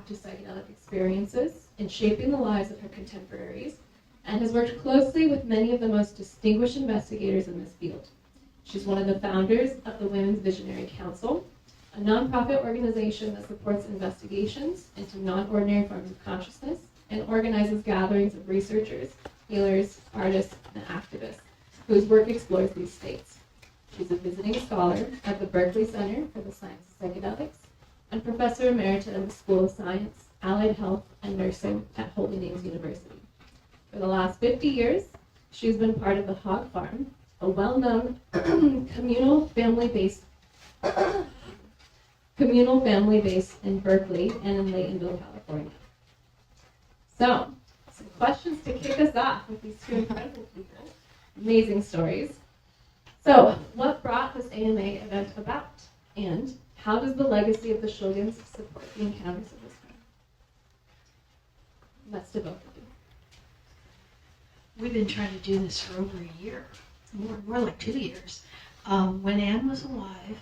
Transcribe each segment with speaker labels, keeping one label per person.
Speaker 1: to psychedelic experiences in shaping the lives of her contemporaries, and has worked closely with many of the most distinguished investigators in this field. She's one of the founders of the Women's Visionary Council, a nonprofit organization that supports investigations into non-ordinary forms of consciousness and organizes gatherings of researchers, healers, artists, and activists whose work explores these states. She's a visiting scholar at the Berkeley Center for the Science of Psychedelics and Professor Emerita in the School of Science, Allied Health, and Nursing at Holy Names University. For the last 50 years, she's been part of the Hog Farm, a well-known communal family based in Berkeley and in Laytonville, California. So, some questions to kick us off with these two incredible people. Amazing stories. So, what brought this AMA event about? And how does the legacy of the Shulgins support the encounters of this time? That's to both of you.
Speaker 2: We've been trying to do this for over a year, more like 2 years. When Anne was alive,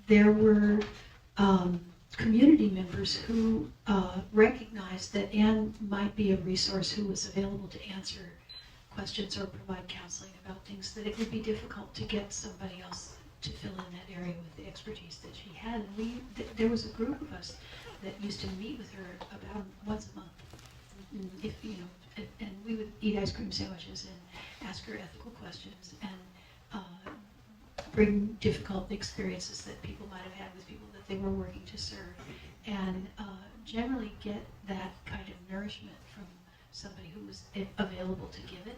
Speaker 2: there were community members who recognized that Anne might be a resource who was available to answer questions or provide counseling about things that it would be difficult to get somebody else to fill in that area with the expertise that she had. And there was a group of us that used to meet with her about once a month. If and we would eat ice cream sandwiches and ask her ethical questions and bring difficult experiences that people might have had with people that they were working to serve, and generally get that kind of nourishment from somebody who was available to give it.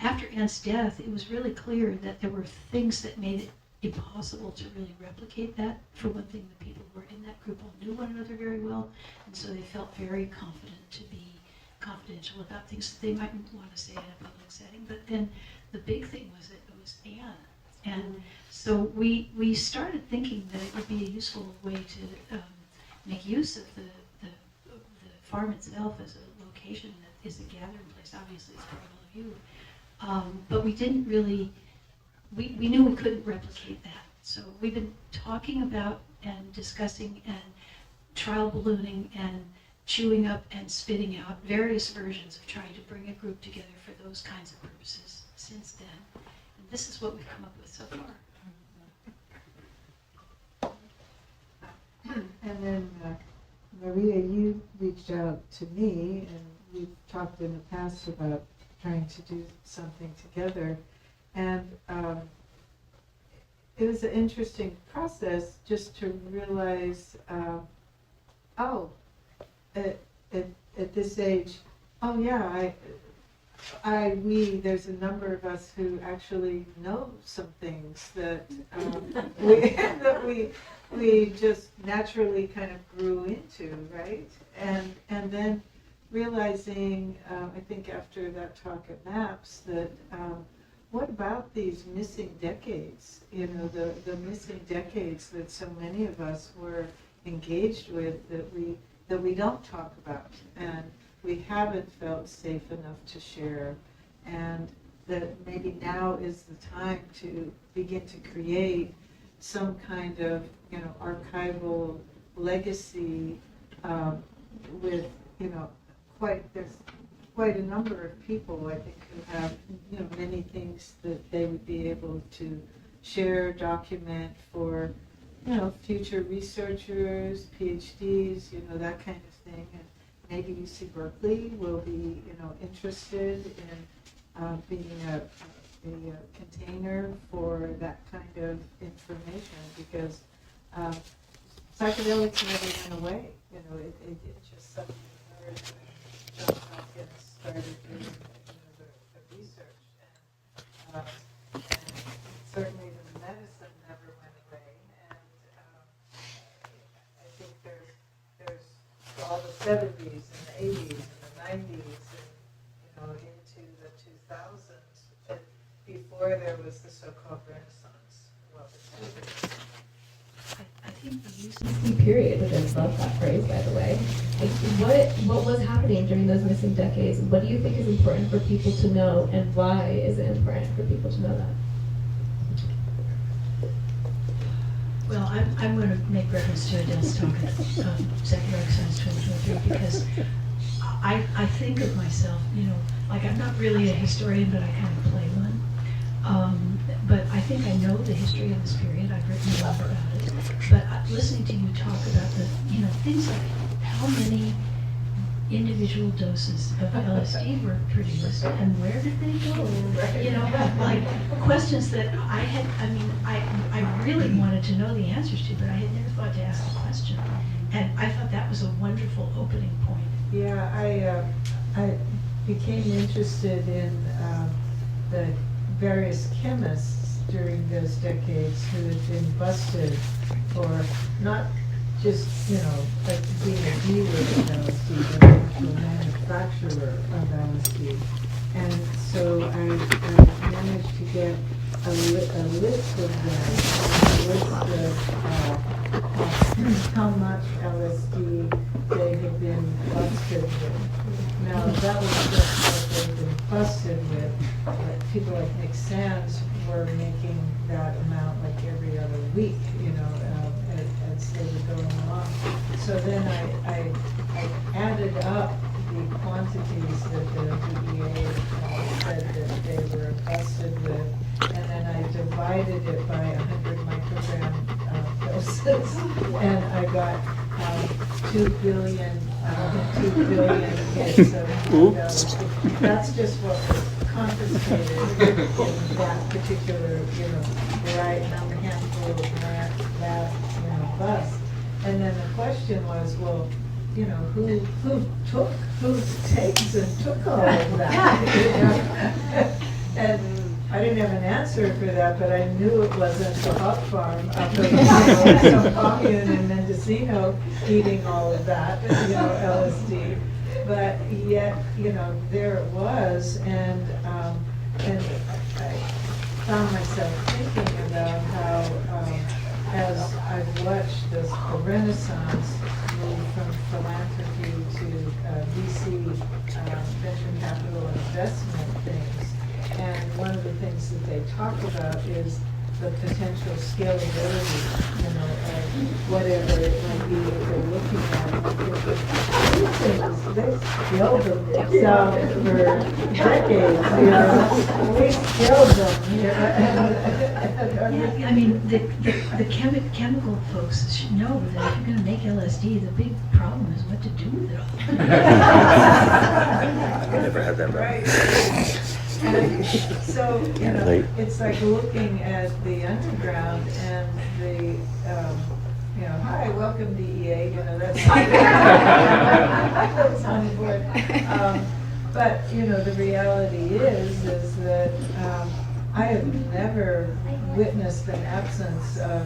Speaker 2: After Anne's death, it was really clear that there were things that made it impossible to really replicate that. For one thing, the people who were in that group all knew one another very well, and so they felt very confident to be confidential about things that they mightn't want to say in a public setting. But then the big thing was that it was Anne. And so we started thinking that it would be a useful way to make use of the farm itself as a location that is a gathering place. Obviously, it's for all of you. But we didn't really, we knew we couldn't replicate that. So we've been talking about and discussing and trial ballooning and chewing up and spitting out various versions of trying to bring a group together for those kinds of purposes since then. And this is what we've come up with so far.
Speaker 3: And then Maria, you reached out to me, and we've talked in the past about trying to do something together. And it was an interesting process just to realize, at this age, there's a number of us who actually know some things that we just naturally kind of grew into, right? And then realizing, I think after that talk at MAPS, that what about these missing decades? You know, the missing decades that so many of us were engaged with that we don't talk about, and we haven't felt safe enough to share, and that maybe now is the time to begin to create some kind of, archival legacy with, there's quite a number of people, I think, who have, many things that they would be able to share, document for, future researchers, PhDs, that kind of thing. And maybe UC Berkeley will be, interested in being a container for that kind of information, because psychedelics never went away. It's just something that John Hopkins started doing, the research, and certainly the medicine never went away. And I think there's all the 70s and the 80s and the 90s and into the 2000s, and before there was the so-called Renaissance.
Speaker 2: I think the use
Speaker 1: Missing period, which I love that phrase, by the way. What was happening during those missing decades? What do you think is important for people to know, and why is it important for people to know that?
Speaker 2: Well, I'm going to make reference to Adel's talk at Psychedelic Science through, because I think of myself, like I'm not really a historian, but I kind of play one. But I think I know the history of this period. I've written a lot about it. But listening to you talk about things like how many individual doses of LSD were produced and where did they go? Like questions that I really wanted to know the answers to, but I had never thought to ask the question. And I thought that was a wonderful opening point.
Speaker 3: Yeah, I became interested in the various chemists during those decades who had been busted for not just, like being a dealer of LSD, but actual manufacturer of LSD. And so I managed to get a list of them, a list of how much LSD they had been busted with. Now, that was just what they'd been busted with. Like, people like Nick Sands were making that amount like every other week, as they were going along. So then I added up the quantities that the DEA said that they were busted with, and then I divided it by 100 microgram doses, and I got 2 billion hits of LSD. That's just what was confiscated in that particular, right handful of that bust. And then the question was, well, who takes and took all of that? And I didn't have an answer for that, but I knew it wasn't the hot farm up in some commune in Mendocino eating all of that, LSD. But yet, there it was, and I found myself thinking about how, as I've watched the Renaissance move from philanthropy to VC venture capital investment things, and one of the things that they talk about is the potential scalability, of whatever it might be that they're looking at. These things, they scaled them themselves for decades, We scaled them,
Speaker 2: Yeah, I mean, the chemical folks should know that if you're going to make LSD, the big problem is what to do with it all.
Speaker 4: I never had that
Speaker 3: right. And so, it's like looking at the underground and the, hi, welcome DEA, that's that's on board. But, the reality is that I have never witnessed an absence of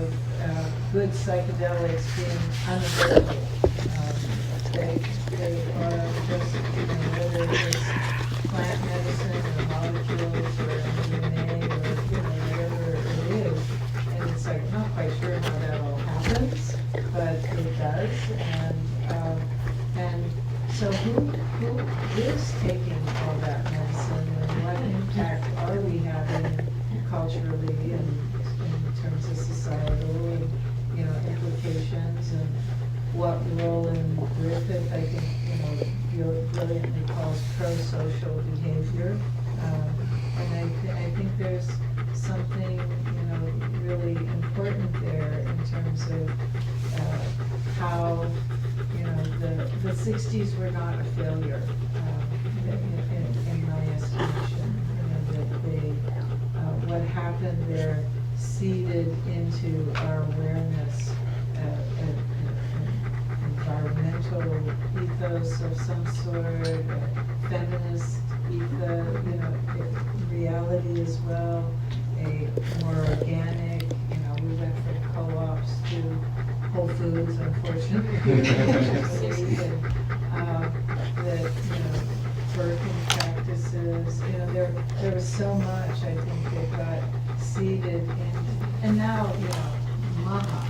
Speaker 3: good psychedelics being unavailable. They are just, whether it's plant medicine or molecules or DNA or whatever it is, and it's like, I'm not quite sure how that all happens, but it does, and so who is taking all that medicine, and what impact are we having culturally and in terms of societal and, implications, and what Roland Griffith, I think, brilliantly calls pro-social behavior. And I think there's something, really important there in terms of how, the 60s were not a failure in my estimation. That they, what happened there seeded into our awareness, environmental ethos of some sort, feminist ethos, reality as well, a more organic, we went from co-ops to Whole Foods, unfortunately, that, birthing practices, there was so much, I think, that got seeded in, and now, MAHA,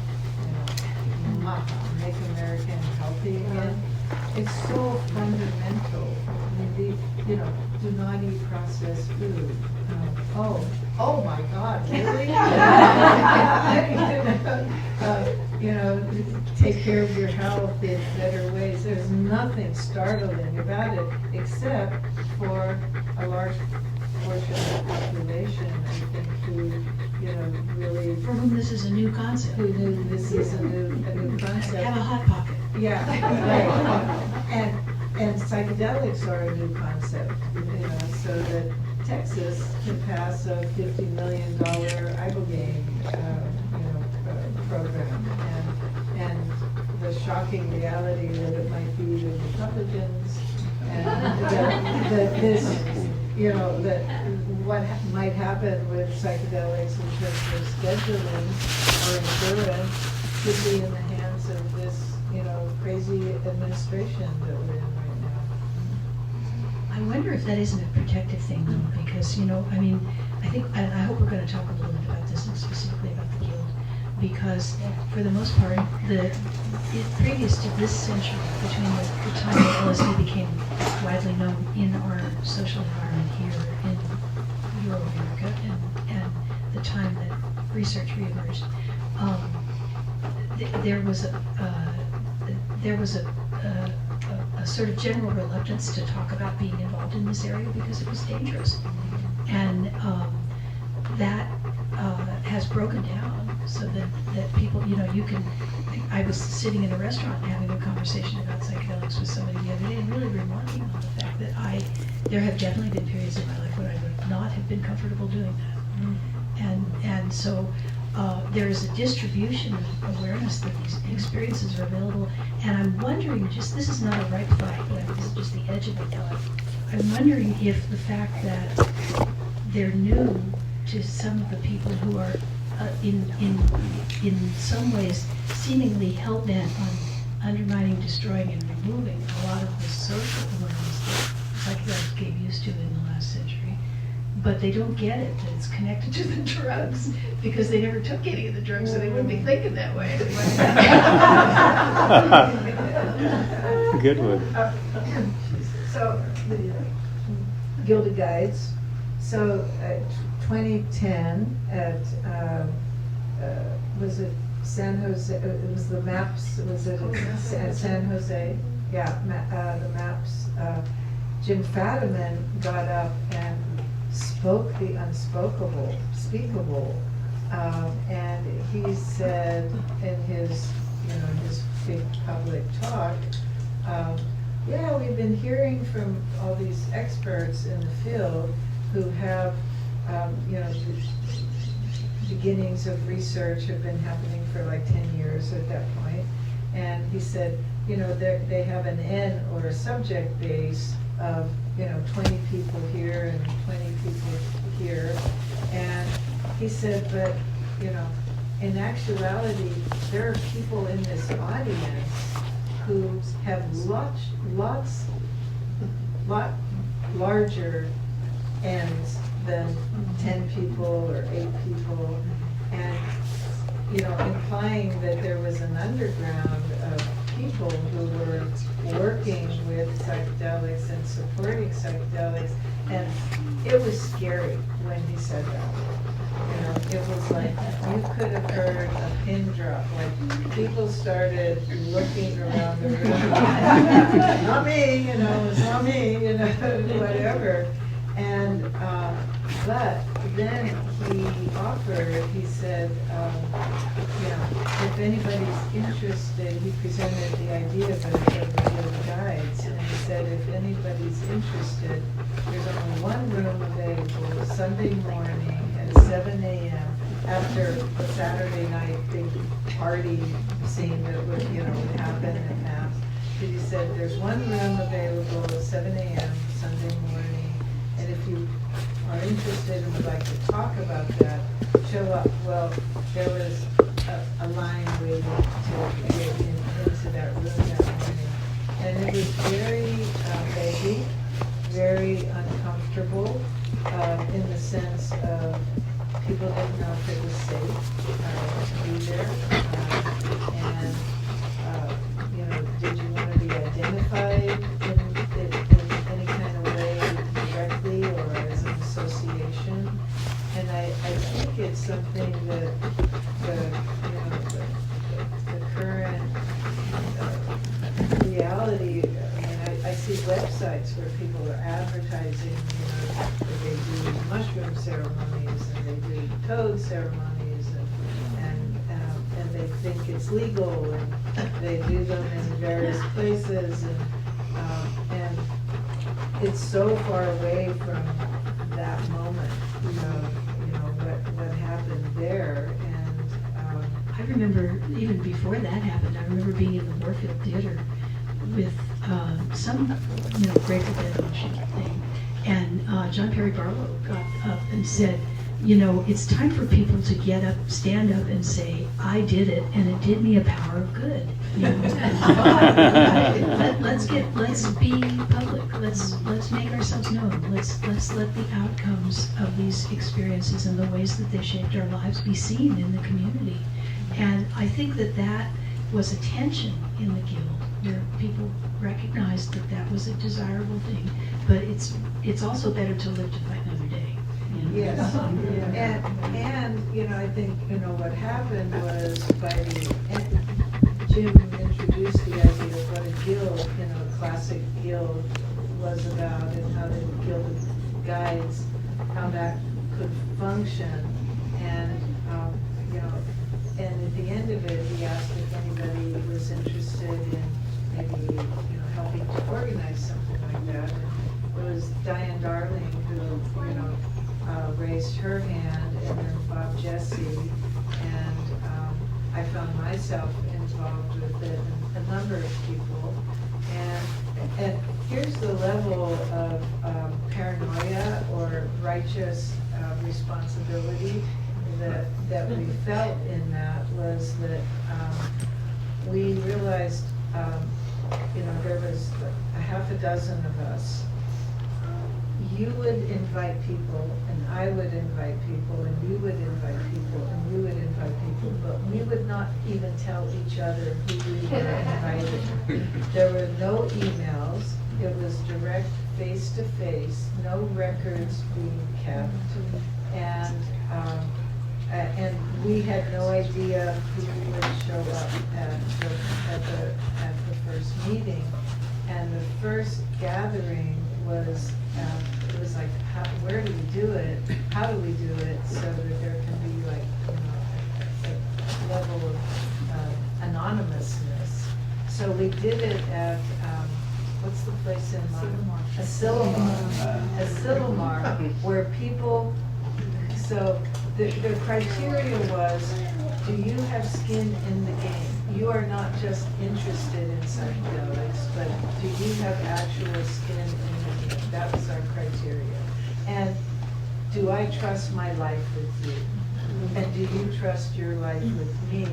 Speaker 3: MAHA, Make America Healthy Again. It's so fundamental. do not eat processed food. Oh my God, really? Take care of your health in better ways. There's nothing startling about it, except for a large portion of the population, I think, who, really.
Speaker 2: For whom this is a new concept.
Speaker 3: Who knew this is a new concept.
Speaker 2: Have a hot pocket.
Speaker 3: Yeah, right. And psychedelics are a new concept, so that Texas can pass a $50 million ibogaine, program, and the shocking reality that it might be the Republicans, and that this, that what might happen with psychedelics in terms of scheduling or insurance could be in the hands of this, crazy administration that we're in right now.
Speaker 2: I wonder if that isn't a protective thing, though, because, I think, and I hope we're going to talk a little bit about this, and specifically about the guild, because for the most part, previous to this century, between the time that LSD became widely known in our social environment here in Euro-America and the time that research reemerged, there was a sort of general reluctance to talk about being involved in this area because it was dangerous. And that has broken down so that people, I was sitting in a restaurant having a conversation about psychedelics with somebody the other day and really remarking on the fact that there have definitely been periods in my life when I would not have been comfortable doing that. And so there is a distribution of awareness that these experiences are available, and I'm wondering, this is not a ripe flag, but this is just the edge of it. I'm wondering if the fact that they're new to some of the people who are in some ways seemingly hell-bent on undermining, destroying, and removing a lot of the social awareness that psychedelics gave used to in the last century. But they don't get it, that it's connected to the drugs, because they never took any of the drugs, so they wouldn't be thinking that way.
Speaker 4: Good one.
Speaker 3: So, Gilded Guides. So, 2010 at, was it San Jose? It was the MAPS, was it at San Jose? Yeah, the MAPS. Jim Fadiman got up and spoke the unspeakable, and he said in his big public talk, we've been hearing from all these experts in the field who have, beginnings of research have been happening for like 10 years at that point, and he said, they have an N or a subject base of 20 people here and 20 people here, and he said, but in actuality there are people in this audience who have lot larger ends than 10 people or 8 people, and implying that there was an underground of people who were working with psychedelics and supporting psychedelics, and it was scary when he said that. It was like you could have heard a pin drop. Like people started looking around the room. Not me, it's not me, whatever. And but then he offered. He said, if anybody's interested, he presented the idea of the guides, and he said, if anybody's interested, there's only one room available Sunday morning at 7 a.m. after a Saturday night big party scene that would happen at Mass. But he said, there's one room available at 7 a.m. Sunday morning, and if you are interested and would like to talk about that, show up. Well, there was a line waiting to get into that room that morning. And it was very vague, very uncomfortable, in the sense of people didn't know if it was safe to be there. And, did you want to be identified in any kind of way? something that the current reality. I mean, I see websites where people are advertising, that they do mushroom ceremonies and they do toad ceremonies and they think it's legal and they do them in various places and it's so far away from that moment, what happened there. And
Speaker 2: I remember even before that happened, I remember being in the Warfield Theater with some Grateful Dead motion thing, and John Perry Barlow got up and said, it's time for people to get up, stand up, and say, "I did it, and it did me a power of good." Let's be public. Let's make ourselves known. Let's let the outcomes of these experiences and the ways that they shaped our lives be seen in the community. And I think that was a tension in the guild, where people recognized that was a desirable thing. But it's also better to live to fight another day.
Speaker 3: Yes, and I think what happened was Jim introduced the idea of what a guild, a classic guild was about, and how the guild guides how that could function, and and at the end of it, he asked if anybody was interested in maybe helping to organize something like that. And it was Diane Darling who raised her hand, and then Bob Jesse, and I found myself involved with it, and a number of people. And here's the level of paranoia or righteous responsibility that we felt in that, was that we realized, there was a half a dozen of us. You would invite people, and I would invite people, and you would invite people, and you would invite people, but we would not even tell each other who we were inviting. There were no emails. It was direct face-to-face, no records being kept, and we had no idea who would show up at the first meeting. And the first gathering was, it was like, where do we do it? How do we do it so that there can be like, a level of anonymousness. So we did it at, what's the place in Asilomar, where people, so the criteria was, do you have skin in the game? You are not just interested in psychedelics, but do you have actual skin in the game? That was our criteria. And do I trust my life with you? And do you trust your life with me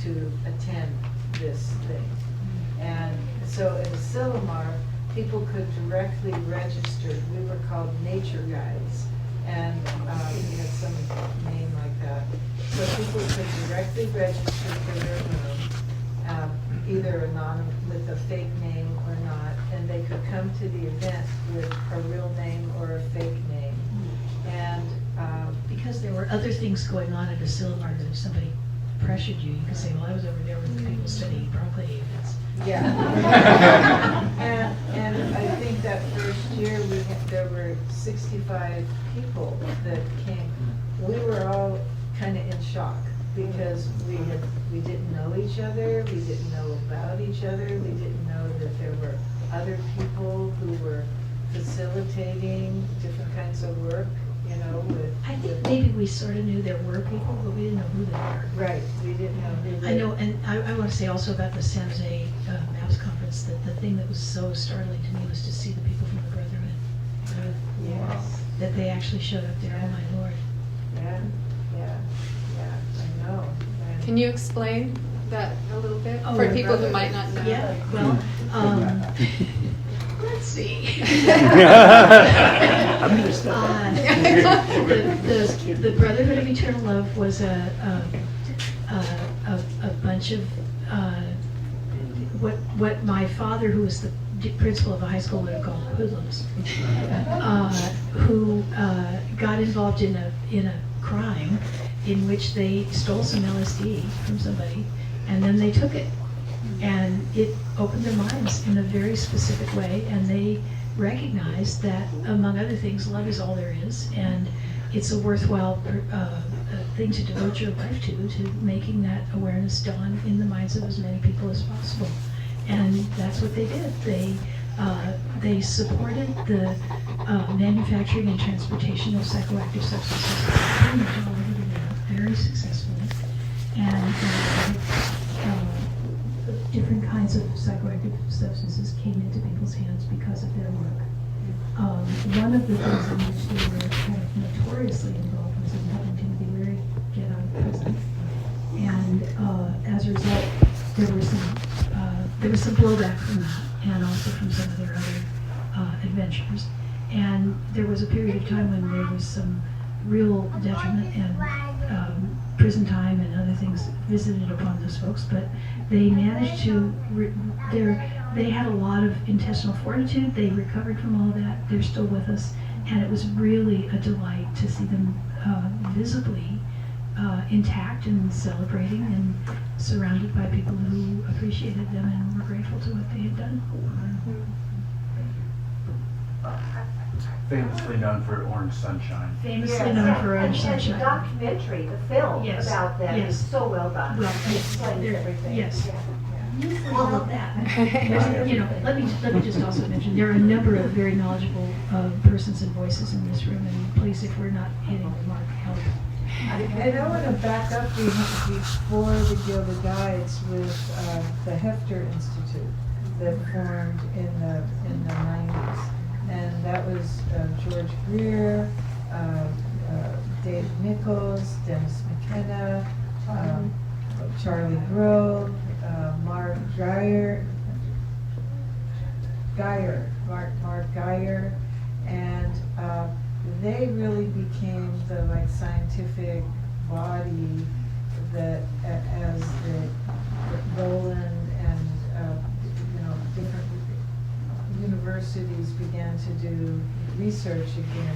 Speaker 3: to attend this thing? And so at Asilomar, people could directly register. We were called nature guides, and we had some name like that. So people could directly register for their room, either anonymous with a fake name or not, and they could come to the event with a real name or a fake name. And
Speaker 2: because there were other things going on at Asilomar, that if somebody pressured you, you could say, well, I was over there with the people studying broccoli.
Speaker 3: Yeah. and I think that first year there were 65 people that came. We were all kind of in shock because we didn't know each other, we didn't know about each other, we didn't know that there were other people who were facilitating different kinds of work,
Speaker 2: I think maybe we sort of knew there were people, but we didn't know who they were.
Speaker 3: Right, we didn't know who they were.
Speaker 2: I know, and I want to say also about the San Jose MAPS conference, that the thing that was so startling to me was to see the people from the Brotherhood.
Speaker 3: Yes.
Speaker 2: That they actually showed up there, oh my Lord.
Speaker 3: Yeah, I know.
Speaker 4: Can you explain that a little bit
Speaker 2: Oh,
Speaker 4: for people who might not know?
Speaker 2: Yeah, well, let's see. The Brotherhood of Eternal Love was a bunch of what my father, who was the principal of a high school, would have called hoodlums, who got involved in a crime in which they stole some LSD from somebody, and then they took it. And it opened their minds in a very specific way, and they recognized that, among other things, love is all there is, and it's a worthwhile thing to devote your life to making that awareness dawn in the minds of as many people as possible. And that's what they did. They supported the manufacturing and transportation of psychoactive substances pretty much all over the world, very successfully. And different kinds of psychoactive substances came into people's hands because of their work. One of the things in which they were kind of notoriously involved was in helping Timothy Leary get out of prison. And as a result, there was some blowback from that, and also from some of their other adventures. And there was a period of time when there was some real detriment and prison time and other things visited upon those folks, but they managed to, they had a lot of intestinal fortitude. They recovered from all of that. They're still with us, and it was really a delight to see them visibly intact and celebrating and surrounded by people who appreciated them and were grateful to what they had done.
Speaker 5: Famously known for Orange Sunshine.
Speaker 2: Famously known for Orange
Speaker 6: And
Speaker 2: Sunshine.
Speaker 6: the documentary, the film
Speaker 2: Yes.
Speaker 6: about them is
Speaker 2: Yes.
Speaker 6: so well done.
Speaker 2: Well,
Speaker 6: It
Speaker 2: yes,
Speaker 6: explains
Speaker 2: there-
Speaker 6: everything.
Speaker 2: yes.
Speaker 6: Yeah.
Speaker 2: All of that. You know, let me just also mention, there are a number of very knowledgeable persons and voices in this room, and please, if we're not hitting the mark, help.
Speaker 3: And I want to back up before the Gilded Guides with the Hefter Institute that formed in the 90s. And that was George Greer, Dave Nichols, Dennis McKenna, Charlie Grove, Mark Geyer, and they really became the scientific body that as the Roland and different universities began to do research again,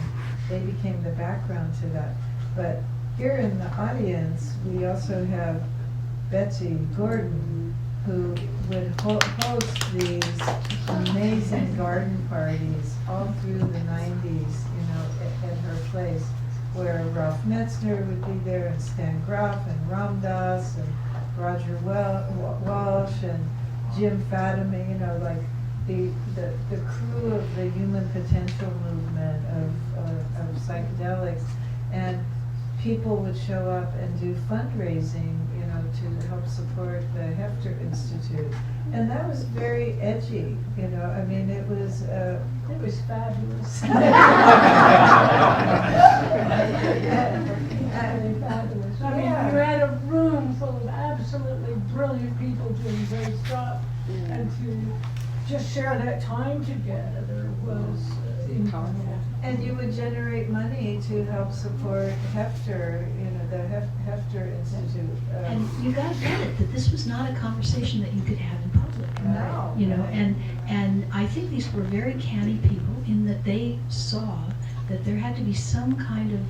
Speaker 3: they became the background to that. But here in the audience, we also have Betsy Gordon, who would host these amazing garden parties all through the 90s, at her place, where Ralph Metzner would be there, and Stan Groff, and Ram Dass, and Roger Walsh, and Jim Fatima, the crew of the human potential movement of psychedelics. And people would show up and do fundraising, to help support the Hefter Institute. And that was very edgy, it was fabulous.
Speaker 7: Fabulous. I mean, you had a room full of absolutely brilliant people doing great stuff, and to just share that time together was incredible.
Speaker 3: And you would generate money to help support Hefter, the Hefter Institute.
Speaker 2: And you guys get it, that this was not a conversation that you could have in public.
Speaker 3: No.
Speaker 2: And I think these were very canny people in that they saw that there had to be some kind of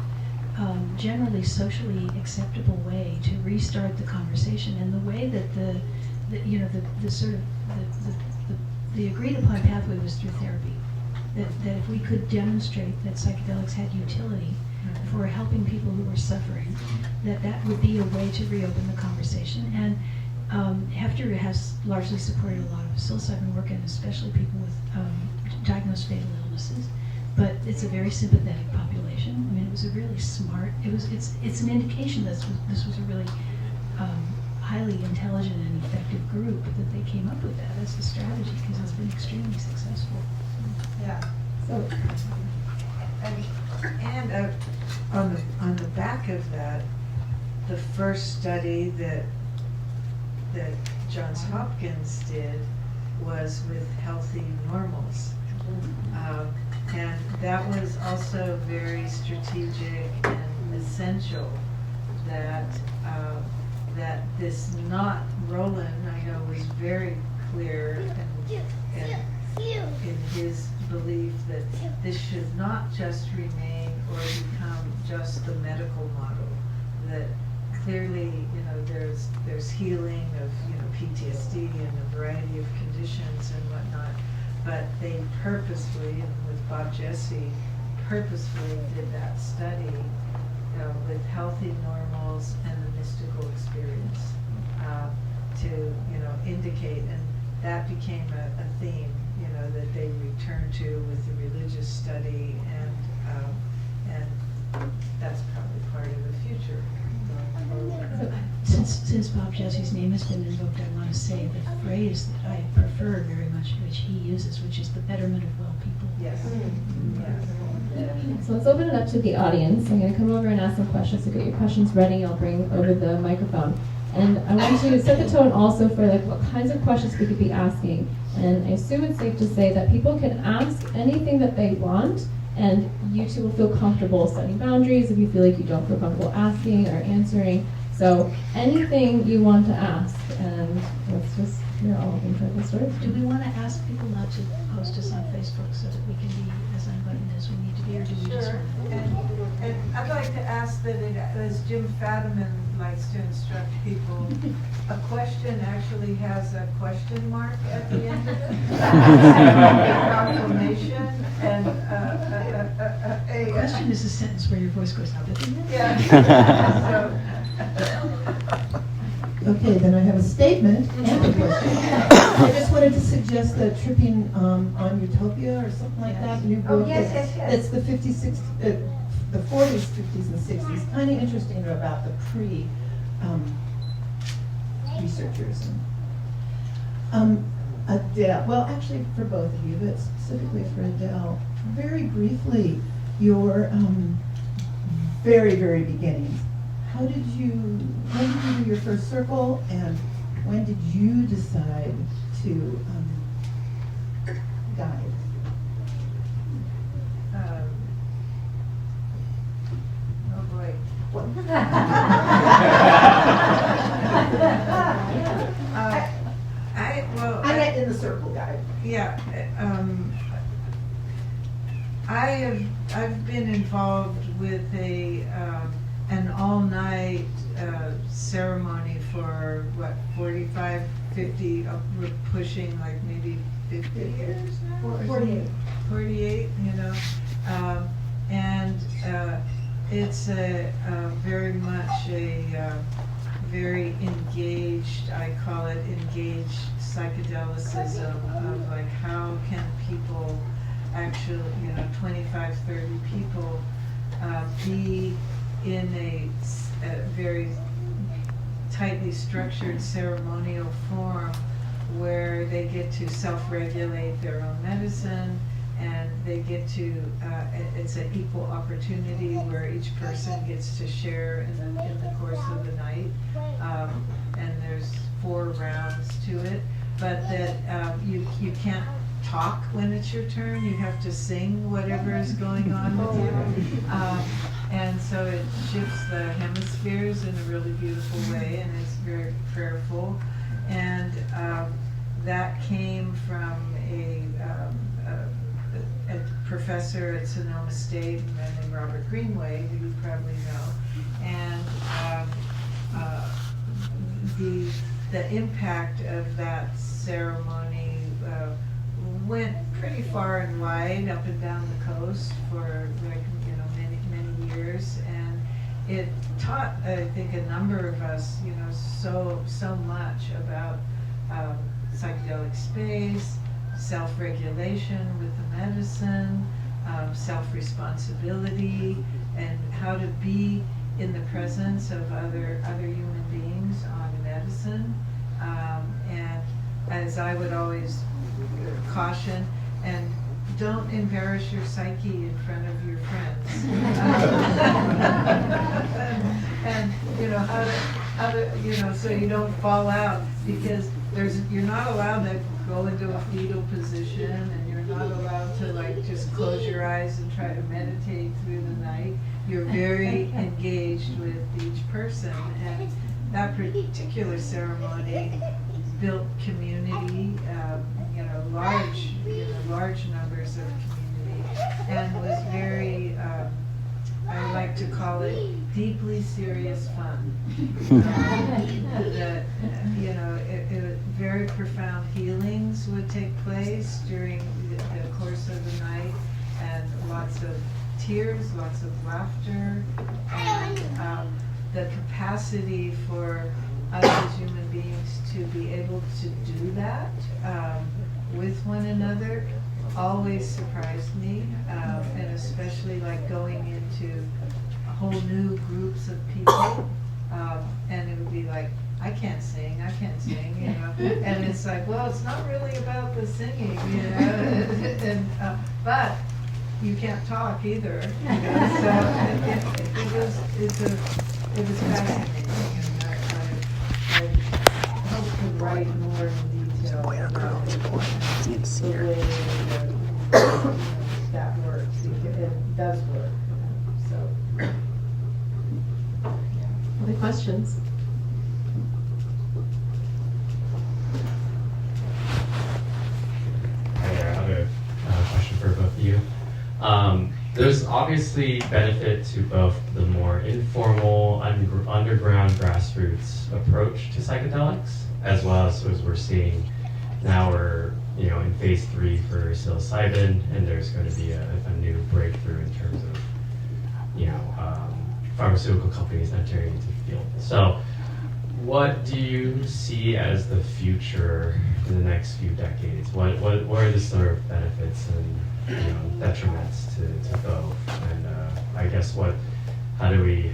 Speaker 2: generally socially acceptable way to restart the conversation, and the way that the agreed upon pathway was through therapy. That if we could demonstrate that psychedelics had utility for helping people who were suffering, that would be a way to reopen the conversation. And Hefter has largely supported a lot of psilocybin work, and especially people with diagnosed fatal illnesses. But it's a very sympathetic population. I mean, it was a really smart. It's an indication that this was a really highly intelligent and effective group that they came up with that as a strategy, because it's been extremely successful.
Speaker 3: Yeah. So, and on the back of that, the first study that Johns Hopkins did was with healthy normals, and that was also very strategic and essential. That this not Roland, I know, was very clear and in his belief that this should not just remain or become just the medical model, that clearly, there's healing of, PTSD and a variety of conditions and whatnot, but they purposefully, and with Bob Jesse, purposefully did that study with healthy normals and the mystical experience to, indicate, and that became a theme, that they returned to with the religious study, and that's probably part of the future going forward.
Speaker 2: Since Bob Jesse's name has been invoked, I want to say the phrase that I prefer very much, which he uses, which is the betterment of well people.
Speaker 3: Yes. Yes.
Speaker 1: So let's open it up to the audience. I'm going to come over and ask some questions. So get your questions ready. I'll bring over the microphone. And I want you to set the tone also for what kinds of questions we could be asking. And I assume it's safe to say that people can ask anything that they want, and you two will feel comfortable setting boundaries if you feel like you don't feel comfortable asking or answering. So anything you want to ask, and let's just hear all of incredible stories.
Speaker 2: Do we want to ask people not to post us on Facebook so that we can be as unbuttoned as we need to be, or do we just
Speaker 3: Sure.
Speaker 2: want to?
Speaker 3: And I'd like to ask that, as Jim Fadiman likes to instruct people, a question actually has a question mark at the end of it. A proclamation and
Speaker 2: The question is a sentence where your voice goes up at the end.
Speaker 3: Yeah.
Speaker 8: Okay, then I have a statement and a question. I just wanted to suggest that Tripping on Utopia or something like that, new book.
Speaker 6: yes, yes, yes.
Speaker 8: It's the 56, the 40s, 50s, and 60s. Kind of interesting about the researchers. Adele, well, actually for both of you, but specifically for Adele, very briefly, your very, very beginnings. When did you do your first circle, and when did you decide to guide?
Speaker 3: Oh boy.
Speaker 8: I meant in the circle guide.
Speaker 3: Yeah, I've been involved with an all-night ceremony for 45, 50. We're pushing like maybe 50 years now. 48. And it's very much a very engaged, I call it engaged psychedelicism of like how can people actually, 25, 30 people be in a very tightly structured ceremonial form where they get to self-regulate their own medicine, and they get to, it's an equal opportunity where each person gets to share in the course of the night. And there's 4 rounds to it, but that you can't talk when it's your turn. You have to sing whatever is going on with you. And so it shifts the hemispheres in a really beautiful way, and it's very prayerful. And that came from a professor at Sonoma State, a man named Robert Greenway, who you probably know. And the impact of that ceremony went pretty far and wide up and down the coast for many years, and it taught, I think, a number of us so much about psychedelic space, self-regulation with the medicine, self-responsibility, and how to be in the presence of other human beings on medicine. And as I would always caution, and don't embarrass your psyche in front of your friends. And how to so you don't fall out, because you're not allowed to go into a fetal position, and you're not allowed to just close your eyes and try to meditate through the night. You're very engaged with each person, and that particular ceremony built community, large numbers of community, and was very I like to call it deeply serious fun. That, you know, very profound healings would take place during the course of the night, and lots of tears, lots of laughter, and the capacity for us as human beings to be able to do that with one another always surprised me, and especially like going into whole new groups of people, and it would be like, I can't sing, you know, and it's like, well, it's not really about the singing, you know, and but you can't talk either, you know, so it was fascinating, and I hope to write more in detail about the way that works, it does work, so.
Speaker 1: Other questions?
Speaker 9: Hi there, I have a question for both of you. There's obviously benefit to both the more informal, underground grassroots approach to psychedelics, as well as we're seeing now we're in phase 3 for psilocybin, and there's going to be a new breakthrough in terms of pharmaceutical companies entering into the field. So, what do you see as the future in the next few decades? What are the sort of benefits and detriments to both? And I guess how do we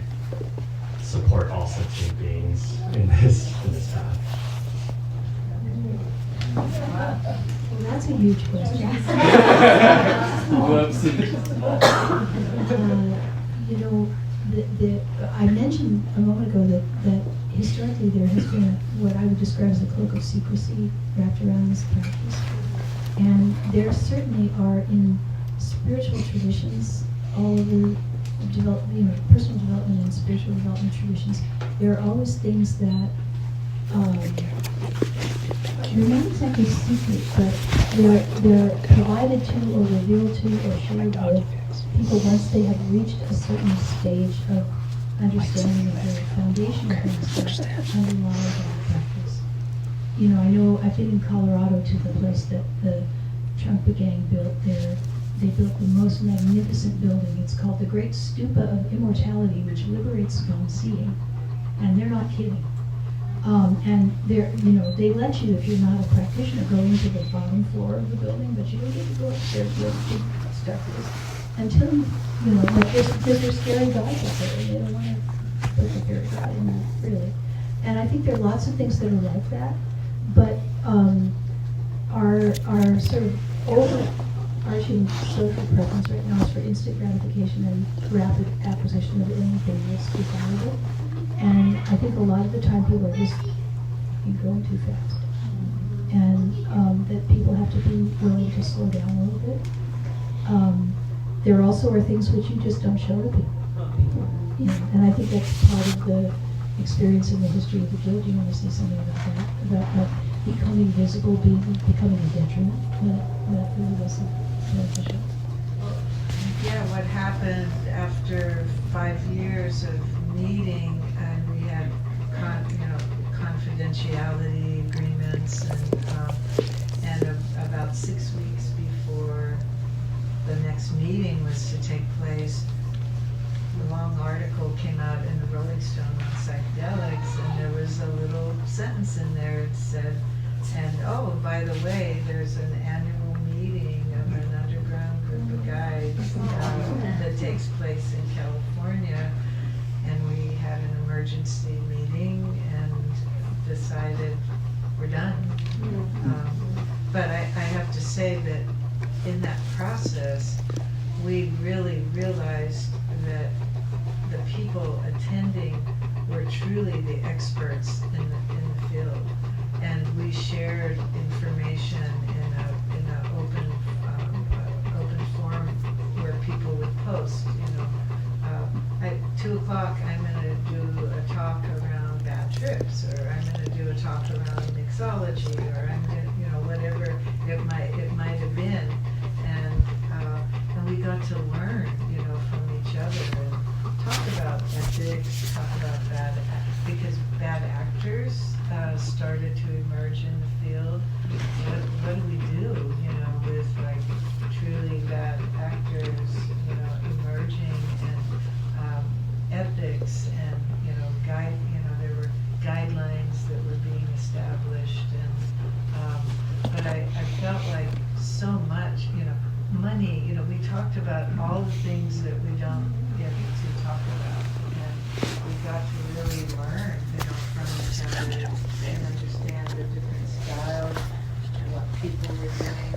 Speaker 9: support all sentient beings in this path?
Speaker 2: Well, that's a huge question.
Speaker 9: Whoops.
Speaker 2: I mentioned a moment ago that historically there has been what I would describe as a cloak of secrecy wrapped around this practice. And there certainly are in spiritual traditions all over personal development and spiritual development traditions, there are always things that they're not exactly secret, but they're provided to or revealed to or shared with people once they have reached a certain stage of understanding of the foundation of things that underlie that practice. I know I've been in Colorado to the place that the Trumpa gang built there. They built the most magnificent building. It's called the Great Stupa of Immortality, which liberates from seeing. And they're not kidding. And they let you, if you're not a practitioner, go into the bottom floor of the building, but you don't get to go upstairs where the big stuff is. Until, because there's scary guys up there, and they don't want to put the scary guy in there, really. And I think there are lots of things that are like that, but our sort of overarching social preference right now is for instant gratification and rapid acquisition of anything that's desirable. And I think a lot of the time people are just going too fast. And that people have to be willing to slow down a little bit. There also are things which you just don't show to people. And I think that's part of the experience in the history of the guild. You want to say something about that? About becoming visible, becoming a detriment? That really wasn't beneficial.
Speaker 3: Yeah, what happened after 5 years of meeting, and we had confidentiality agreements, and about 6 weeks before the next meeting was to take place, a long article came out in the Rolling Stone on psychedelics, and there was a little sentence in there that said, and oh, by the way, there's an annual meeting of an underground group of guides that takes place in California, and we had an emergency meeting and decided we're done. But I have to say that in that process, we really realized that the people attending were truly the experts in the field, and we shared information in an open forum where people would post. At 2 o'clock, I'm going to do a talk around bad trips, or I'm going to do a talk around mixology, or I'm going to, whatever it might have been, and we got to learn, from each other. talk about ethics, talk about because bad actors started to emerge in the field. What do we do, with like truly bad actors, emerging, and ethics, and there were guidelines that were being established, and but I felt like so much, money, we talked about all the things that we don't get to talk about, and we got to really learn, from each other and understand the different styles and what people were doing,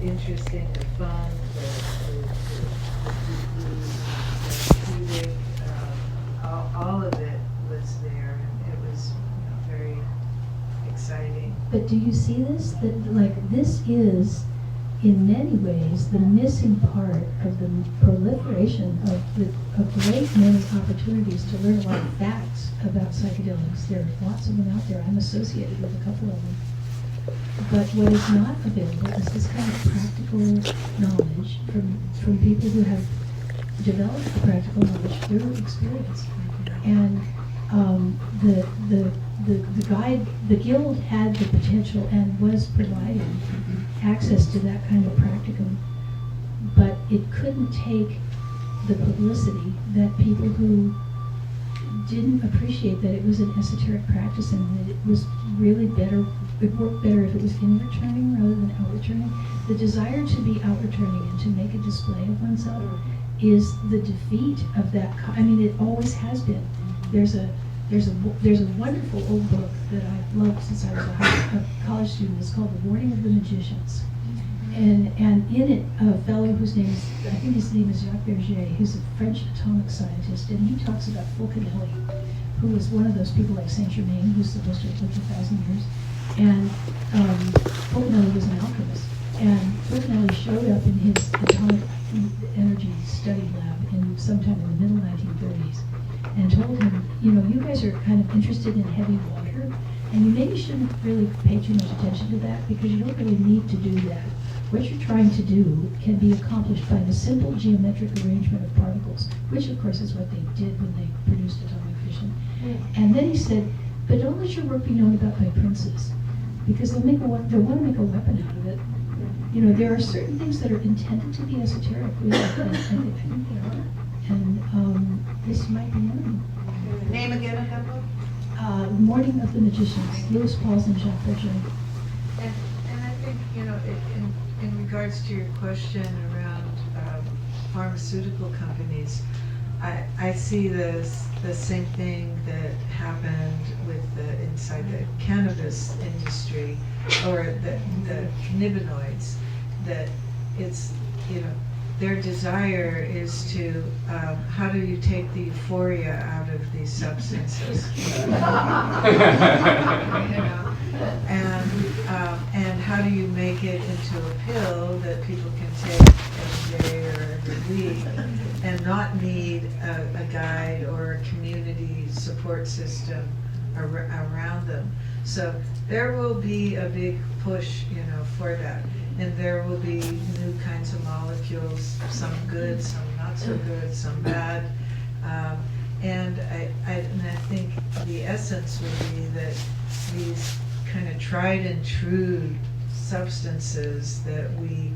Speaker 3: interesting, the fun, the therapeutic, all of it was there, and it was very exciting.
Speaker 2: But do you see this? That this is, in many ways, the missing part of the proliferation of a great many opportunities to learn a lot of facts about psychedelics. There are lots of them out there. I'm associated with a couple of them. But what is not available is this kind of practical knowledge from people who have developed the practical knowledge through experience. And the guild had the potential and was providing access to that kind of practicum, but it couldn't take the publicity that people who didn't appreciate that it was an esoteric practice and that it was really better, it worked better if it was inward turning rather than outward turning. The desire to be outward turning and to make a display of oneself is the defeat of that. It always has been. There's a wonderful old book that I've loved since I was a college student. It's called The Warning of the Magicians. And in it, a fellow whose name is, I think his name is Jacques Berger, who's a French atomic scientist, and he talks about Fulcanelli, who was one of those people like Saint Germain, who's supposed to have lived 1,000 years. And Fulcanelli was an alchemist. And Fulcanelli showed up in his atomic energy study lab sometime in the middle 1930s and told him, you guys are kind of interested in heavy water, and you maybe shouldn't really pay too much attention to that because you don't really need to do that. What you're trying to do can be accomplished by the simple geometric arrangement of particles, which of course is what they did when they produced atomic fission. And then he said, but don't let your work be known about by princes, because they'll want to make a weapon out of it. There are certain things that are intended to be esoteric, really, and I think they are. And this might be one of them.
Speaker 3: Name again of that book?
Speaker 2: Morning of the Magicians, Louis Pauls and Jacques Berger.
Speaker 3: And I think, in regards to your question around pharmaceutical companies, I see the same thing that happened with inside the cannabis industry, or the cannabinoids, that it's, their desire is to, how do you take the euphoria out of these substances? And how do you make it into a pill that people can take every day or every week and not need a guide or a community support system around them? So there will be a big push, for that. And there will be new kinds of molecules, some good, some not so good, some bad. And I think the essence would be that these kind of tried and true substances that we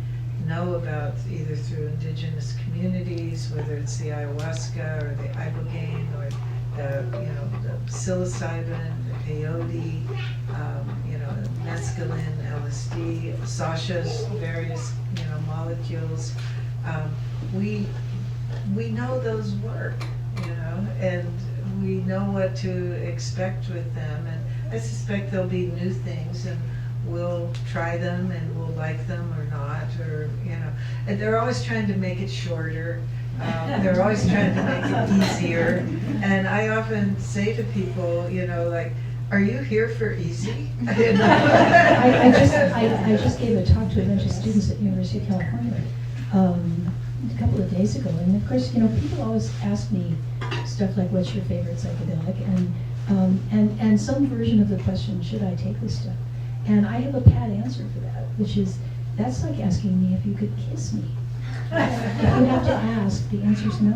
Speaker 3: know about either through indigenous communities, whether it's the ayahuasca or the ibogaine or the psilocybin, the peyote, mescaline, LSD, Sasha's various molecules. We know those work, and we know what to expect with them. And I suspect there'll be new things, and we'll try them, and we'll like them or not, or And they're always trying to make it shorter. They're always trying to make it easier. And I often say to people, are you here for easy?
Speaker 2: I just gave a talk to a bunch of students at University of California a couple of days ago, and of course, people always ask me stuff like, "What's your favorite psychedelic?" and some version of the question, "Should I take this stuff?" And I have a pat answer for that, which is, that's like asking me if you could kiss me. If you have to ask, the answer's no.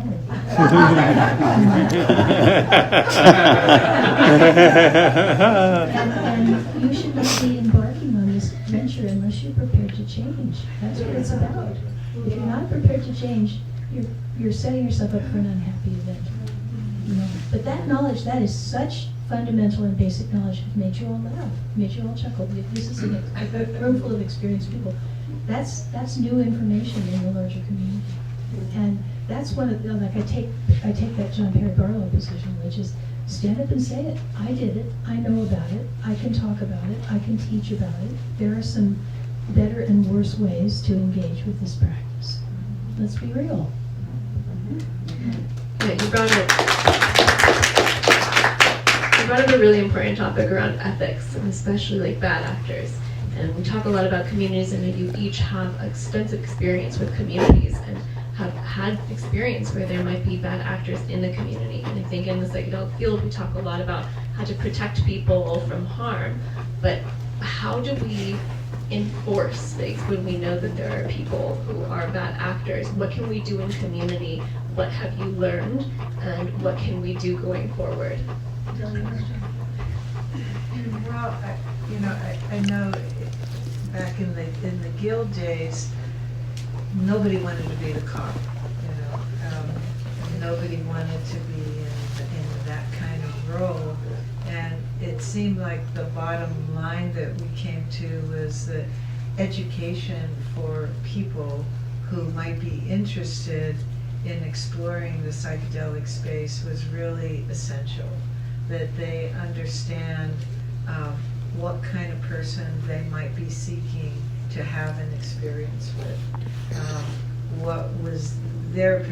Speaker 2: And you should not be embarking on this venture unless you're prepared to change. That's what it's about. If you're not prepared to change, you're setting yourself up for an unhappy event. You know? But that knowledge, that is such fundamental and basic knowledge, has made you all laugh, made you all chuckle. This is a room full of experienced people. That's new information in the larger community. And that's one of the, like I take that John Perry Barlow position, which is stand up and say it. I did it. I know about it. I can talk about it. I can teach about it. There are some better and worse ways to engage with this practice. Let's be real.
Speaker 1: Yeah, you brought up a really important topic around ethics, and especially like bad actors. And we talk a lot about communities, and you each have extensive experience with communities and have had experience where there might be bad actors in the community. And I think in the psychedelic field, we talk a lot about how to protect people from harm, but how do we enforce things when we know that there are people who are bad actors? What can we do in community? What have you learned? And what can we do going forward?
Speaker 3: Well, I know back in the guild days, nobody wanted to be the cop. Nobody wanted to be in that kind of role, and it seemed like the bottom line that we came to was that education for people who might be interested in exploring the psychedelic space was really essential. That they understand what kind of person they might be seeking to have an experience with. What was their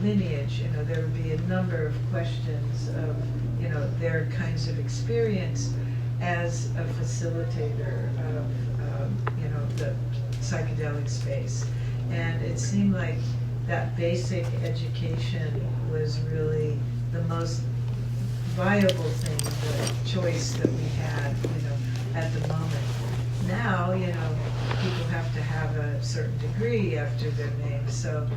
Speaker 3: lineage? There would be a number of questions of their kinds of experience as a facilitator of the psychedelic space. And it seemed like that basic education was really the most viable thing, the choice that we had, at the moment. Now, people have to have a certain degree after their name, so,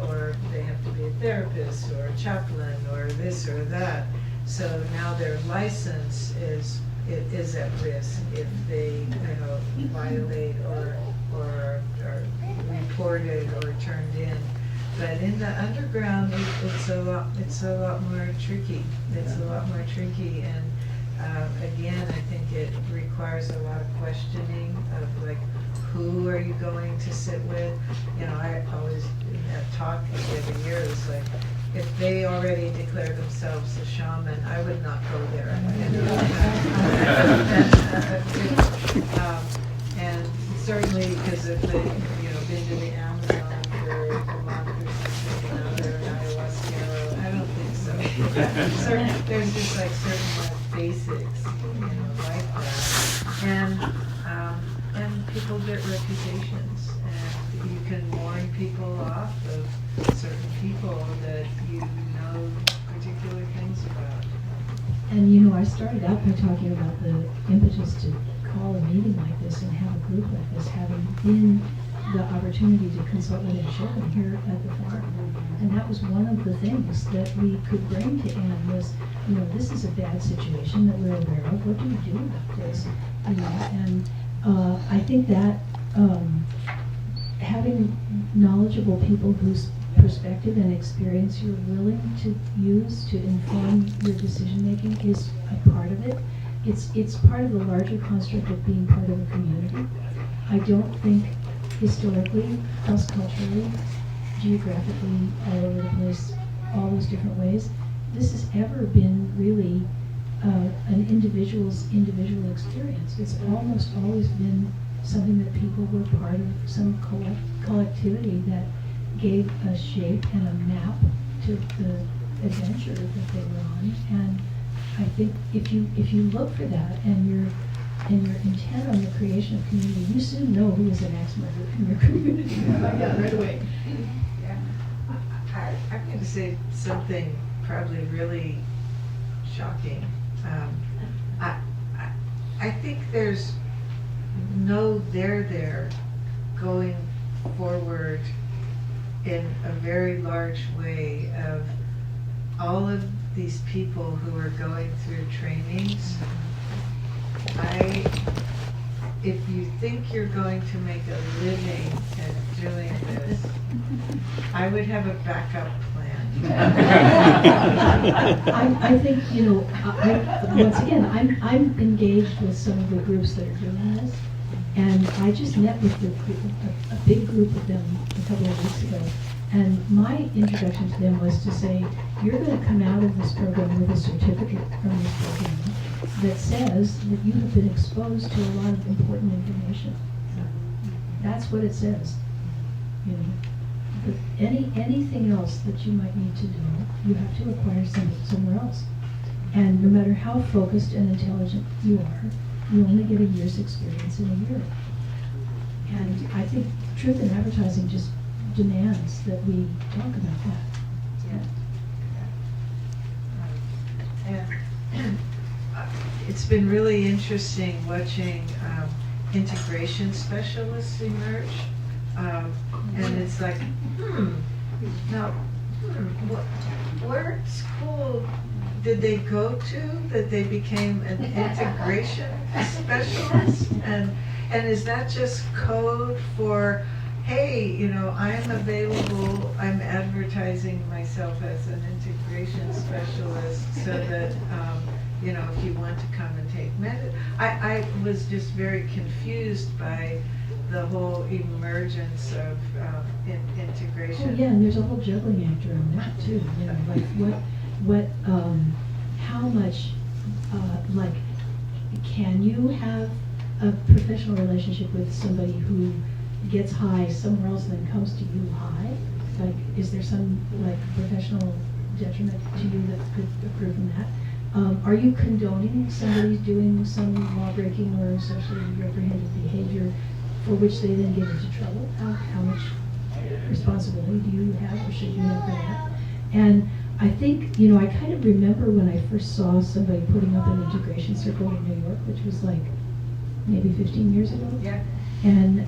Speaker 3: or they have to be a therapist or a chaplain or this or that. So now their license is at risk if they, violate or are reported or turned in. But in the underground, it's a lot more tricky. It's a lot more tricky, and again, I think it requires a lot of questioning of like, who are you going to sit with? I always in that talk every year is like, if they already declare themselves a shaman, I would not go there. And certainly because if they, been to the Amazon for a month or something, they're an ayahuasca. I don't think so. There's just like certain basics, like that. And people get reputations, and you can warn people off of certain people that you know particular things about.
Speaker 2: And I started out by talking about the impetus to call a meeting like this and have a group like this, having been the opportunity to consult with Shulgin here at the farm. And that was one of the things that we could bring to Anne was, this is a bad situation that we're aware of. What do we do about this? And I think that having knowledgeable people whose perspective and experience you're willing to use to inform your decision making is a part of it. It's part of the larger construct of being part of a community. I don't think historically, cross-culturally, geographically, all over the place, all those different ways, this has ever been really an individual's individual experience. It's almost always been something that people were part of, some collectivity that gave a shape and a map to the adventure that they were on. And I think if you look for that and you're intent on the creation of community, you soon know who is an axe murderer in your community. You find out right away.
Speaker 3: Yeah. I'm going to say something probably really shocking. I think there's no there going forward in a very large way of all of these people who are going through trainings. If you think you're going to make a living at doing this, I would have a backup plan.
Speaker 2: I think, you know, once again, I'm engaged with some of the groups that are doing this, and I just met with a big group of them a couple of weeks ago, and my introduction to them was to say, you're going to come out of this program with a certificate from this program that says that you have been exposed to a lot of important information. That's what it says. You know, but anything else that you might need to know, you have to acquire somewhere else. And no matter how focused and intelligent you are, you only get a year's experience in a year. And I think truth in advertising just demands that we talk about that.
Speaker 3: Yeah. And it's been really interesting watching integration specialists emerge. And it's like, what school did they go to that they became an integration specialist? And is that just code for, hey, you know, I'm available, I'm advertising myself as an integration specialist so that, you know, if you want to come and take med. I was just very confused by the whole emergence of integration.
Speaker 2: Oh, yeah, and there's a whole juggling act around that too. You know, like how much, like, can you have a professional relationship with somebody who gets high somewhere else and then comes to you high? Like, is there some like professional detriment to you that could accrue from that? Are you condoning somebody doing some law breaking or socially reprehended behavior for which they then get into trouble? How much responsibility do you have or should you have for that? And I think, you know, I kind of remember when I first saw somebody putting up an integration circle in New York, which was like maybe 15 years ago.
Speaker 3: Yeah.
Speaker 2: And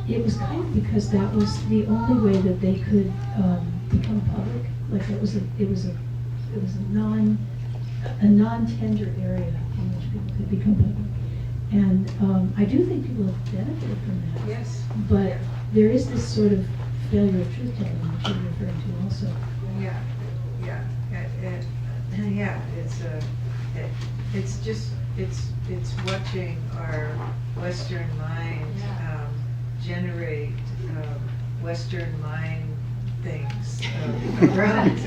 Speaker 2: it was kind of because that was the only way that they could become public. Like it was a non-tender area in which people could become public. And I do think people have benefited from that.
Speaker 3: Yes.
Speaker 2: But there is this sort of failure of truth-telling that you're referring to also.
Speaker 3: Yeah, yeah, it's watching our Western mind generate Western mind things around.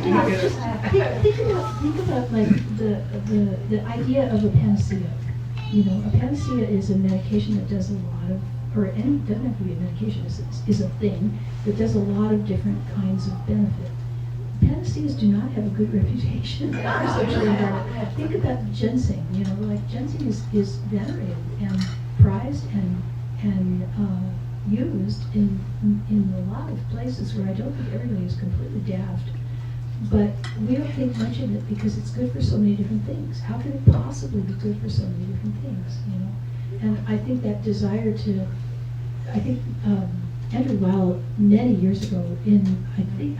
Speaker 2: Think about like the idea of a panacea. You know, a panacea is a medication that does a lot of, or any, doesn't have to be a medication, is a thing that does a lot of different kinds of benefit. Panaceas do not have a good reputation for social environment. Think about ginseng, you know, like ginseng is venerated and prized and used in a lot of places where I don't think everybody is completely daft. But we don't think much of it because it's good for so many different things. How can it possibly be good for so many different things, you know? And I think that desire to, Andrew Weil, many years ago,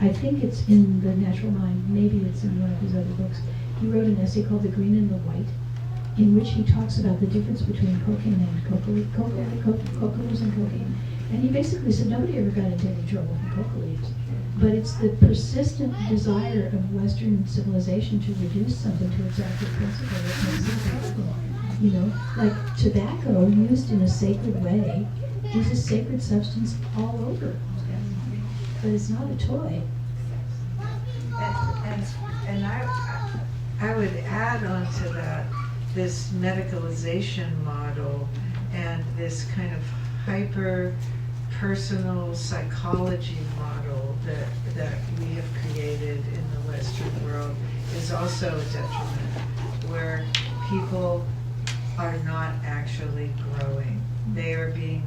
Speaker 2: I think it's in The Natural Mind, maybe it's in one of his other books, he wrote an essay called The Green and the White, in which he talks about the difference between cocaine and coca-leaves and cocaine. And he basically said nobody ever got into any trouble from coca leaves. But it's the persistent desire of Western civilization to reduce something to its active principle that makes it possible. You know, like tobacco used in a sacred way is a sacred substance all over. But it's not a toy.
Speaker 3: And I would add on to that this medicalization model and this kind of hyper personal psychology model that we have created in the Western world is also a detriment, where people are not actually growing. They are being,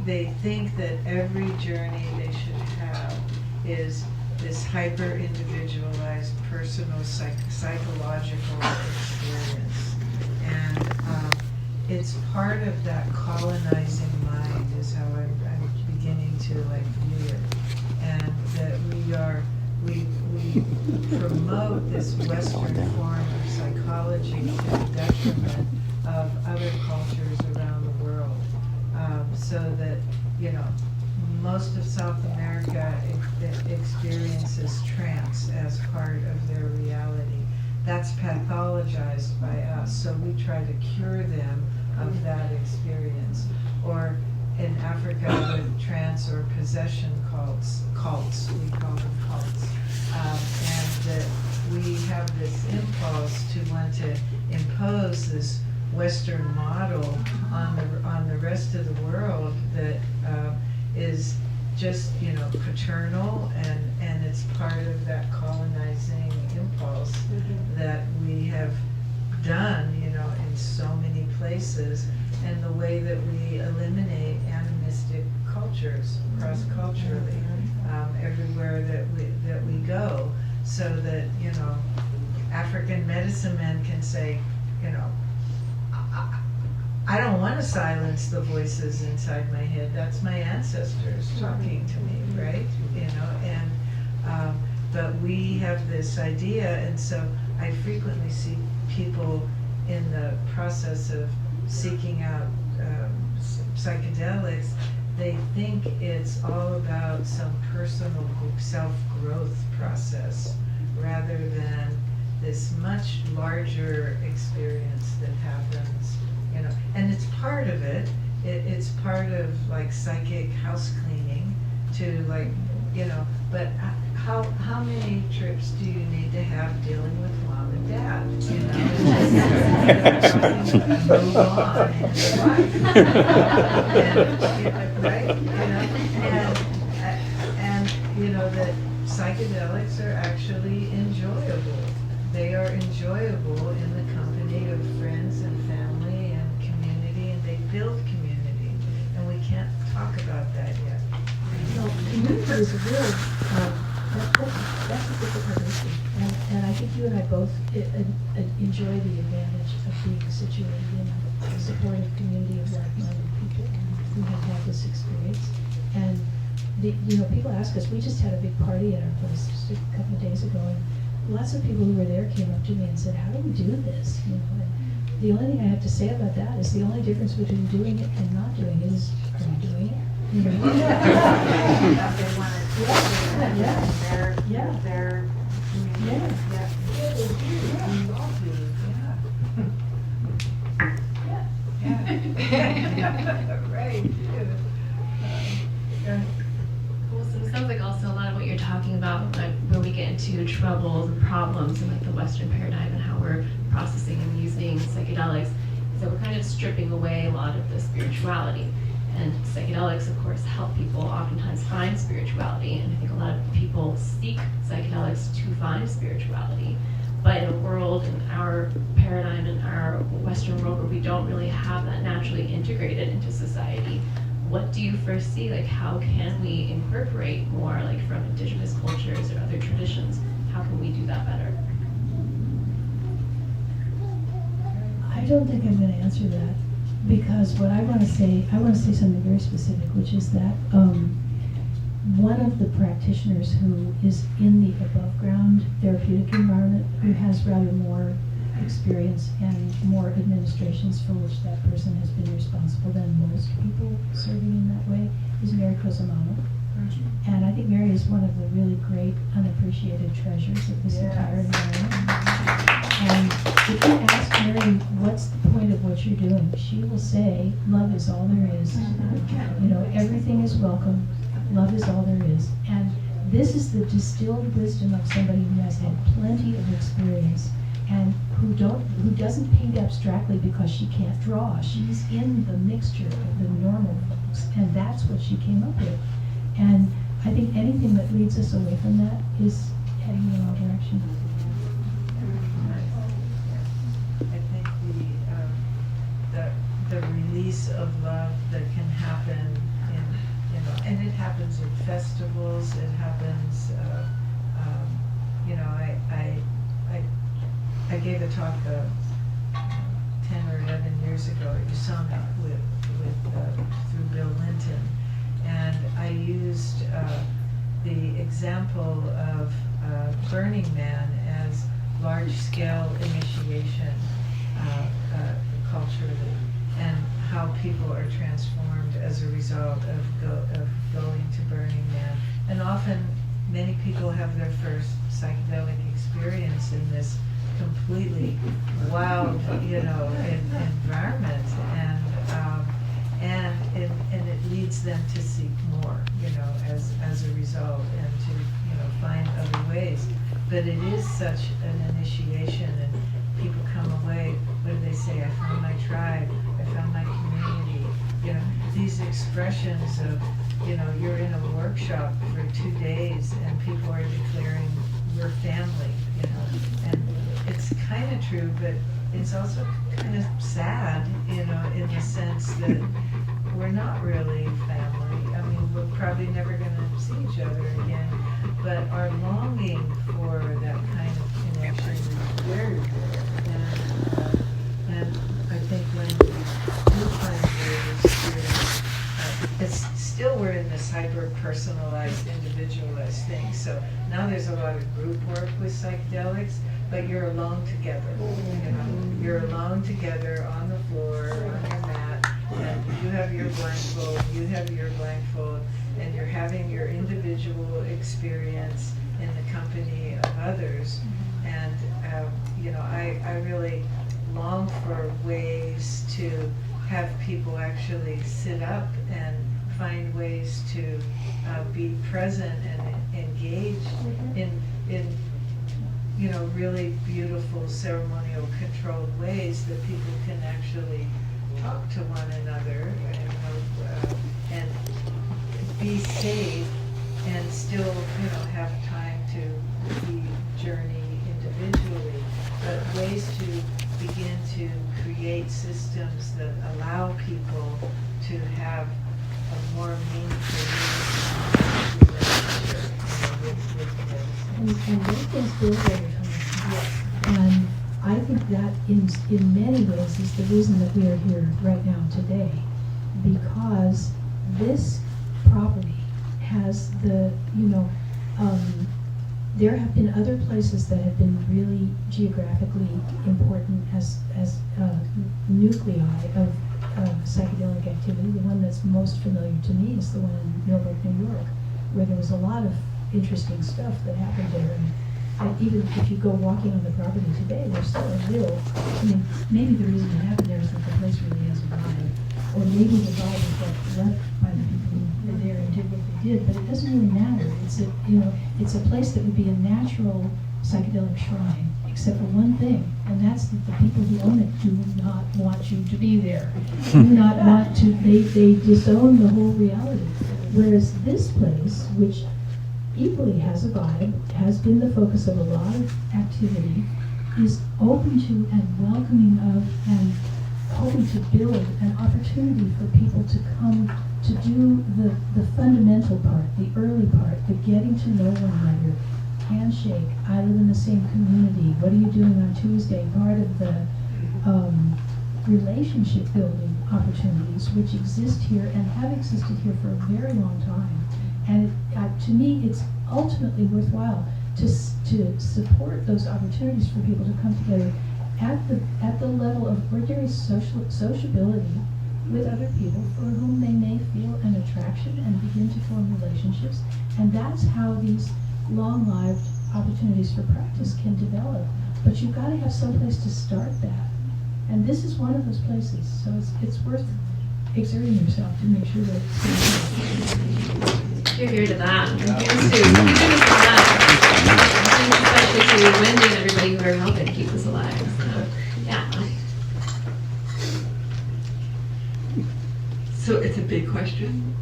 Speaker 3: they think that every journey they should have is this hyper individualized personal psychological experience. And it's part of that colonizing mind is how I'm beginning promote this Western form of psychology to the detriment of other cultures around the world. So that, you know, most of South America experiences trance as part of their reality. That's pathologized by us, so we try to cure them of that experience. Or in Africa with trance or possession cults, we call them cults. And that we have this impulse to want to impose this Western model on the rest of the world that is just, you know, paternal, and it's part of that colonizing impulse that we have done, you know, in so many places, and the way that we eliminate animistic cultures cross-culturally everywhere that we go, so that, you know, African medicine men can say, you know, I don't want to silence the voices inside my head. That's my ancestors talking to me, right? You know, and but we have this idea, and so I frequently see people in the process of seeking out psychedelics. They think it's all about some personal self-growth process, rather than this much larger experience that happens. You know, and it's part of it. It's part of like psychic house cleaning to, like, you know. But how many trips do you need to have dealing with mom and dad? You know, move on in your life, and, right? You know, and you know that psychedelics are actually enjoyable. They are enjoyable in the company of friends and family and community, and they build community, and we can't talk about that yet.
Speaker 2: No, community is a real, that's a difficult issue. And I think you and I both enjoy the advantage of being situated in a supportive community of like-minded people who have had this experience. And, you know, people ask us, we just had a big party at our place just a couple of days ago, and lots of people who were there came up to me and said, how do we do this? You know, and the only thing I have to say about that is the only difference between doing it and not doing it is, are we doing it? You know?
Speaker 6: They want to do it, their community.
Speaker 3: Right.
Speaker 1: Well, so it sounds like also a lot of what you're talking about, like where we get into troubles and problems and like the Western paradigm and how we're processing and using psychedelics, is that we're kind of stripping away a lot of the spirituality. And psychedelics, of course, help people oftentimes find spirituality, and I think a lot of people seek psychedelics to find spirituality. But in a world, in our paradigm, in our Western world, where we don't really have that naturally integrated into society, what do you foresee? Like, how can we incorporate more, like, from indigenous cultures or other traditions? How can we do that better?
Speaker 2: I don't think I'm going to answer that, because what I want to say something very specific, which is that one of the practitioners who is in the above ground therapeutic environment, who has rather more experience and more administrations for which that person has been responsible than most people serving in that way, is Mary Cosamano. And I think Mary is one of the really great unappreciated treasures of this entire environment. And if you ask Mary, what's the point of what you're doing, she will say, love is all there is. You know, everything is welcome. Love is all there is. And this is the distilled wisdom of somebody who has had plenty of experience and who doesn't paint abstractly because she can't draw. She's in the mixture of the normal folks, and that's what she came up with. And I think anything that leads us away from that is heading in the wrong direction.
Speaker 3: I think the release of love that can happen in, you know, and it happens at festivals. It happens, you know, I gave a talk 10 or 11 years ago at USANA through Bill Linton, and I used the example of Burning Man as large-scale initiation culturally, and how people are transformed as a result of going to Burning Man. And often, many people have their first psychedelic experience in this completely wild, environment, and it leads them to seek more, as a result, and to find other ways. But it is such an initiation, and people come away. What do they say? I found my tribe. I found my community. These expressions of, you're in a workshop for 2 days, and people are declaring we're family. And it's kind of true, but it's also kind of sad, in the sense that we're not really family. I mean, we're probably never going to see each other again, but our longing for that kind of connection is very real. And I think when we do find ways to, it's still, we're in this hyper-personalized, individualized thing. So now there's a lot of group work with psychedelics, but you're alone together. You're alone together on the floor, on your mat, and you have your blindfold, and you're having your individual experience in the company of others. And I really long for ways to have people actually sit up and find ways to be present and engaged in really beautiful ceremonial controlled ways that people can actually talk to one another, and be safe, and still have time to journey individually, but ways to begin to create systems that allow people to have a more meaningful relationship with
Speaker 10: And those things build over time. And I think that in many ways is the reason that we are here right now today, because this property has there have been other places that have been really geographically important as nuclei of psychedelic activity. The one that's most familiar to me is the one in Millbrook, New York, where there was a lot of interesting stuff that happened there. And even if you go walking on the property today, there's still a real, maybe the reason it happened there is that the place really has a vibe. Or maybe the vibe is what left by the people who were there and did what they did, but it doesn't really matter. It's a place that would be a natural psychedelic shrine, except for one thing, and that's that the people who own it do not want you to be there. Do not want to, they disown the whole reality. Whereas this place, which equally has a vibe, has been the focus of a lot of activity, is open to and welcoming of and hoping to build an opportunity for people to come to do the fundamental part, the early part, the getting to know one another, handshake, I live in the same community, what are you doing on Tuesday, part of the relationship building opportunities which exist here and have existed here for a very long time. And to me, it's ultimately worthwhile to support those opportunities for people to come together at the level of ordinary sociability with other people for whom they may feel an attraction and begin to form relationships. And that's how these long-lived opportunities for practice can develop. But you've got to have some place to start that. And this is one of those places. So it's worth exerting yourself to make sure that it's
Speaker 1: You're here to that. I'm here to that. Especially to Wendy and everybody who are helping keep this alive. So, yeah.
Speaker 11: So it's a big question,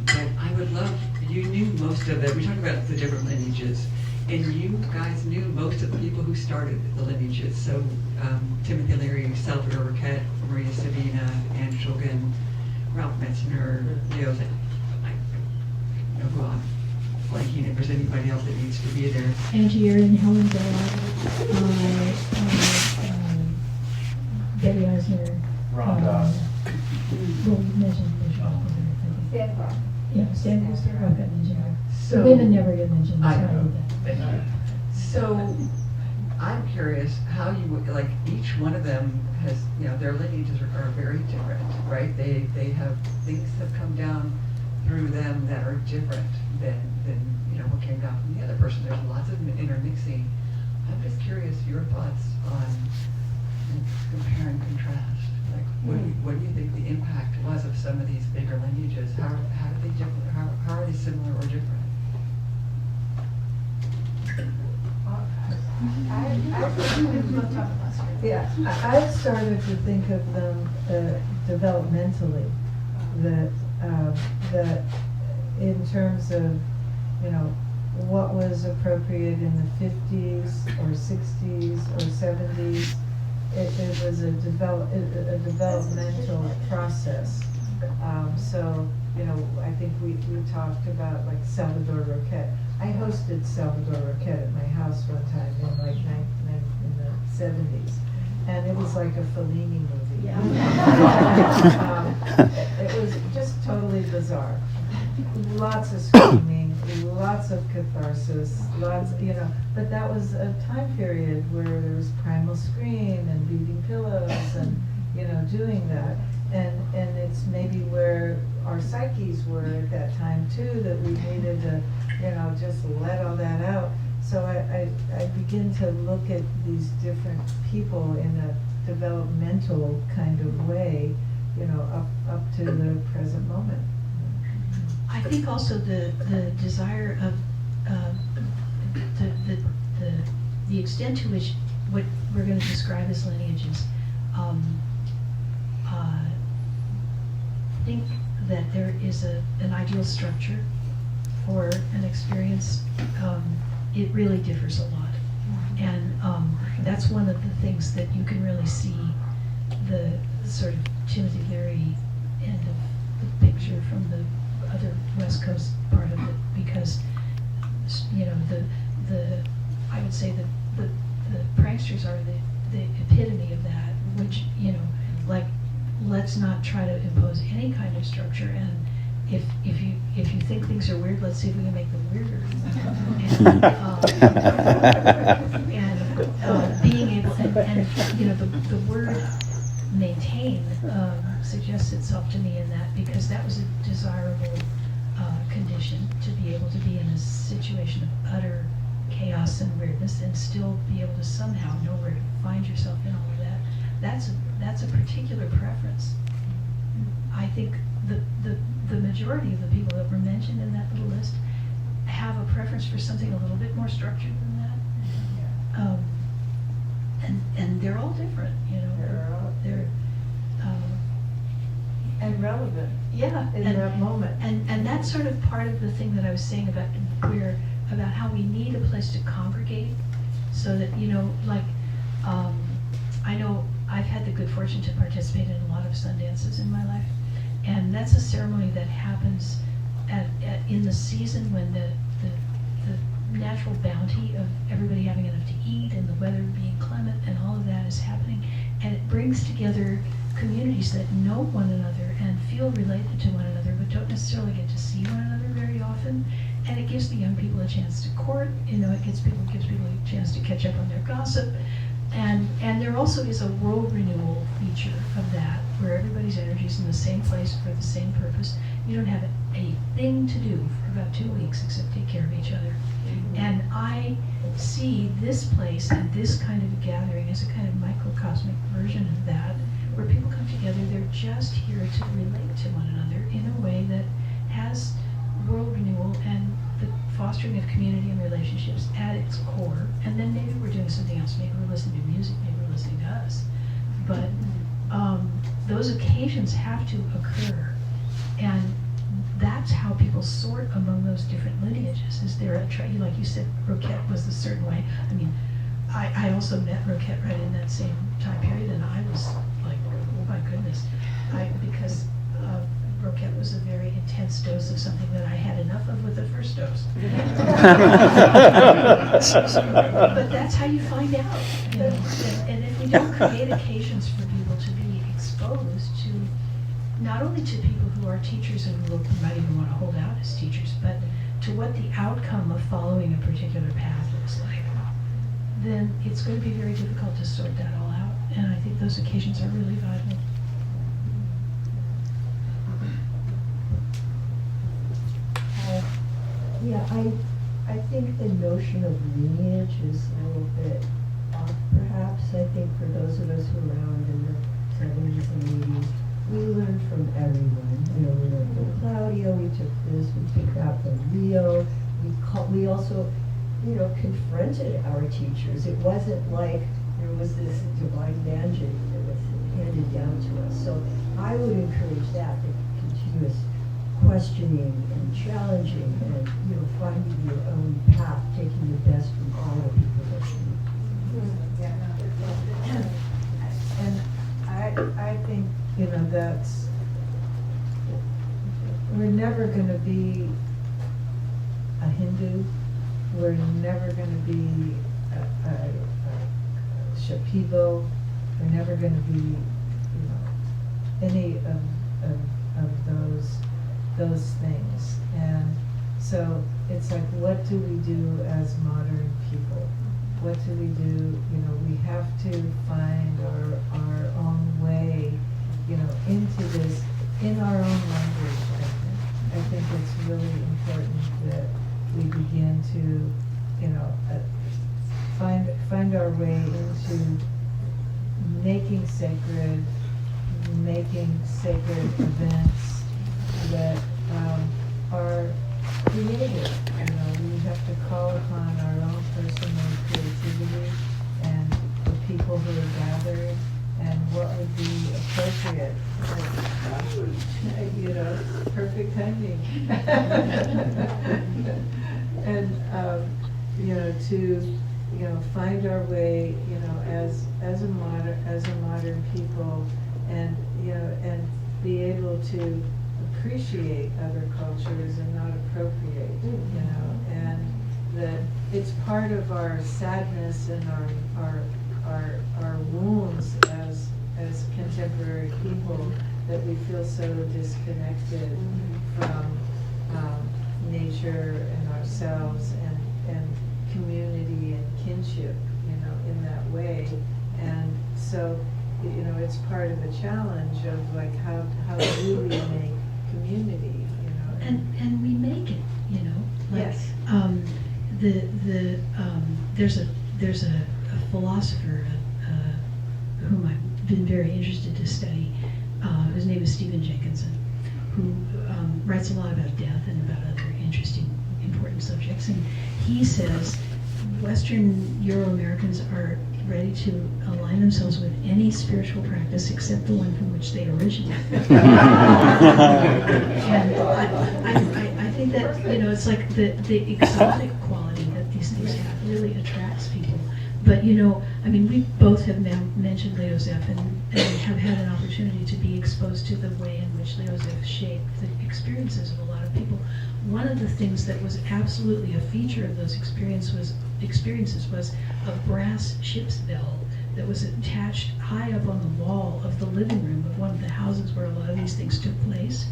Speaker 11: but I would love, you knew most of it. We talked about the different lineages, and you guys knew most of the people who started the lineages. So Timothy Leary, Salvador Riquette, Maria Sabina, Anne Shulgin, Ralph Metzner, Leo. I don't know who I'm blanking if there's anybody else that needs to be there.
Speaker 10: Angie Aaron, Helen Bell, Betty Eisner.
Speaker 5: Rhonda.
Speaker 10: Well, we mentioned
Speaker 6: Stanford.
Speaker 10: Yeah, Stanford got mentioned.
Speaker 11: So
Speaker 10: Women never get mentioned.
Speaker 11: I
Speaker 10: Sorry
Speaker 11: know.
Speaker 10: about that.
Speaker 11: So I'm curious how you would, like, each one of them has, you know, their lineages are very different, right? They have, things have come down through them that are different than you know, what came down from the other person. There's lots of intermixing. I'm just curious your thoughts on compare and contrast. Like, what do you think the impact was of some of these bigger lineages? How do they differ? How are they similar or different?
Speaker 6: I started to think of them developmentally, that in terms of, you know, what was appropriate in the 50s or 60s or 70s, it was a developmental process. So, you know, I think we talked about like Salvador Roquette. I hosted Salvador Roquette at my house one time in like in the 70s, and it was like a Fellini movie.
Speaker 10: Yeah.
Speaker 6: It was just totally bizarre. Lots of screaming, lots of catharsis, lots, you know, but that was a time period where there was primal scream and beating pillows and, you know, doing that. And it's maybe where our psyches were at that time too, that we needed to, you know, just let all that out. So I begin to look at these different people in a developmental kind of way, you know, up to the present moment.
Speaker 2: I think also the desire of the extent to which what we're going to describe as lineages, think that there is an ideal structure for an experience. It really differs a lot, and that's one of the things that you can really see the sort of Timothy Leary end of the picture from the other West Coast part of it, because, you know, the I would say the pranksters are the epitome of that, which, you know, like, let's not try to impose any kind of structure, and if you think things are weird, let's see if we can make them weirder. And being able, and you know, the word maintain suggests itself to me in that, because that was a desirable condition, to be able to be in a situation of utter chaos and weirdness and still be able to somehow know where to find yourself in all of that. That's a particular preference. I think the majority of the people that were mentioned in that little list have a preference for something a little bit more structured than that. And they're all different, you know. They're
Speaker 6: And relevant.
Speaker 2: Yeah,
Speaker 6: in that moment.
Speaker 2: And that's sort of part of the thing that I was saying about how we need a place to congregate, so that, you know, like, I know I've had the good fortune to participate in a lot of Sundances in my life, and that's a ceremony that happens in the season when the natural bounty of everybody having enough to eat and the weather being clement and all of that is happening, and it brings together communities that know one another and feel related to one another, but don't necessarily get to see one another very often. And it gives the young people a chance to court. You know, it gives people a chance to catch up on their gossip. And there also is a world renewal feature of that, where everybody's energy is in the same place for the same purpose. You don't have a thing to do for about 2 weeks except take care of each other. And I see this place and this kind of a gathering as a kind of microcosmic version of that, where people come together, they're just here to relate to one another in a way that has world renewal and the fostering of community and relationships at its core. And then maybe we're doing something else. Maybe we're listening to music, maybe we're listening to us. But those occasions have to occur. And that's how people sort among those different lineages. Is there a like you said, Roquette was a certain way. I mean, I also met Roquette right in that same time period, and I was like, oh my goodness, because Roquette was a very intense dose of something that I had enough of with the first dose. But that's how you find out, you know. And if we don't create occasions for people to be exposed to, not only to people who are teachers and who might even want to hold out as teachers, but to what the outcome of following a particular path looks like.
Speaker 10: then it's going to be very difficult to sort that all out. And I think those occasions are really valuable.
Speaker 12: Yeah, I think the notion of lineage is a little bit off, perhaps. I think for those of us who were around in the 70s and 80s, we learned from everyone. You know, we learned from Claudia, we took this, we took that from Rio. We also, you know, confronted our teachers. It wasn't like there was this divine magic that was handed down to us. So I would encourage that, the continuous questioning and challenging and, you know, finding your own path, taking the best from all the people that you meet.
Speaker 6: And I think, you know, that's, we're never going to be a Hindu. We're never going to be a Shipibo. We're never going to be, you know, any of those things. And so it's like, what do we do as modern people? What do we do? You know, we have to find our own way, you know, into this, in our own language, I think it's really important that we begin to, you know, find our way into making sacred events that are creative. You know, we have to call upon our own personal creativity and the people who are gathered and what would be appropriate. You know, perfect timing. And you know, to, you know, find our way, you know, as a modern people, and, you know, and be able to appreciate other cultures and not appropriate, you know, and that it's part of our sadness and our wounds as contemporary people that we feel so disconnected from nature and ourselves and community and kinship, you know, in that way. And so, you know, it's part of the challenge of like how do we make community, you know?
Speaker 10: And we make it, you know. Like,
Speaker 6: yes.
Speaker 10: There's a philosopher whom I've been very interested to study. His name is Stephen Jenkinson, who writes a lot about death and about other interesting, important subjects. And he says Western Euro-Americans are ready to align themselves with any spiritual practice except the one from which they originate. And I think that, you know, it's like the exotic quality that these things have really attracts people. But, you know, I mean, we both have mentioned Leo Zeff and have had an opportunity to be exposed to the way in which Leo Zeff shaped the experiences of a lot of people. One of the things that was absolutely a feature of those experiences was a brass ship's bell that was attached high up on the wall of the living room of one of the houses where a lot of these things took place.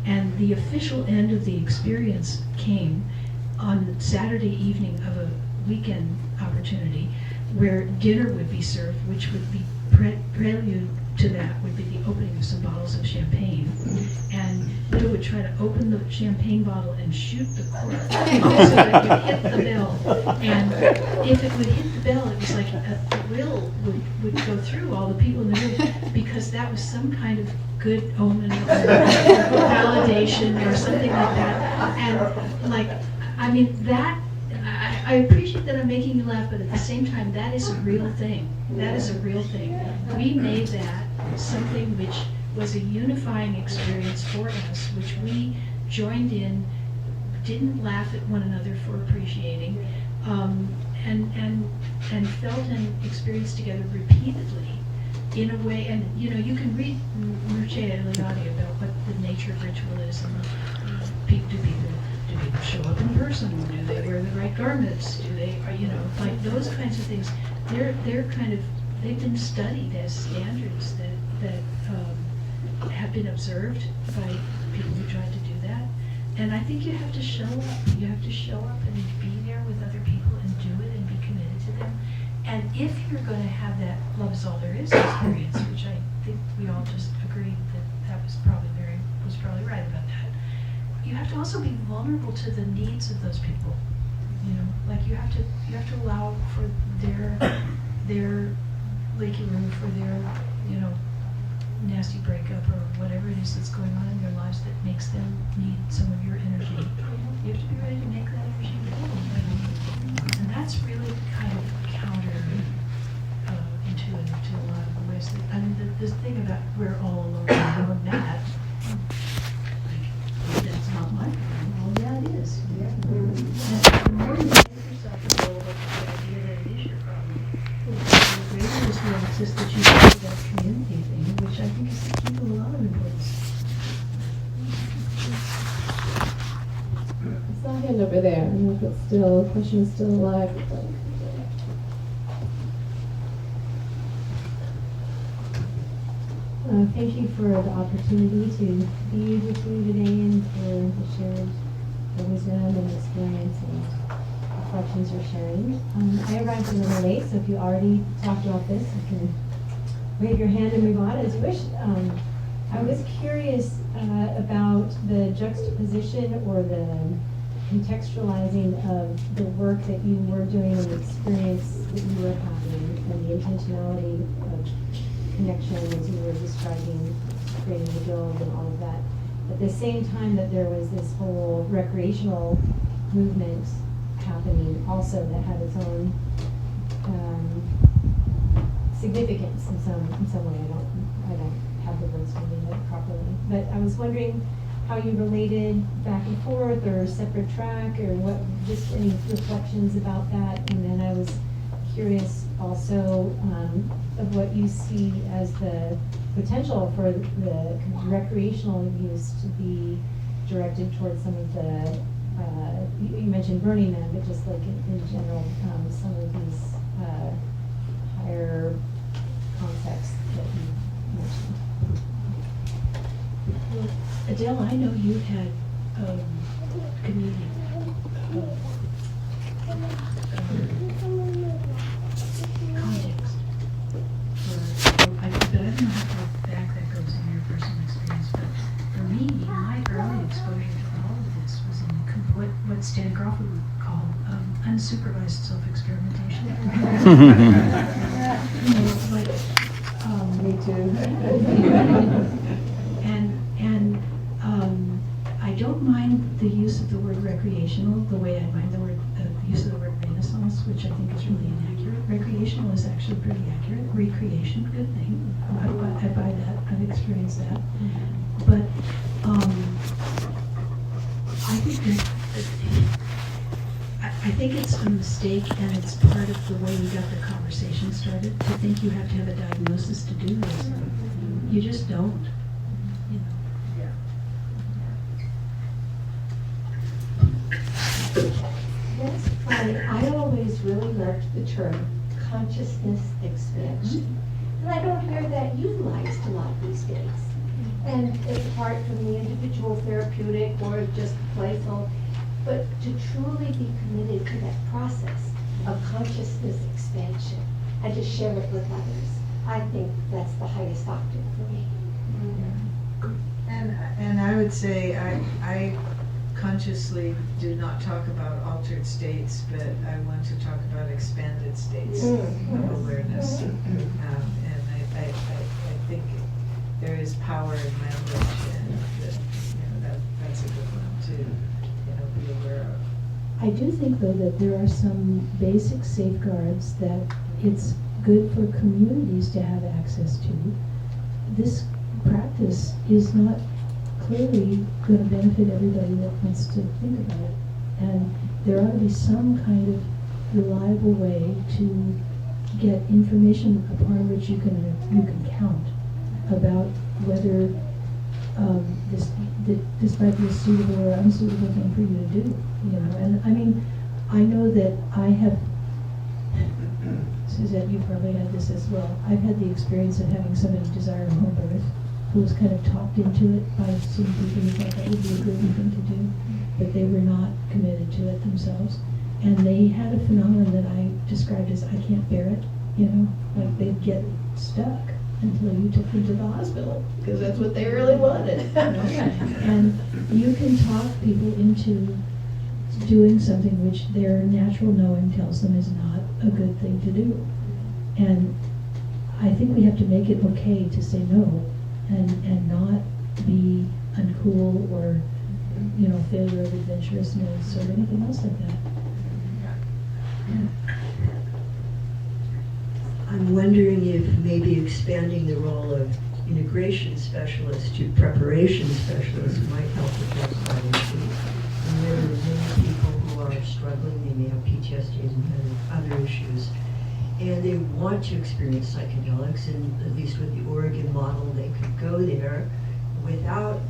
Speaker 10: And the official end of the experience came on Saturday evening of a weekend opportunity, where dinner would be served, which would be prelude to that would be the opening of some bottles of champagne. And Leo would try to open the champagne bottle and shoot the cork so that it would hit the bell. And if it would hit the bell, it was like a thrill would go through all the people in the room, because that was some kind of good omen or validation or something like that. And like, I mean, that, I appreciate that I'm making you laugh, but at the same time, that is a real thing. That is a real thing. We made that something which was a unifying experience for us, which we joined in, didn't laugh at one another for appreciating, and felt and experienced together repeatedly in a way. And, you know, you can read Mircea Eliade about what the nature of ritual is, and do people show up in person? Do they wear the right garments? Do they, you know, like those kinds of things? They're kind of, they've been studied as standards that have been observed by people who tried to do that. And I think you have to show up. You have to show up and be there with other people and do it and be committed to them. And if you're going to have that love is all there is experience, which I think we all just agreed that was probably right about that, you have to also be vulnerable to the needs of those people. You know, like you have to allow for their leaky roof or their, you know, nasty breakup or whatever it is that's going on in their lives that makes them need some of your energy. You have to be ready to make that energy available. And that's really kind of counter intuitive to a lot of the ways that, I mean, this thing about we're all alone and that, like, that's not my problem. Well, yeah, it is. Yeah. And the more you make yourself available to the idea that it is your problem, the greater is the access that you have to that community thing, which I think is the key to a lot of importance.
Speaker 1: I saw a hand over there. I don't know if it's still, the question is still alive.
Speaker 13: Thank you for the opportunity to be with you today and for the shared wisdom and experience and reflections you're sharing. I arrived a little late, so if you already talked about this, you can wave your hand and move on as you wish. I was curious about the juxtaposition or the contextualizing of the work that you were doing and the experience that you were having and the intentionality of connection as you were describing creating the guild and all of that. At the same time that there was this whole recreational movement happening also that had its own significance in some way. I don't have the words to name it properly. But I was wondering how you related back and forth or separate track or what, just any reflections about that. And then I was curious also of what you see as the potential for the recreational use to be directed towards some of the, you mentioned Burning Man, but just like in general, some of these higher concepts that you mentioned.
Speaker 10: Well, Adele, I know you had community context but I don't know how far back that goes in your personal experience, but for me, my early exposure to all of this was in what Stan Crawford would call unsupervised self-experimentation.
Speaker 6: Me too.
Speaker 10: and I don't mind the use of the word recreational the way I mind the use of the word renaissance, which I think is really inaccurate. Recreational is actually pretty accurate. Recreation, good thing. I buy that. I've experienced that. But I think it's a mistake, and it's part of the way we got the conversation started, to think you have to have a diagnosis to do this. You just don't. You know.
Speaker 12: That's funny. I always really loved the term consciousness expansion. And I don't hear that utilized a lot these days. And it's apart from the individual therapeutic or just playful, but to truly be committed to that process of consciousness expansion and to share it with others, I think that's the highest octave for me.
Speaker 6: And I would say I consciously do not talk about altered states, but I want to talk about expanded states of awareness. And I think there is power in language, and that's a good one to be aware of.
Speaker 10: I do think, though, that there are some basic safeguards that it's good for communities to have access to. This practice is not clearly going to benefit everybody that wants to think about it. And there ought to be some kind of reliable way to get information upon which you can count about whether this might be a suitable or unsuitable thing for you to do. And I mean, I know that I have, Suzette, you probably had this as well. I've had the experience of having somebody desire a home birth who was kind of talked into it by some people who thought that would be a good thing to do, but they were not committed to it themselves. and they had a phenomenon that I described as I can't bear it, like they'd get stuck until you took them to the hospital, because that's what they really wanted. And you can talk people into doing something which their natural knowing tells them is not a good thing to do. And I think we have to make it okay to say no and not be uncool or, failure of adventurousness or anything else like that.
Speaker 12: I'm wondering if maybe expanding the role of integration specialist to preparation specialist might help with those problems. And there are many people who are struggling, they may have PTSD and other issues, and they want to experience psychedelics, and at least with the Oregon model, they could go there without,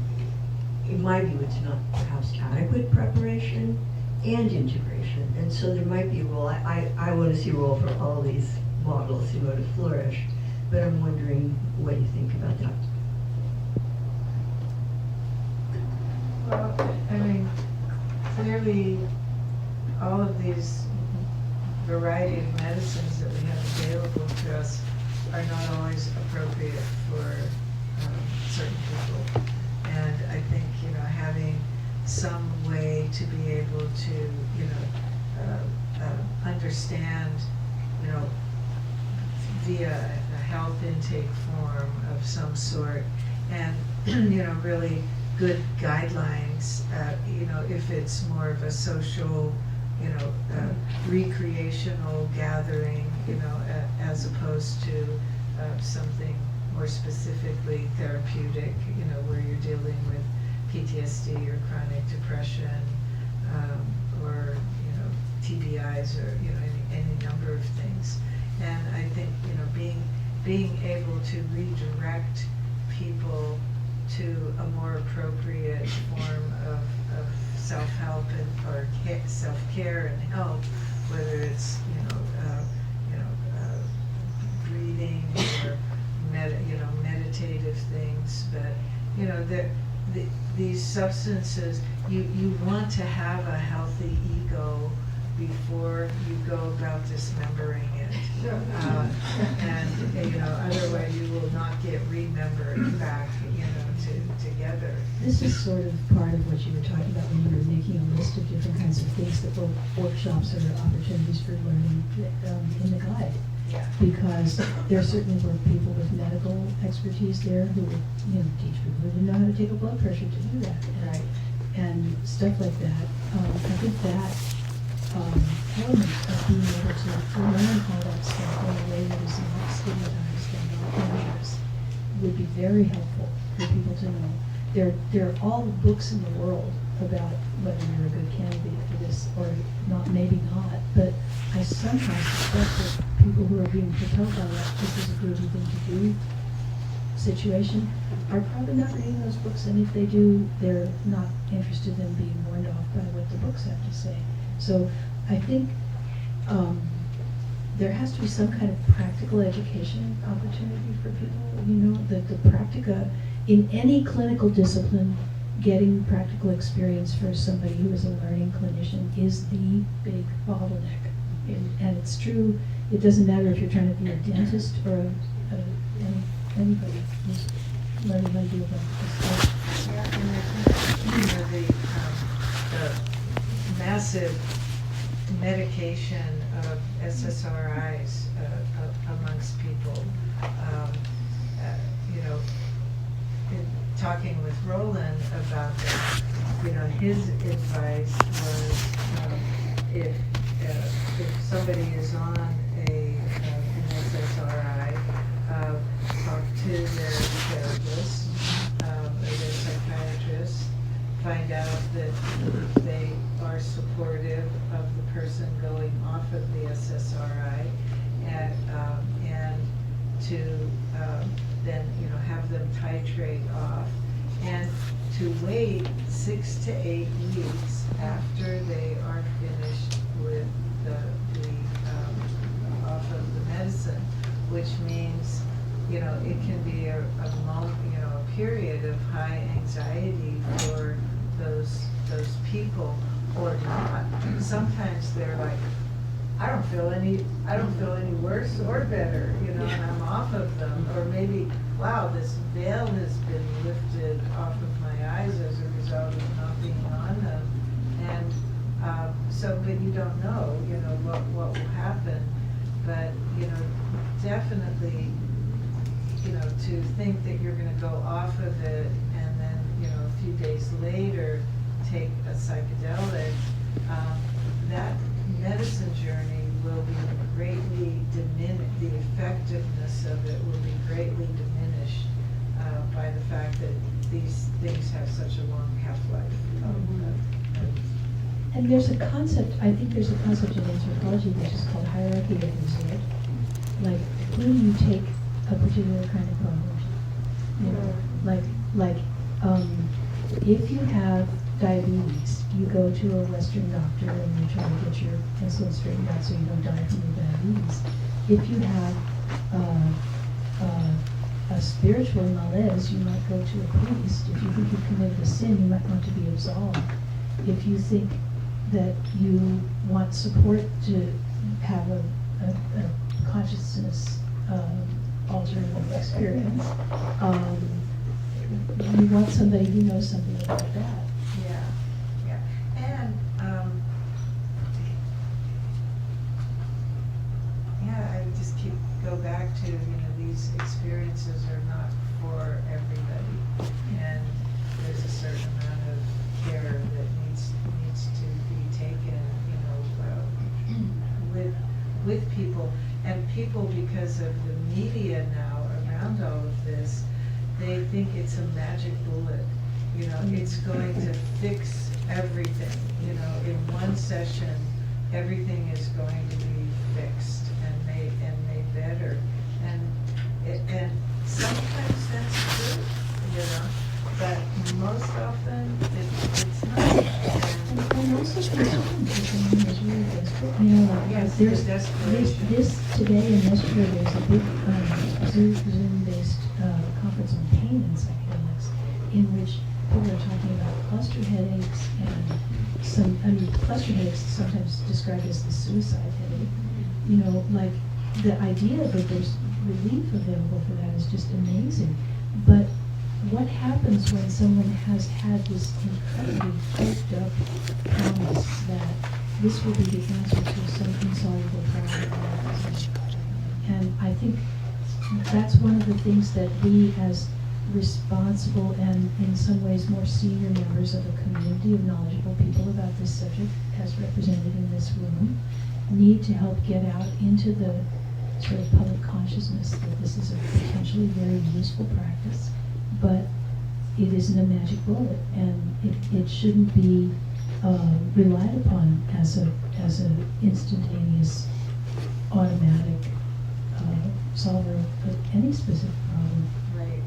Speaker 12: in my view, it's not perhaps adequate preparation and integration. And so there might be a role, I want to see a role for all these models, to flourish. But I'm wondering what you think about that.
Speaker 3: Well, I mean, clearly, all of these variety of medicines that we have available to us are not always appropriate for certain people. And I think, having some way to be able to, understand, via a health intake form of some sort, and, really good guidelines, if it's more of a social, recreational gathering, as opposed to something more specifically therapeutic, where you're dealing with PTSD or chronic depression, or, TBIs, or, any number of things. And I think, being able to redirect people to a more appropriate form of self-help or self-care and help, whether it's breathing or meditative things, but these substances, you want to have a healthy ego before you go about dismembering it. And otherwise you will not get remembered back, together.
Speaker 10: This is sort of part of what you were talking about when you were making a list of different kinds of things that were workshops or opportunities for learning in the guide.
Speaker 3: Yeah.
Speaker 10: Because there certainly were people with medical expertise there who would, teach people who didn't know how to take a blood pressure to do that.
Speaker 3: Right.
Speaker 10: And stuff like that. I think that element of being able to learn all that stuff in a way that is not stigmatized and not dangerous would be very helpful for people to know. There are all the books in the world about whether you're a good candidate for this or not, maybe not, but I sometimes suspect that people who are being propelled by that this is a good thing to do situation are probably not reading those books, and if they do, they're not interested in being warned off by what the books have to say. So I think there has to be some kind of practical education opportunity for people, the practica in any clinical discipline. Getting practical experience for somebody who is a learning clinician is the big bottleneck. And it's true, it doesn't matter if you're trying to be a dentist or anybody who's learning how to do about this.
Speaker 3: Yeah, and I think, the massive medication of SSRIs amongst people, in talking with Roland about that, his advice was, if somebody is on an SSRI, talk to their therapist or their psychiatrist, find out that they are supportive of the person going off of the SSRI, and to then have them titrate off, and to wait 6 to 8 weeks after they are finished with the off of the medicine, which means it can be a period of high anxiety for those people
Speaker 6: or not. Sometimes they're like, I don't feel any worse or better, you know, and I'm off of them. Or maybe, wow, this veil has been lifted off of my eyes as a result of not being on them. And so, but you don't know, you know, what will happen. But, you know, definitely, you know, to think that you're going to go off of it and then, you know, a few days later take a psychedelic, that medicine journey will be greatly diminished, the effectiveness of it will be greatly diminished by the fact that these things have such a long half-life.
Speaker 10: And there's a concept, I think there's a concept in anthropology which is called hierarchy of insight. Like, when you take a particular kind of problem, you know, if you have diabetes, you go to a Western doctor and you try to get your insulin straightened out so you don't die from your diabetes. If you have a spiritual malaise, you might go to a priest. If you think you committed a sin, you might want to be absolved. If you think that you want support to have a consciousness altering experience, you want somebody who knows something about that.
Speaker 6: Yeah. And, I would just go back to, you know, these experiences are not for everybody. And there's a certain amount of care that needs to be taken, you know, with people. And people, because of the media now around all of this, they think it's a magic bullet. You know, it's going to fix everything. You know, in one session, everything is going to be fixed and made better. And sometimes that's true, you know, but most often it's not.
Speaker 10: And also sometimes is really desperate. You know, like,
Speaker 6: Yes,
Speaker 10: there's
Speaker 6: desperation.
Speaker 10: this today and yesterday there's a big Zoom-based conference on pain and psychedelics, in which people are talking about cluster headaches and cluster headaches is sometimes described as the suicide headache. You know, like the idea that there's relief available for that is just amazing. But what happens when someone has had this incredibly hyped up promise that this will be the answer to some insoluble problem? And I think that's one of the things that we, as responsible and in some ways more senior members of a community of knowledgeable people about this subject, as represented in this room, need to help get out into the sort of public consciousness that this is a potentially very useful practice, but it isn't a magic bullet, and it shouldn't be relied upon as an instantaneous, automatic solver of any specific problem.
Speaker 6: Right,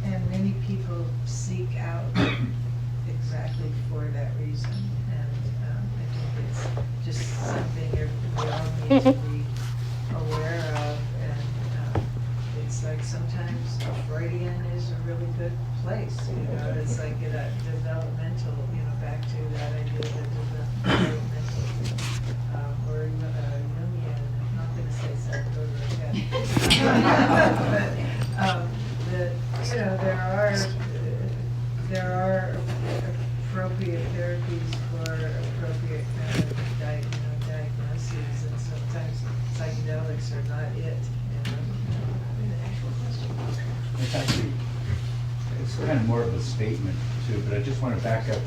Speaker 6: and many people seek out exactly for that reason, and I think it's just something we all need to be aware of, and it's like sometimes a Freudian is a really good place, you know, it's like a developmental, you know, back to that idea of developmental, or Jungian, I'm not going to say psychology yet. But, you know, there are appropriate therapies for appropriate kind of diagnoses, and sometimes psychedelics are not it. You know?
Speaker 5: It's actually, it's kind of more of a statement too, but I just want to back up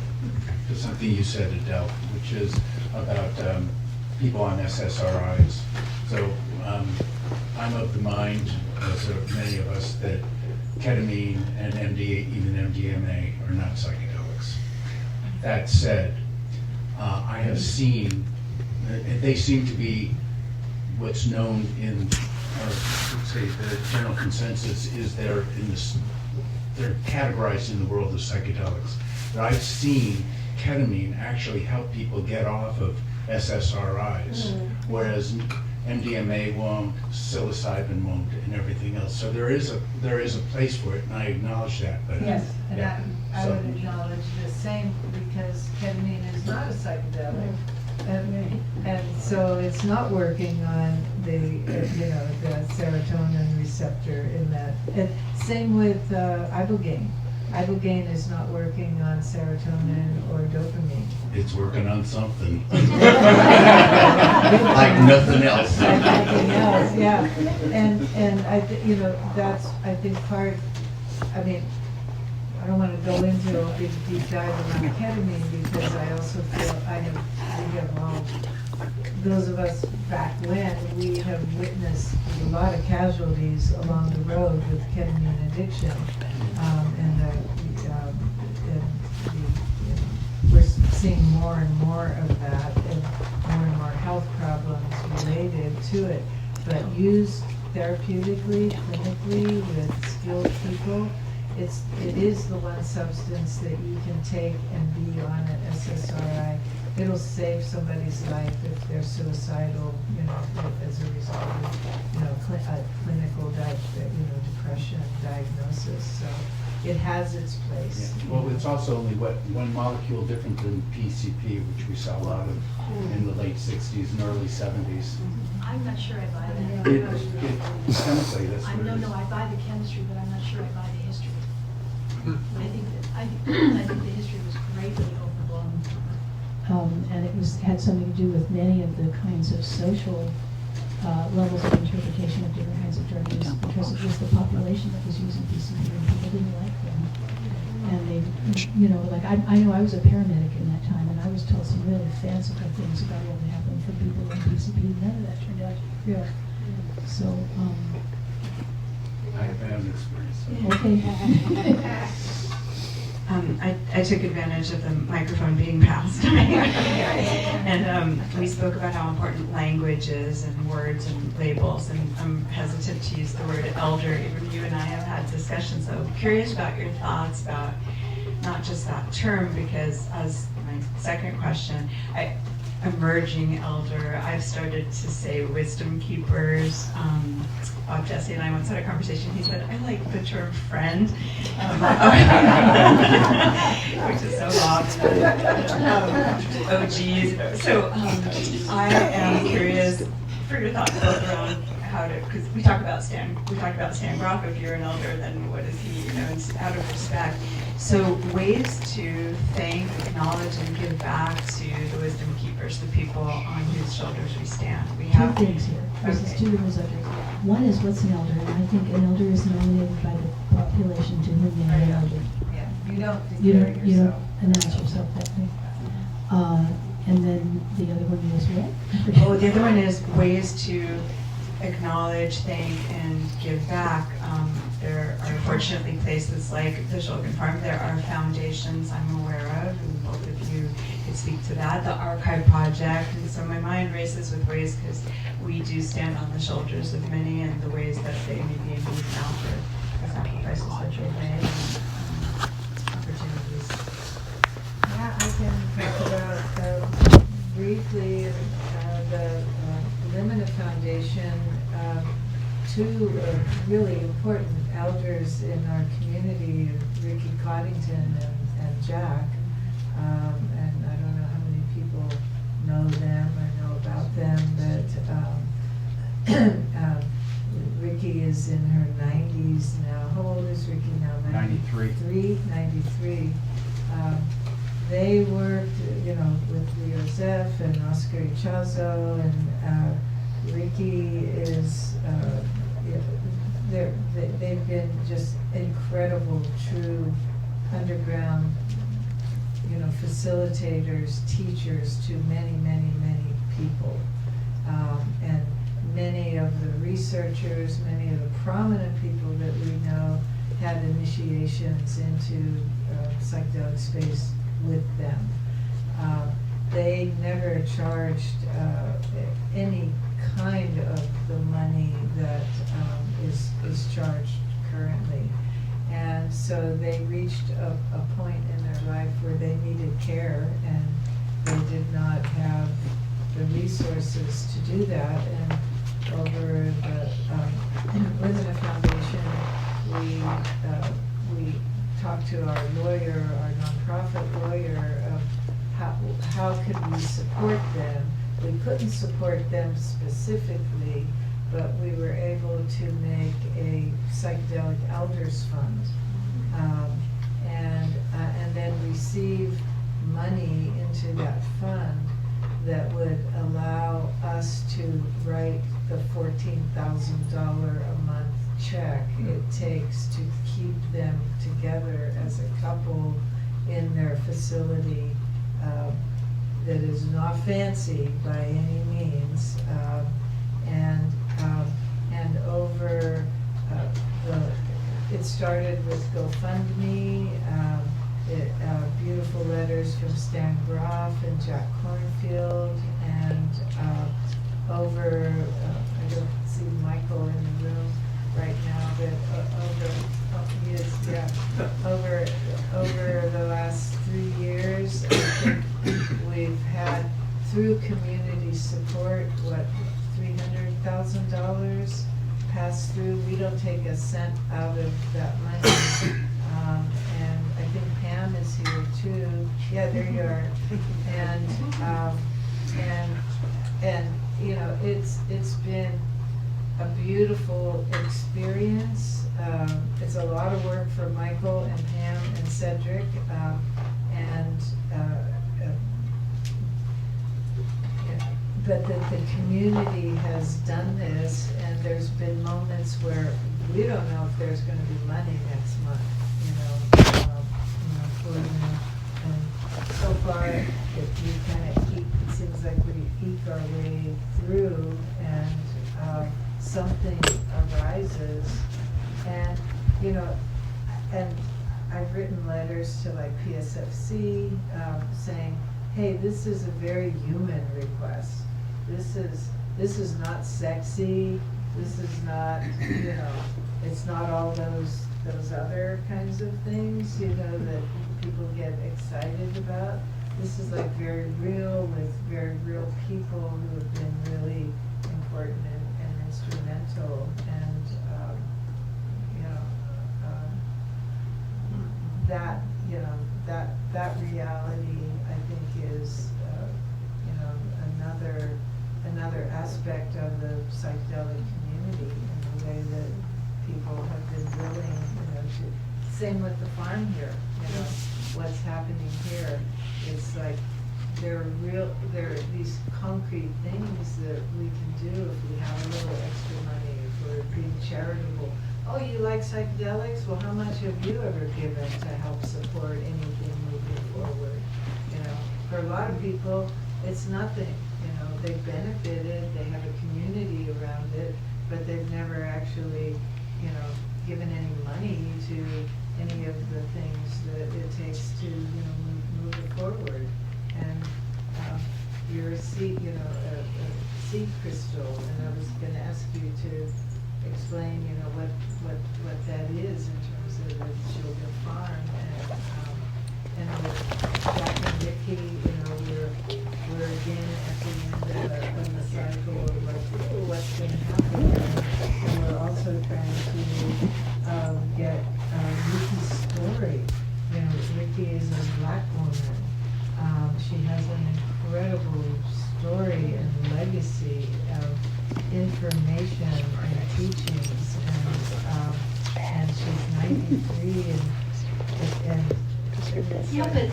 Speaker 5: to something you said, Adel, which is about people on SSRIs. So I'm of the mind, as are many of us, that ketamine and even MDMA are not psychedelics. That said, I have seen, they seem to be what's known in, or let's say the general consensus is they're categorized in the world of psychedelics. But I've seen ketamine actually help people get off of SSRIs, whereas MDMA won't, psilocybin won't, and everything else. So there is a place for it, and I acknowledge that. But
Speaker 6: Yes, and
Speaker 5: yeah.
Speaker 6: I would acknowledge the same, because ketamine is not a psychedelic. And so it's not working on the, the serotonin receptor in that. And same with ibogaine. Ibogaine is not working on serotonin or dopamine.
Speaker 5: It's working on something. Like nothing else.
Speaker 6: Like nothing else, yeah. And that's, I think, part, I mean, I don't want to go into a big deep dive around ketamine, because I also feel we have all, those of us back when, we have witnessed a lot of casualties along the road with ketamine addiction. We're seeing more and more of that, and more health problems related to it. But used therapeutically, clinically, with skilled people, it is the one substance that you can take and be on an SSRI. It'll save somebody's life if they're suicidal, as a result of, clinical depression diagnosis. So it has its place.
Speaker 5: Yeah. Well, it's also only one molecule different than PCP, which we saw a lot of in the late 60s and early 70s.
Speaker 2: I'm not sure I buy that.
Speaker 5: Chemically, that's what it is.
Speaker 2: No, I buy the chemistry, but I'm not sure I buy the history. I think the history was greatly overblown.
Speaker 10: And it had something to do with many of the kinds of social levels of interpretation of different kinds of drugs, because it was the population that was using PCP and people didn't like them. And they, like I know I was a paramedic in that time, and I was told some really fanciful things about what would happen for people on PCP. None of that turned out to be real. So,
Speaker 5: I have had an experience.
Speaker 10: Okay.
Speaker 14: I took advantage of the microphone being passed. And we spoke about how important language is, and words and labels, and I'm hesitant to use the word elder. Even you and I have had discussions, so I'm curious about your thoughts about not just that term, because as my second question, emerging elder, I've started to say wisdom keepers. Bob Jesse and I once had a conversation. He said, I like the term friend, which is so Bob. Oh, geez. So I am curious for your thoughts both around how to, because we talked about Stan Groff. If you're an elder, then what is he, out of respect. So ways to thank, acknowledge, and give back to the wisdom keepers, the people on whose shoulders we stand. We have
Speaker 10: two things here. This is two different subjects. One is what's an elder, and I think an elder is nominated by the population to whom they are an elder.
Speaker 6: Yeah,
Speaker 10: you don't announce yourself that way. And then the other one is what?
Speaker 14: Oh, the other one is ways to acknowledge, thank, and give back. There are fortunately places like the Shulgin Farm. There are foundations I'm aware of, and both of you could speak to that. The Archive Project, and so my mind races with ways, because we do stand on the shoulders of many, and the ways that they may be used now for the sacrifices that they made, and opportunities.
Speaker 6: Yeah, I can talk about briefly the Limina Foundation. Two really important elders in our community, Ricky Coddington and Jack, and I don't know how many people know them or know about them, but Ricky is in her 90s now. How old is Ricky now? 93. 93. They worked, with Leo Zeff and Oscar Ichazo, and Ricky is, they've been just incredible, true underground, facilitators, teachers to many, many, many people. And many of the researchers, many of the prominent people that we know had initiations into psychedelic space with them. They never charged any kind of the money that is charged currently. And so they reached a point in their life where they needed care, and they did not have the resources to do that. And over the within the foundation, we talked to our lawyer, our nonprofit lawyer, of how could we support them. We couldn't support them specifically, but we were able to make a psychedelic elders fund, and then receive money into that fund that would allow us to write the $14,000 a month check it takes to keep them together as a couple in their facility that is not fancy by any means, and over it started with GoFundMe, beautiful letters from Stan Groff and Jack Cornfield, and over I don't see Michael in the room right now, but over the last 3 years, I think we've had, through community support, $300,000 pass through. We don't take a cent out of that money. And I think Pam is here too. Yeah, there you are. And you know, it's been a beautiful experience. It's a lot of work for Michael and Pam and Cedric, but that the community has done this, and there's been moments where we don't know if there's going to be money next month, and so far, if we kind of it seems like we eke our way through, and something arises, and and I've written letters to like PSFC saying, hey, this is a very human request. This is not sexy. This is not, it's not all those other kinds of things, that people get excited about. This is like very real, with very real people who have been really important and instrumental. And that reality, I think, is another aspect of the psychedelic community, in the way that people have been willing, to. Same with the farm here. What's happening here? It's like there are these concrete things that we can do if we have a little extra money, if we're being charitable. Oh, you like psychedelics? Well, how much have you ever given to help support anything moving forward? For a lot of people, it's nothing. They've benefited, they have a community around it, but they've never actually, given any money to any of the things that it takes to, move it forward. And you're a seed, a seed crystal, and I was going to ask you to explain, what that is in terms of the Shulgin Farm, and with Jack and Vicky, we're again at the end of the cycle of what's going to happen, and we're also trying to get Ricky's story. Ricky is a Black woman. She has an incredible story and legacy of information and teachings, and she's 93, and
Speaker 2: yeah, but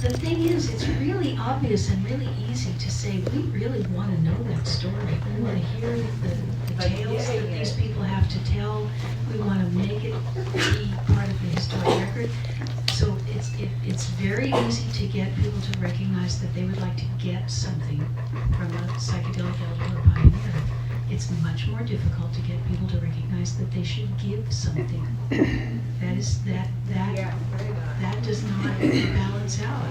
Speaker 2: the thing is, it's really obvious and really easy to say, we really want to know that story. We want to hear the tales that these people have to tell. We want to make it be part of the historic record. So it's very easy to get people to recognize that they would like to get something from a psychedelic elder or pioneer. It's much more difficult to get people to recognize that they should give something. That does not balance out,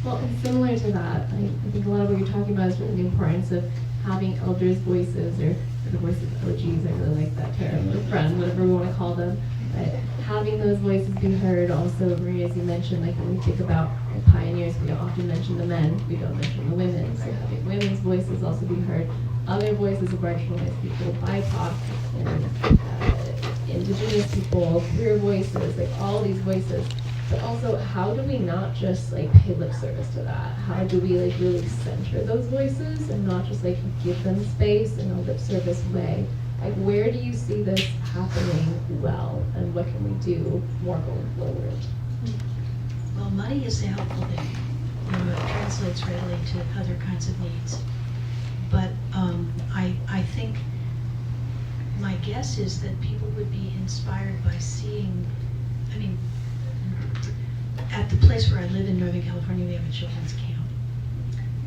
Speaker 1: Well, and similar to that, I think a lot of what you're talking about is really the importance of having elders' voices, or the voices of OGs. I really like that term, or friends, whatever we want to call them. But having those voices be heard. Also, Maria, as you mentioned, like when we think about the pioneers, we don't often mention the men, we don't mention the women. So having women's voices also be heard. Other voices of marginalized people, BIPOC, and indigenous people, queer voices, like all these voices. But also, how do we not just like pay lip service to that? How do we like really center those voices and not just like give them space in a lip service way? Like, where do you see this happening well, and what can we do more going forward?
Speaker 2: Well, money is the helpful thing. You know, it translates readily to other kinds of needs. But I think my guess is that people would be inspired by seeing, I mean, at the place where I live in Northern California, we have a children's camp.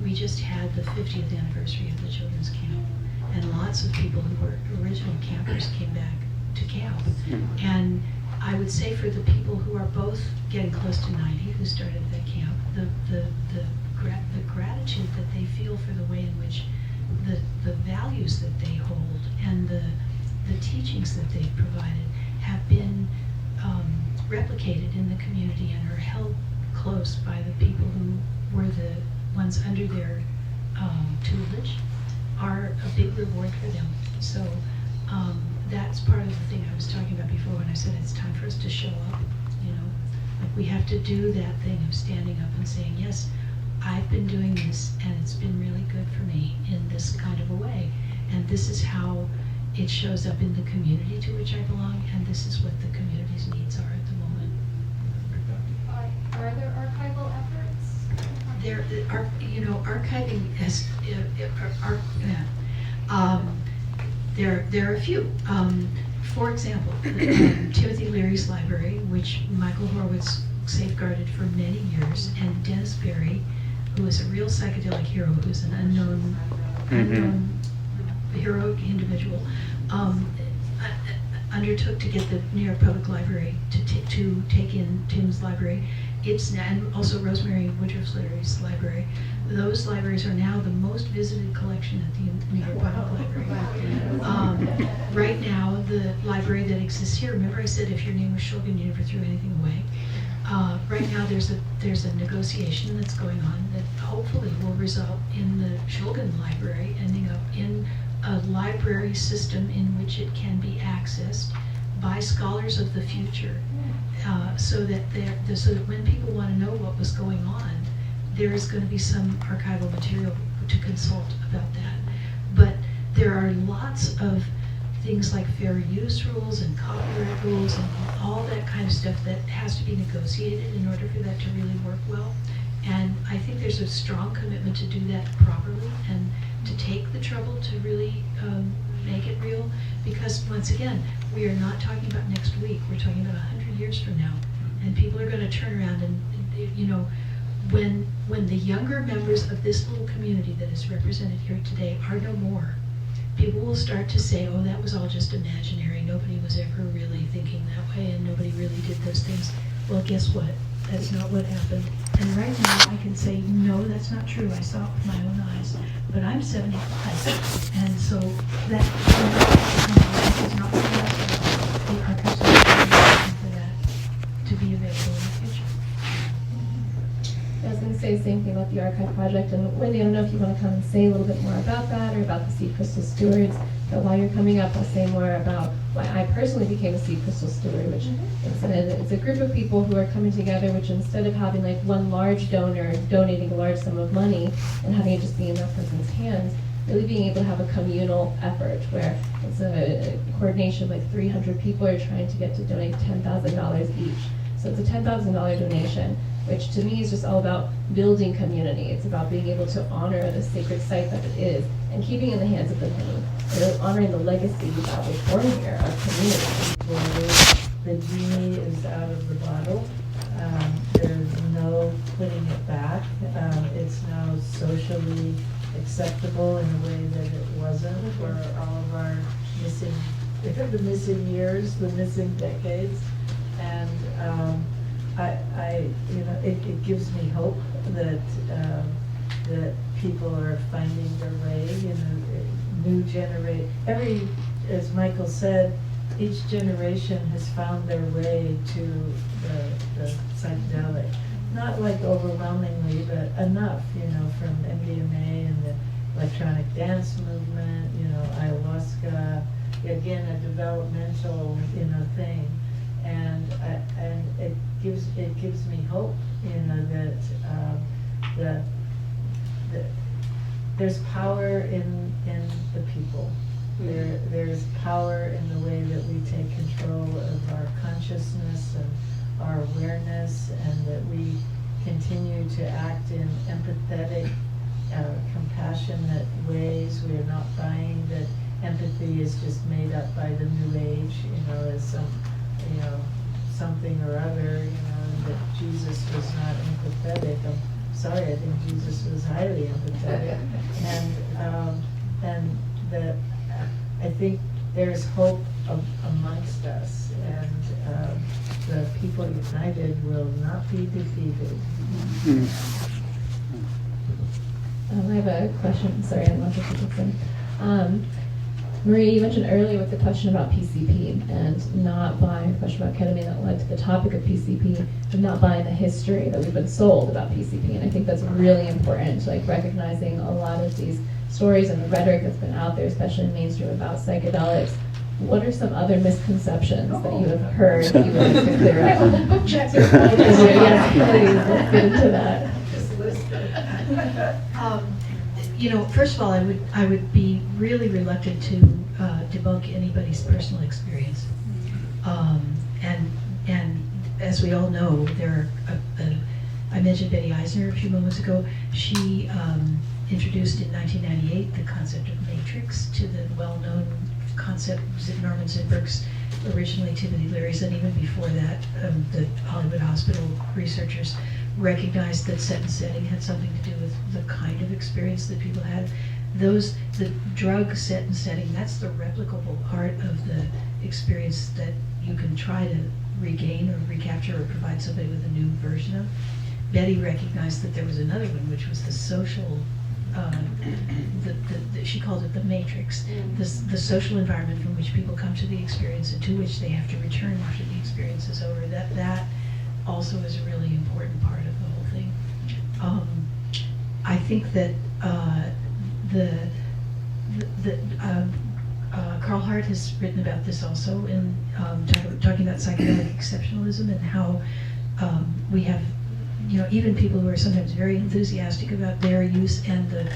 Speaker 2: We just had the 50th anniversary of the children's camp, and lots of people who were original campers came back to camp. And I would say for the people who are both getting close to 90, who started that camp, the gratitude that they feel for the way in which the values that they hold and the teachings that they've provided have been replicated in the community and are held close by the people who were the ones under their tutelage are a big reward for them. So that's part of the thing I was talking about before when I said it's time for us to show up. You know, like we have to do that thing of standing up and saying, yes, I've been doing this and it's been really good for me in this kind of a way. And this is how it shows up in the community to which I belong, and this is what the community's needs are at the moment.
Speaker 13: Are there archival efforts?
Speaker 2: There are, you know, archiving has, there are a few. For example, Timothy Leary's library, which Michael Horowitz safeguarded for many years, and Dennis Berry, who is a real psychedelic hero, who's an unknown heroic individual, undertook to get the New York Public Library to take in Tim's library. And also Rosemary Woodruff's library. Those libraries are now the most visited collection at the New York Public Library. Right now, the library that exists here, remember I said if your name was Shulgin, you never threw anything away. Right now there's a negotiation that's going on that hopefully will result in the Shulgin Library ending up in a library system in which it can be accessed by scholars of the future, so that when people want to know what was going on, there is going to be some archival material to consult about that. But there are lots of things like fair use rules and copyright rules and all that kind of stuff that has to be negotiated in order for that to really work well. And I think there's a strong commitment to do that properly and to take the trouble to really make it real, because once again, we are not talking about next week, we're talking about 100 years from now. And people are going to turn around and, you know, when the younger members of this little community that is represented here today are no more, people will start to say, oh, that was all just imaginary, nobody was ever really thinking that way and nobody really did those things. Well, guess what? That's not what happened. And right now I can say, no, that's not true. I saw it with my own eyes. But I'm 75. And so that is not what happened. The archives are looking for that to be available in the future.
Speaker 1: I was going to say the same thing about the archive project, and Wendy, I don't know if you want to come and say a little bit more about that or about the Seed Crystal Stewards, but while you're coming up, I'll say more about why I personally became a Seed Crystal Steward, which it's a group of people who are coming together, which instead of having like one large donor donating a large sum of money and having it just be in that person's hands, really being able to have a communal effort where it's a coordination of like 300 people are trying to get to donate $10,000 each. So it's a $10,000 donation, which to me is just all about building community. It's about being able to honor the sacred site that it is and keeping it in the hands of the many, and honoring the legacy that was born here, our community.
Speaker 6: The genie is out of the bottle. There's no putting it back. It's now socially acceptable in a way that it wasn't for all of our the missing years, the missing decades. And it gives me hope that that people are finding their way. You know, new generation. As Michael said, each generation has found their way to the psychedelic. Not like overwhelmingly, but enough. You know, from MDMA and the electronic dance movement. You know, ayahuasca. again, a developmental, thing. And it gives me hope, that there's power in the people. There's power in the way that we take control of our consciousness and our awareness, and that we continue to act in empathetic, compassionate ways. We are not buying that empathy is just made up by the New Age, as some, something or other, and that Jesus was not empathetic. I'm sorry, I think Jesus was highly empathetic, and that I think there's hope amongst us, and the people united will not be defeated.
Speaker 1: I have a question. Sorry, I'm not just looking. Marie, you mentioned earlier with the question about PCP and not buying, the question about ketamine that led to the topic of PCP, and not buying the history that we've been sold about PCP. And I think that's really important, like recognizing a lot of these stories and the rhetoric that's been out there, especially in mainstream, about psychedelics. What are some other misconceptions that you have heard that you would like to clear up?
Speaker 2: Book check.
Speaker 1: Yes, please, let's get into that.
Speaker 2: First of all, I would be really reluctant to debunk anybody's personal experience. And as we all know, I mentioned Betty Eisner a few moments ago. She introduced in 1998 the concept of matrix to the well-known concept. Was it Norman Zinberg's, originally Timothy Leary's, and even before that, the Hollywood Hospital researchers recognized that set and setting had something to do with the kind of experience that people had. The drug set and setting, that's the replicable part of the experience that you can try to regain or recapture or provide somebody with a new version of. Betty recognized that there was another one, which was the social, she called it the matrix, the social environment from which people come to the experience and to which they have to return after the experience is over. That also is a really important part of the whole thing. I think that Carl Hart has written about this also in talking about psychedelic exceptionalism and how we have, even people who are sometimes very enthusiastic about their use and the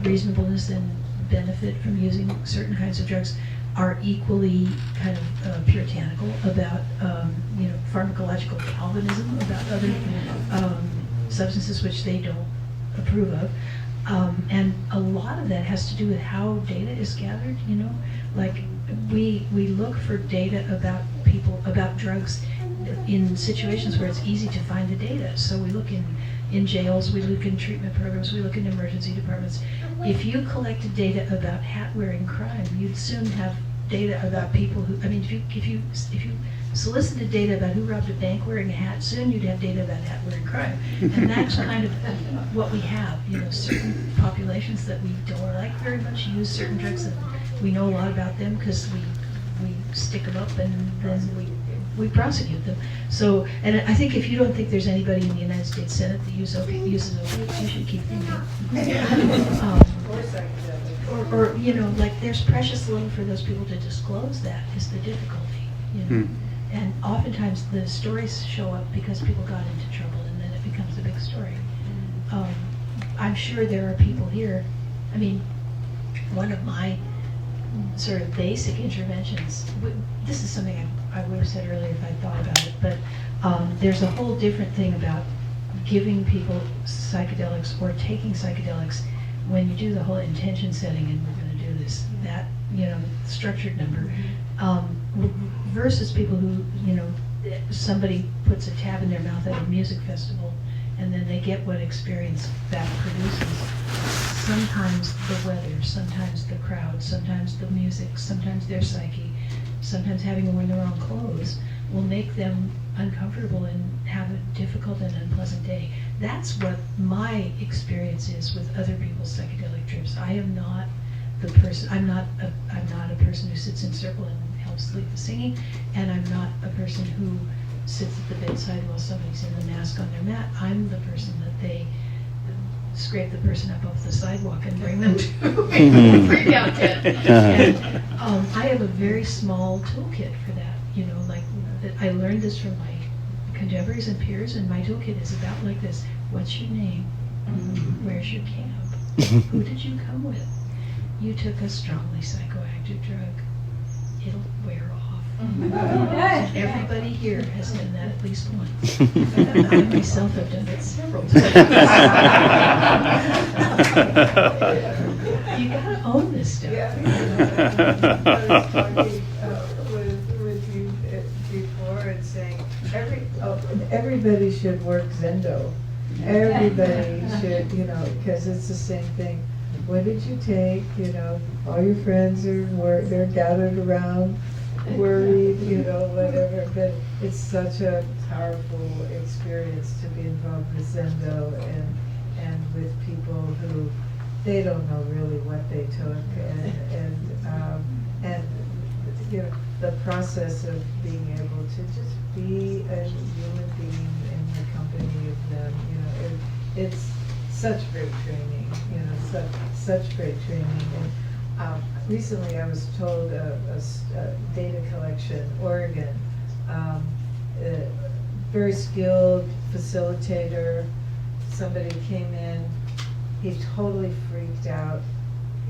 Speaker 2: reasonableness and benefit from using certain kinds of drugs are equally kind of puritanical about, pharmacological Calvinism, about other substances which they don't approve of. And a lot of that has to do with how data is gathered, like we look for data about people, about drugs in situations where it's easy to find the data. So we look in jails, we look in treatment programs, we look in emergency departments. If you collected data about hat-wearing crime, you'd soon have data about people who, if you solicited data about who robbed a bank wearing a hat, soon you'd have data about hat-wearing crime. And that's kind of what we have, certain populations that we don't like very much use certain drugs, and we know a lot about them because we stick them up and then we prosecute them. So, and I think if you don't think there's anybody in the United States Senate that uses opiates, you should keep thinking. Or there's precious little for those people to disclose. That is the difficulty, And oftentimes the stories show up because people got into trouble, and then it becomes a big story. I'm sure there are people here. One of my sort of basic interventions, this is something I would have said earlier if I thought about it, but there's a whole different thing about giving people psychedelics or taking psychedelics when you do the whole intention setting, and we're going to do this, that, structured number, versus people who, somebody puts a tab in their mouth at a music festival and then they get what experience that produces. Sometimes the weather, sometimes the crowd, sometimes the music, sometimes their psyche, sometimes having to wear the wrong clothes will make them uncomfortable and have a difficult and unpleasant day. That's what my experience is with other people's psychedelic trips. I am not the person, I'm not a person who sits in a circle and helps lead the singing, and I'm not a person who sits at the bedside while somebody's in the mask on their mat. I'm the person that they scrape the person up off the sidewalk and bring them to a breakout tent. And, I have a very small toolkit for that. Like that I learned this from my contemporaries and peers, and my toolkit is about like this. What's your name? Where's your camp? Who did you come with? You took a strongly psychoactive drug. It'll wear off. Everybody here has done that at least once. I myself have done it several times. You gotta own this stuff.
Speaker 6: I was talking with you before and saying everybody should work Zendo. Everybody should, because it's the same thing. What did you take? All your friends they're gathered around, worried, whatever. But it's such a powerful experience to be involved with Zendo and with people who they don't know really what they took, and the process of being able to just be a human being in the company of them. It's such great training. Such great training. And recently, I was told a data collection, Oregon, very skilled facilitator. Somebody came in. He totally freaked out.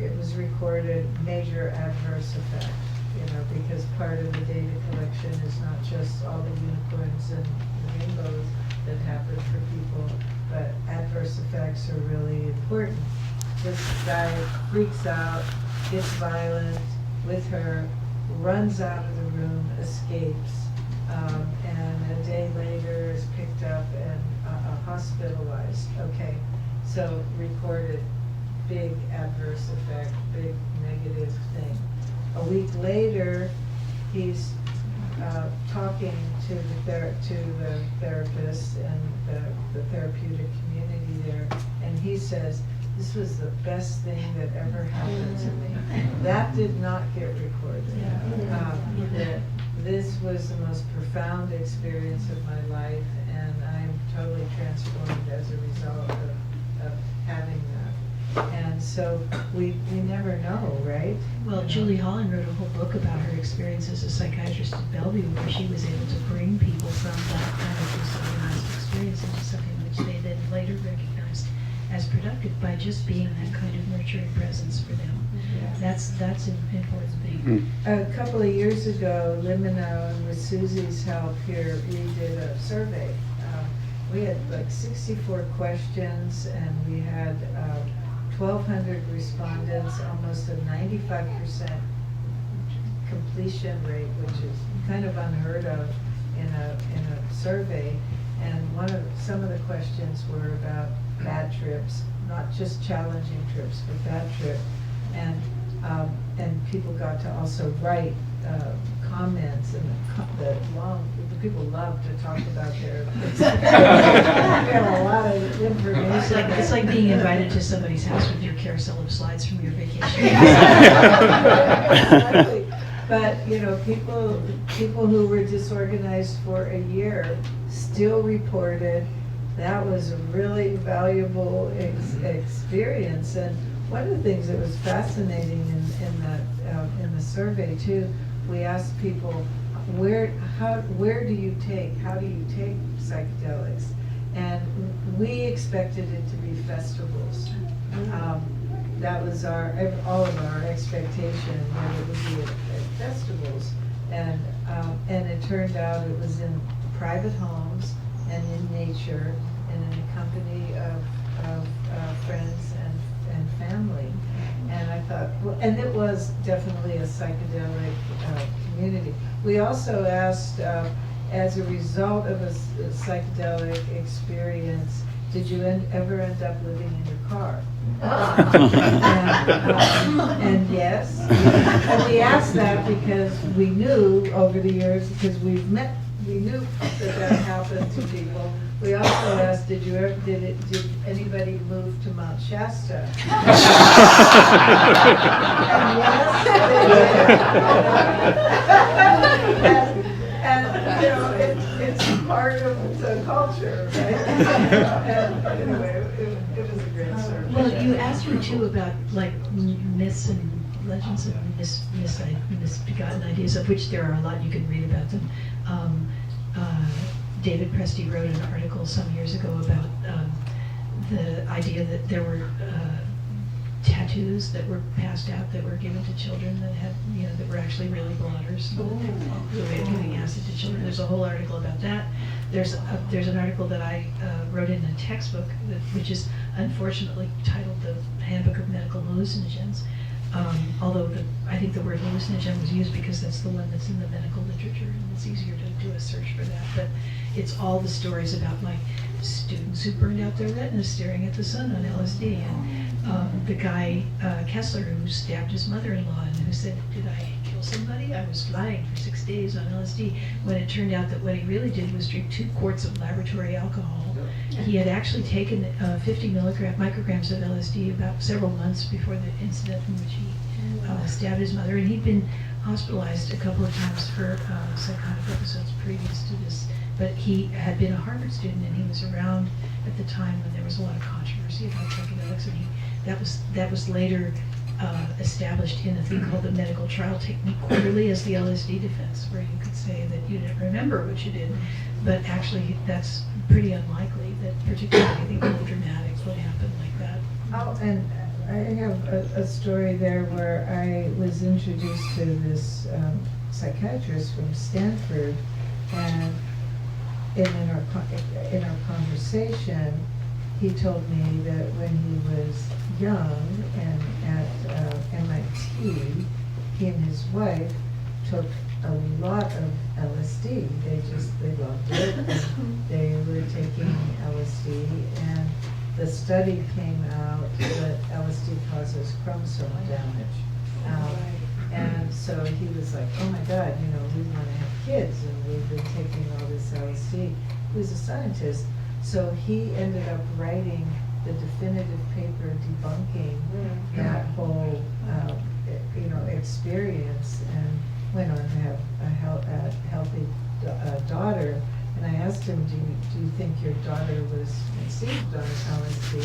Speaker 6: It was recorded, major adverse effect, because part of the data collection is not just all the unicorns and the rainbows that happen for people, but adverse effects are really important. This guy freaks out, gets violent with her, runs out of the room, escapes, and a day later is picked up and hospitalized. Okay. So recorded, big adverse effect, big negative thing. A week later, he's talking to the therapist and the therapeutic community there, and he says, "This was the best thing that ever happened to me." That did not get recorded. This was the most profound experience of my life, and I'm totally transformed as a result of having that. And so we never know, right?
Speaker 2: Well, Julie Holland wrote a whole book about her experience as a psychiatrist at Bellevue, where she was able to bring people from that kind of disorganized experience into something which they then later recognized as productive by just being that kind of nurturing presence for them. That's an important thing.
Speaker 6: A couple of years ago, Limino and with Susie's help here, we did a survey. We had like 64 questions, and we had 1,200 respondents, almost a 95% completion rate, which is kind of unheard of in a survey. And some of the questions were about bad trips, not just challenging trips, but bad trip. And people got to also write comments, and the people love to talk about their. We have a lot of information.
Speaker 2: It's like being invited to somebody's house with your carousel of slides from your vacation.
Speaker 6: Exactly. But people who were disorganized for a year still reported that was a really valuable experience. And one of the things that was fascinating in the survey too, we asked people, how do you take psychedelics? And we expected it to be festivals. That was all of our expectation, that it would be at festivals. And it turned out it was in private homes and in nature and in a company of friends and family. And I thought, and it was definitely a psychedelic community. We also asked, as a result of a psychedelic experience, did you ever end up living in your car? And yes. And we asked that because we knew over the years, because we knew that happened to people. We also asked, did anybody move to Mount Shasta? And yes, and it's part of the culture, right? And anyway, it was a great
Speaker 2: Well, you asked me too about like myths and legends and misbegotten ideas, of which there are a lot. You can read about them. David Presti wrote an article some years ago about the idea that there were tattoos that were passed out that were given to children that had, that were actually really blotters. The way of giving acid to children. There's a whole article about that. There's an article that I wrote in a textbook, which is unfortunately titled The Handbook of Medical Hallucinogens. Although I think the word hallucinogen was used because that's the one that's in the medical literature, and it's easier to do a search for that. But it's all the stories about like students who burned out their retinas staring at the sun on LSD, and the guy Kessler who stabbed his mother-in-law and who said, "Did I kill somebody? I was flying for 6 days on LSD." When it turned out that what he really did was drink 2 quarts of laboratory alcohol. He had actually taken 50 micrograms of LSD about several months before the incident in which he stabbed his mother, and he'd been hospitalized a couple of times for psychotic episodes previous to this. But he had been a Harvard student, and he was around at the time when there was a lot of controversy about psychedelics, and that was later established in a thing called the medical trial technique quarterly as the LSD defense, where you could say that you didn't remember what you did, but actually that's pretty unlikely that particularly anything dramatic would happen like that.
Speaker 6: Oh, and I have a story there where I was introduced to this psychiatrist from Stanford, and in our conversation, he told me that when he was young and at MIT, he and his wife took a lot of LSD. They loved it. And they were taking LSD, and the study came out that LSD causes chromosome damage. And so he was like, "Oh my God, we want to have kids, and we've been taking all this LSD." He was a scientist, so he ended up writing the definitive paper debunking that whole, experience, and went on to have a healthy daughter. And I asked him, do you think your daughter was conceived on LSD? And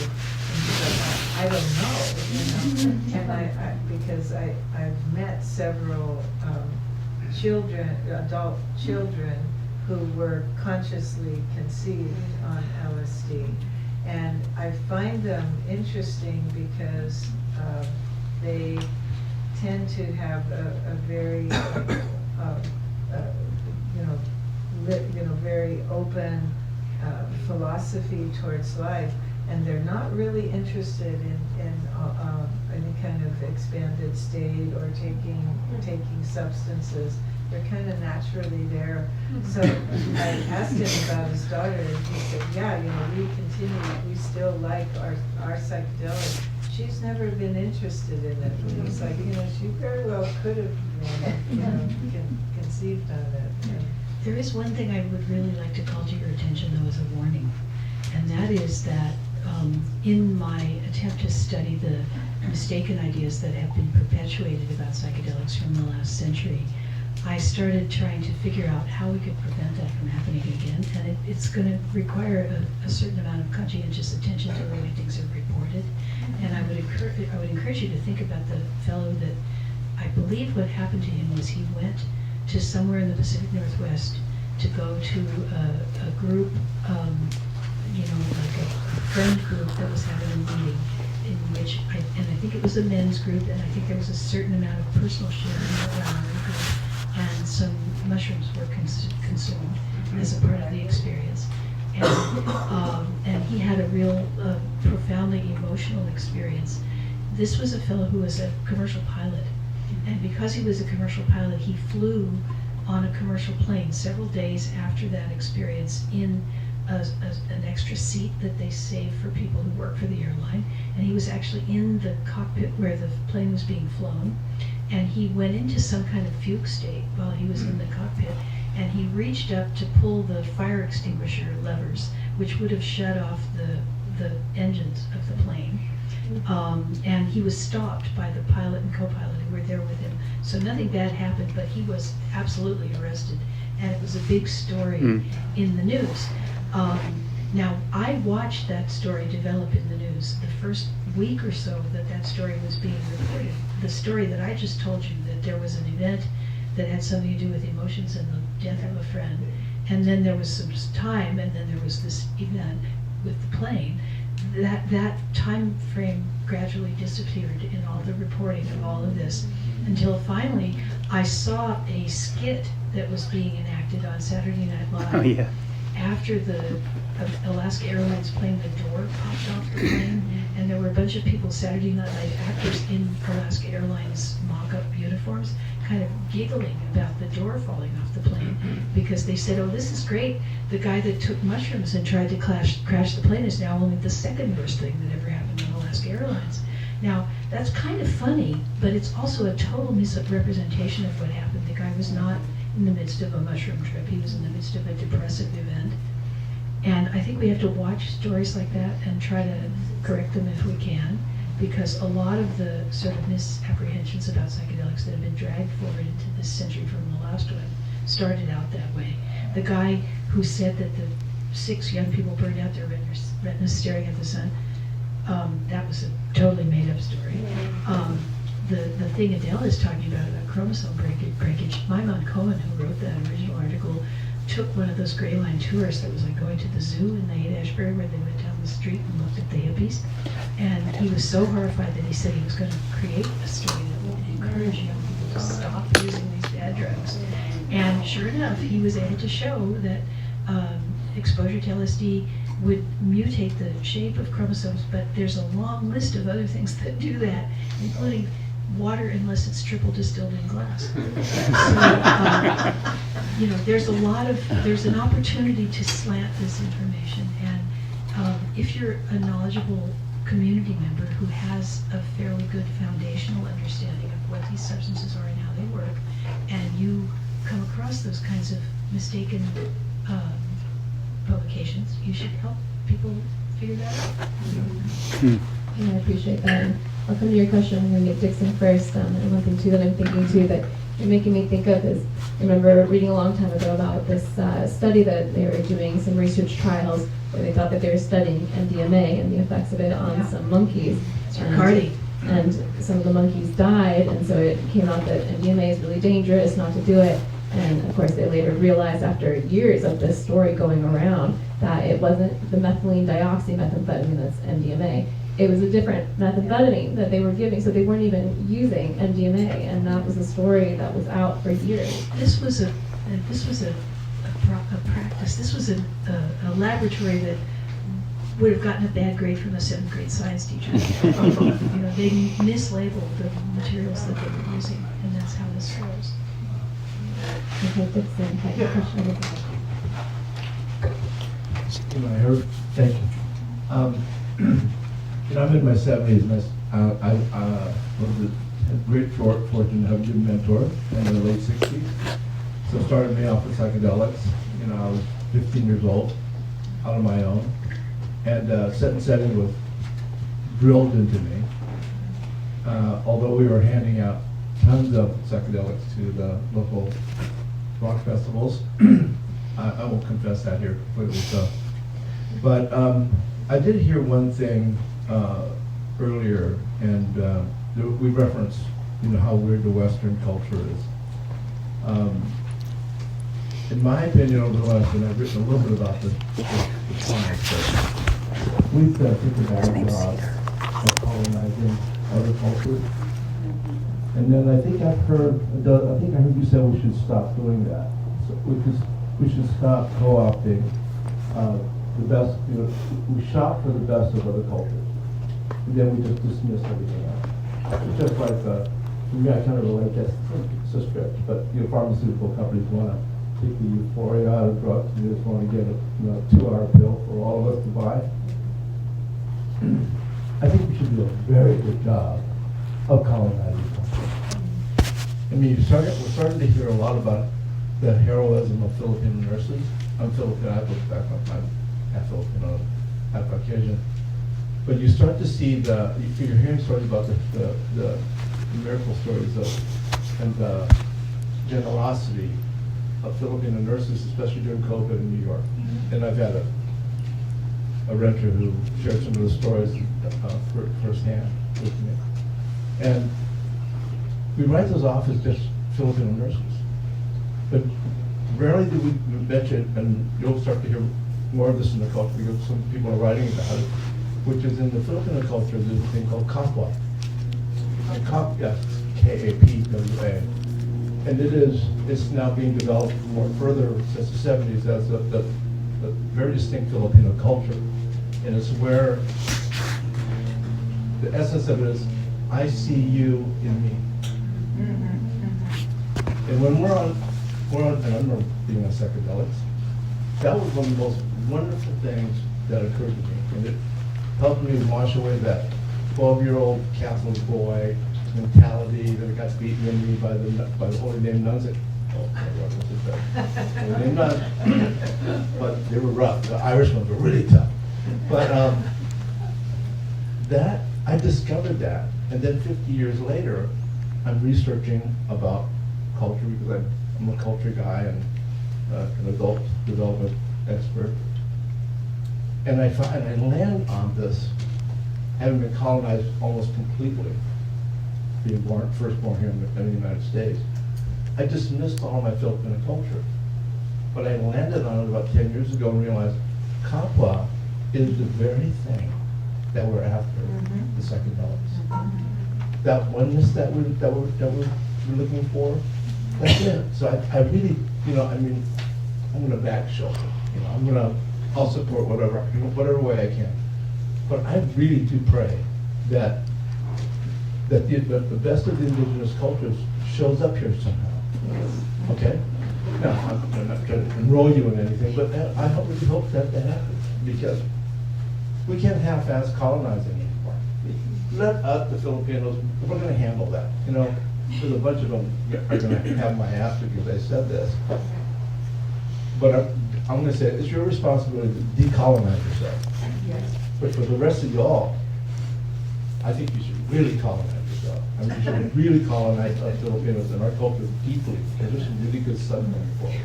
Speaker 6: he said, I don't know, And because I've met several adult children who were consciously conceived on LSD. And I find them interesting because they tend to have a very, very open philosophy towards life, and they're not really interested in any kind of expanded state or taking substances. They're kind of naturally there. So I asked him about his daughter, and he said, "Yeah, we still like our psychedelic. She's never been interested in it." And he's like, she very well could have, conceived on it.
Speaker 2: There is one thing I would really like to call to your attention, though, as a warning, and that is that in my attempt to study the mistaken ideas that have been perpetuated about psychedelics from the last century, I started trying to figure out how we could prevent that from happening again, and it's going to require a certain amount of conscientious attention to the way things are reported. And I would encourage you to think about the fellow that I believe what happened to him was he went to somewhere in the Pacific Northwest to go to a group, like a friend group that was having a meeting in which, I think it was a men's group, and I think there was a certain amount of personal sharing around the group, and some mushrooms were consumed as a part of the experience. And he had a real profoundly emotional experience. This was a fellow who was a commercial pilot, and because he was a commercial pilot, he flew on a commercial plane several days after that experience in an extra seat that they save for people who work for the airline, and he was actually in the cockpit where the plane was being flown, and he went into some kind of fugue state while he was in the cockpit, and he reached up to pull the fire extinguisher levers, which would have shut off the engines of the plane. And he was stopped by the pilot and co-pilot who were there with him. So nothing bad happened, but he was absolutely arrested, and it was a big story in the news.
Speaker 10: Now, I watched that story develop in the news the first week or so that that story was being reported. The story that I just told you, that there was an event that had something to do with emotions and the death of a friend, and then there was some time, and then there was this event with the plane. That time frame gradually disappeared in all the reporting of all of this, until finally I saw a skit that was being enacted on Saturday Night Live.
Speaker 15: Oh, yeah.
Speaker 10: After the Alaska Airlines plane, the door popped off the plane, and there were a bunch of people, Saturday Night Live actors in Alaska Airlines mock-up uniforms, kind of giggling about the door falling off the plane, because they said, oh, this is great. The guy that took mushrooms and tried to crash the plane is now only the second worst thing that ever happened on Alaska Airlines. Now, that's kind of funny, but it's also a total misrepresentation of what happened. The guy was not in the midst of a mushroom trip. He was in the midst of a depressive event. And I think we have to watch stories like that and try to correct them if we can, because a lot of the sort of misapprehensions about psychedelics that have been dragged forward into this century from the last one started out that way. The guy who said that the 6 young people burned out their retinas staring at the sun, that was a totally made-up story. The thing Adel is talking about chromosome breakage, Maimon Cohen, who wrote that original article, took one of those Gray Line tours that was like going to the zoo in the Haight-Ashbury, where they went down the street and looked at the hippies. And he was so horrified that he said he was going to create a story that would encourage young people to stop using these bad drugs. And sure enough, he was able to show that exposure to LSD would mutate the shape of chromosomes, but there's a long list of other things that do that, including water unless it's triple distilled in glass. So, there's an opportunity to slant this information, and if you're a knowledgeable community member who has a fairly good foundational understanding of what these substances are and how they work, and you come across those kinds of mistaken publications, you should help people figure that out.
Speaker 1: Yeah, I appreciate that. And I'll come to your question. I'm going to get Dixon first. And one thing, too, that I'm thinking, too, that you're making me think of is, I remember reading a long time ago about this study that they were doing, some research trials, where they thought that they were studying MDMA and the effects of it on some monkeys. And some of the monkeys died, and so it came out that MDMA is really dangerous, not to do it. And of course, they later realized after years of this story going around that it wasn't the methylene dioxymethamphetamine that's MDMA. It was a different methamphetamine that they were giving, so they weren't even using MDMA, and that was a story that was out for years.
Speaker 10: This was a practice. This was a laboratory that would have gotten a bad grade from a 7th grade science teacher. They mislabeled the materials that they were using, and that's how this goes.
Speaker 1: Okay, Dixon, have a question?
Speaker 16: I heard, thank you. I'm in my 70s, and I had great fortune to have a good mentor in the late 60s. So started me off with psychedelics. I was 15 years old, out on my own, and set and setting was drilled into me. Although we were handing out tons of psychedelics to the local rock festivals, I won't confess that here completely. But I did hear one thing earlier, and we referenced, how weird the Western culture is. In my opinion, over the last, and I've written a little bit about the science, but we've taken a bad job of colonizing other cultures. And then I think I heard you say we should stop doing that. So we should stop co-opting the best. We shop for the best of other cultures, and then we just dismiss everything else. It's just like for me, I kind of relate that. It's a stretch, but pharmaceutical companies want to take the euphoria out of drugs. They just want to get a 2-hour pill for all of us to buy. I think we should do a very good job of colonizing culture. I mean, we're starting to hear a lot about the heroism of Filipino nurses. I'm Filipino, I look back on time, half Filipino, half Caucasian. But you start to see you're hearing stories about the miracle stories and the generosity of Filipino nurses, especially during COVID in New York. And I've had a renter who shared some of the stories firsthand with me. And we write those off as just Filipino nurses. But rarely do we mention, and you'll start to hear more of this in the culture because some people are writing about it, which is in the Filipino culture, there's a thing called kapwa. And kapwa, K-A-P-W-A. And it's now being developed more further since the 70s as a very distinct Filipino culture. And it's where the essence of it is, I see you in me. And when we're on, and I remember being on psychedelics, that was one of the most wonderful things that occurred to me. And it helped me wash away that 12-year-old Catholic boy mentality that got beaten in me by the holy name nuns. Oh, holy name nuns. But they were rough. The Irish ones were really tough. But that, I discovered that. And then 50 years later, I'm researching about culture because I'm a culture guy and an adult development expert. And I land on this, having been colonized almost completely, being first born here in the United States. I dismissed all my Filipino culture. But I landed on it about 10 years ago and realized kapwa is the very thing that we're after, the psychedelics. That oneness that we're looking for, that's it. So I really, I'm gonna back Shulgin. I'll support whatever way I can. But I really do pray that the best of the indigenous cultures shows up here somehow. Okay? Now, I'm not trying to enroll you in anything, but I really hope that happens because we can't half-ass colonizing anymore. Let us, the Filipinos, we're going to handle that. There's a bunch of them are going to have my ass because I said this. But I'm going to say it's your responsibility to decolonize yourself.
Speaker 6: Yes.
Speaker 16: But for the rest of y'all, I think you should really colonize yourself. I mean, you should really colonize us Filipinos and our culture deeply because there's some really good stuff going forward.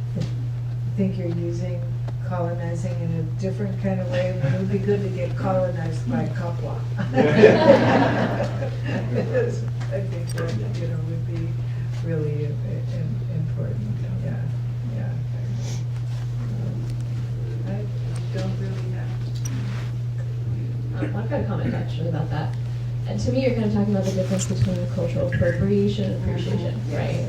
Speaker 6: I think you're using colonizing in a different kind of way. It would be good to get colonized by kapwa. I think that would be really important. I don't really have.
Speaker 1: I've got a comment actually about that. And to me, you're kind of talking about the difference between cultural appropriation and appreciation, right?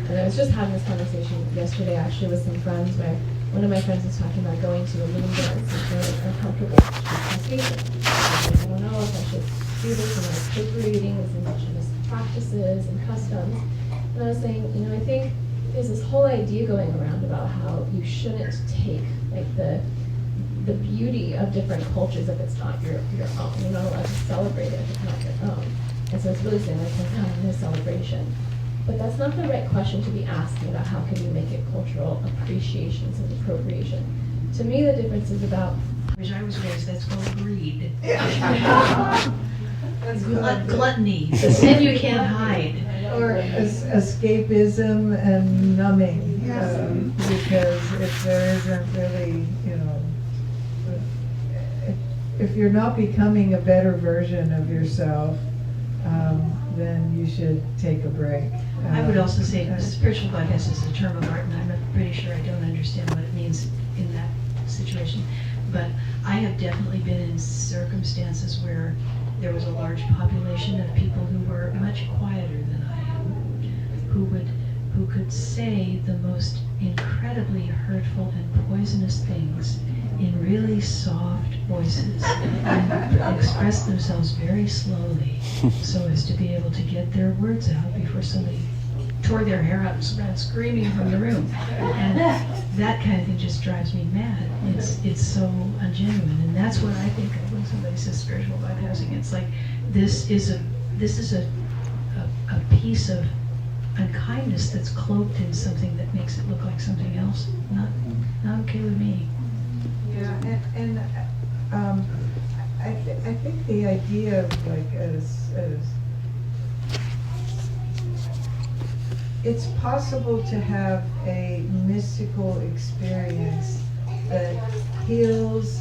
Speaker 1: And I was just having this conversation yesterday actually with some friends where one of my friends was talking about going to a moon dance and feeling uncomfortable with castration. I don't know if I should do this and I'm appropriating these indigenous practices and customs. And I was saying, I think there's this whole idea going around about how you shouldn't take like the beauty of different cultures if it's not your own. You're not allowed to celebrate it if it's not your own. And so it's really saying like it's not a celebration. But that's not the right question to be asking about how can you make it cultural appreciations and appropriation. To me, the difference is about.
Speaker 2: Which I was raised, that's called greed.
Speaker 6: That's
Speaker 2: gluttony, the sin you can't hide.
Speaker 6: Or escapism and numbing, because if there isn't really, if you're not becoming a better version of yourself, then you should take a break.
Speaker 2: I would also say spiritual bypass is a term of art, and I'm not pretty sure I don't understand what it means in that situation. But I have definitely been in circumstances where there was a large population of people who were much quieter than I am, who could say the most incredibly hurtful and poisonous things in really soft voices and express themselves very slowly so as to be able to get their words out before somebody tore their hair out and ran screaming from the room. And that kind of thing just drives me mad. It's so ungenuine, and that's what I think of when somebody says spiritual bypassing. It's like this is a piece of unkindness that's cloaked in something that makes it look like something else. Not okay with me.
Speaker 6: Yeah, and I think the idea of like as it's possible to have a mystical experience that heals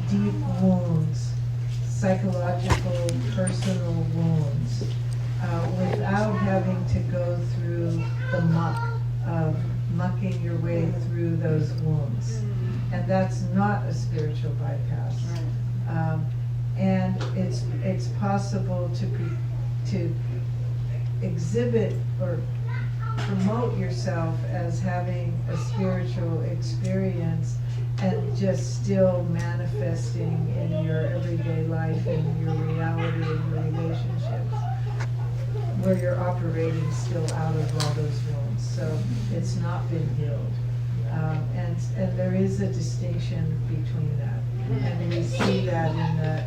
Speaker 6: deep wounds, psychological, personal wounds, without having to go through the muck of mucking your way through those wounds. And that's not a spiritual bypass. And it's possible to exhibit or promote yourself as having a spiritual experience and just still manifesting in your everyday life and your reality and your relationships, where you're operating still out of all those wounds. So it's not been healed. And there is a distinction between that. And we see that in the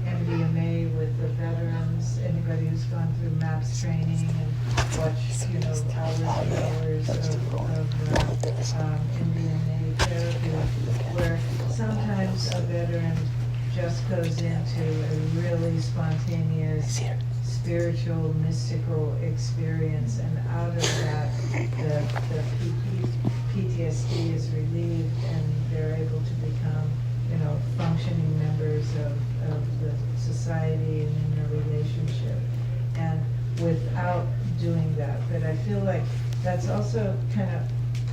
Speaker 6: MDMA with the veterans, anybody who's gone through MAPS training and watched, hours and hours of MDMA therapy, where sometimes a veteran just goes into a really spontaneous spiritual, mystical experience, and out of that, the PTSD is relieved, and they're able to become, functioning members of the society and in their relationship. And without doing that, but I feel like that's also kind of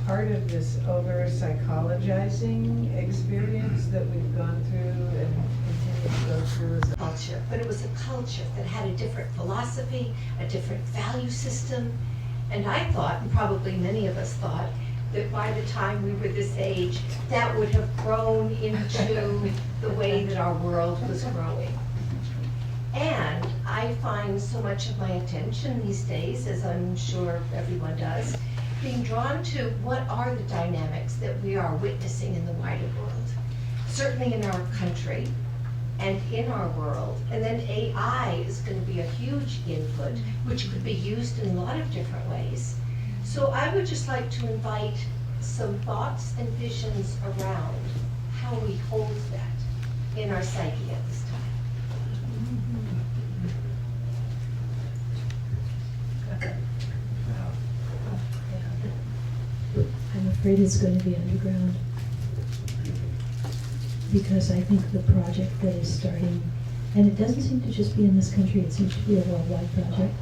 Speaker 6: part of this over-psychologizing experience that we've gone through and continue to go through as a
Speaker 15: culture, but it was a culture that had a different philosophy, a different value system, and I thought, and probably many of us thought, that by the time we were this age, that would have grown into the way that our world was growing. And I find so much of my attention these days, as I'm sure everyone does, being drawn to what are the dynamics that we are witnessing in the wider world, certainly in our country and in our world. And then AI is going to be a huge input, which could be used in a lot of different ways. So I would just like to invite some thoughts and visions around how we hold that in our psyche at this time.
Speaker 10: I'm afraid it's going to be underground, because I think the project that is starting, and it doesn't seem to just be in this country, it seems to be a worldwide project,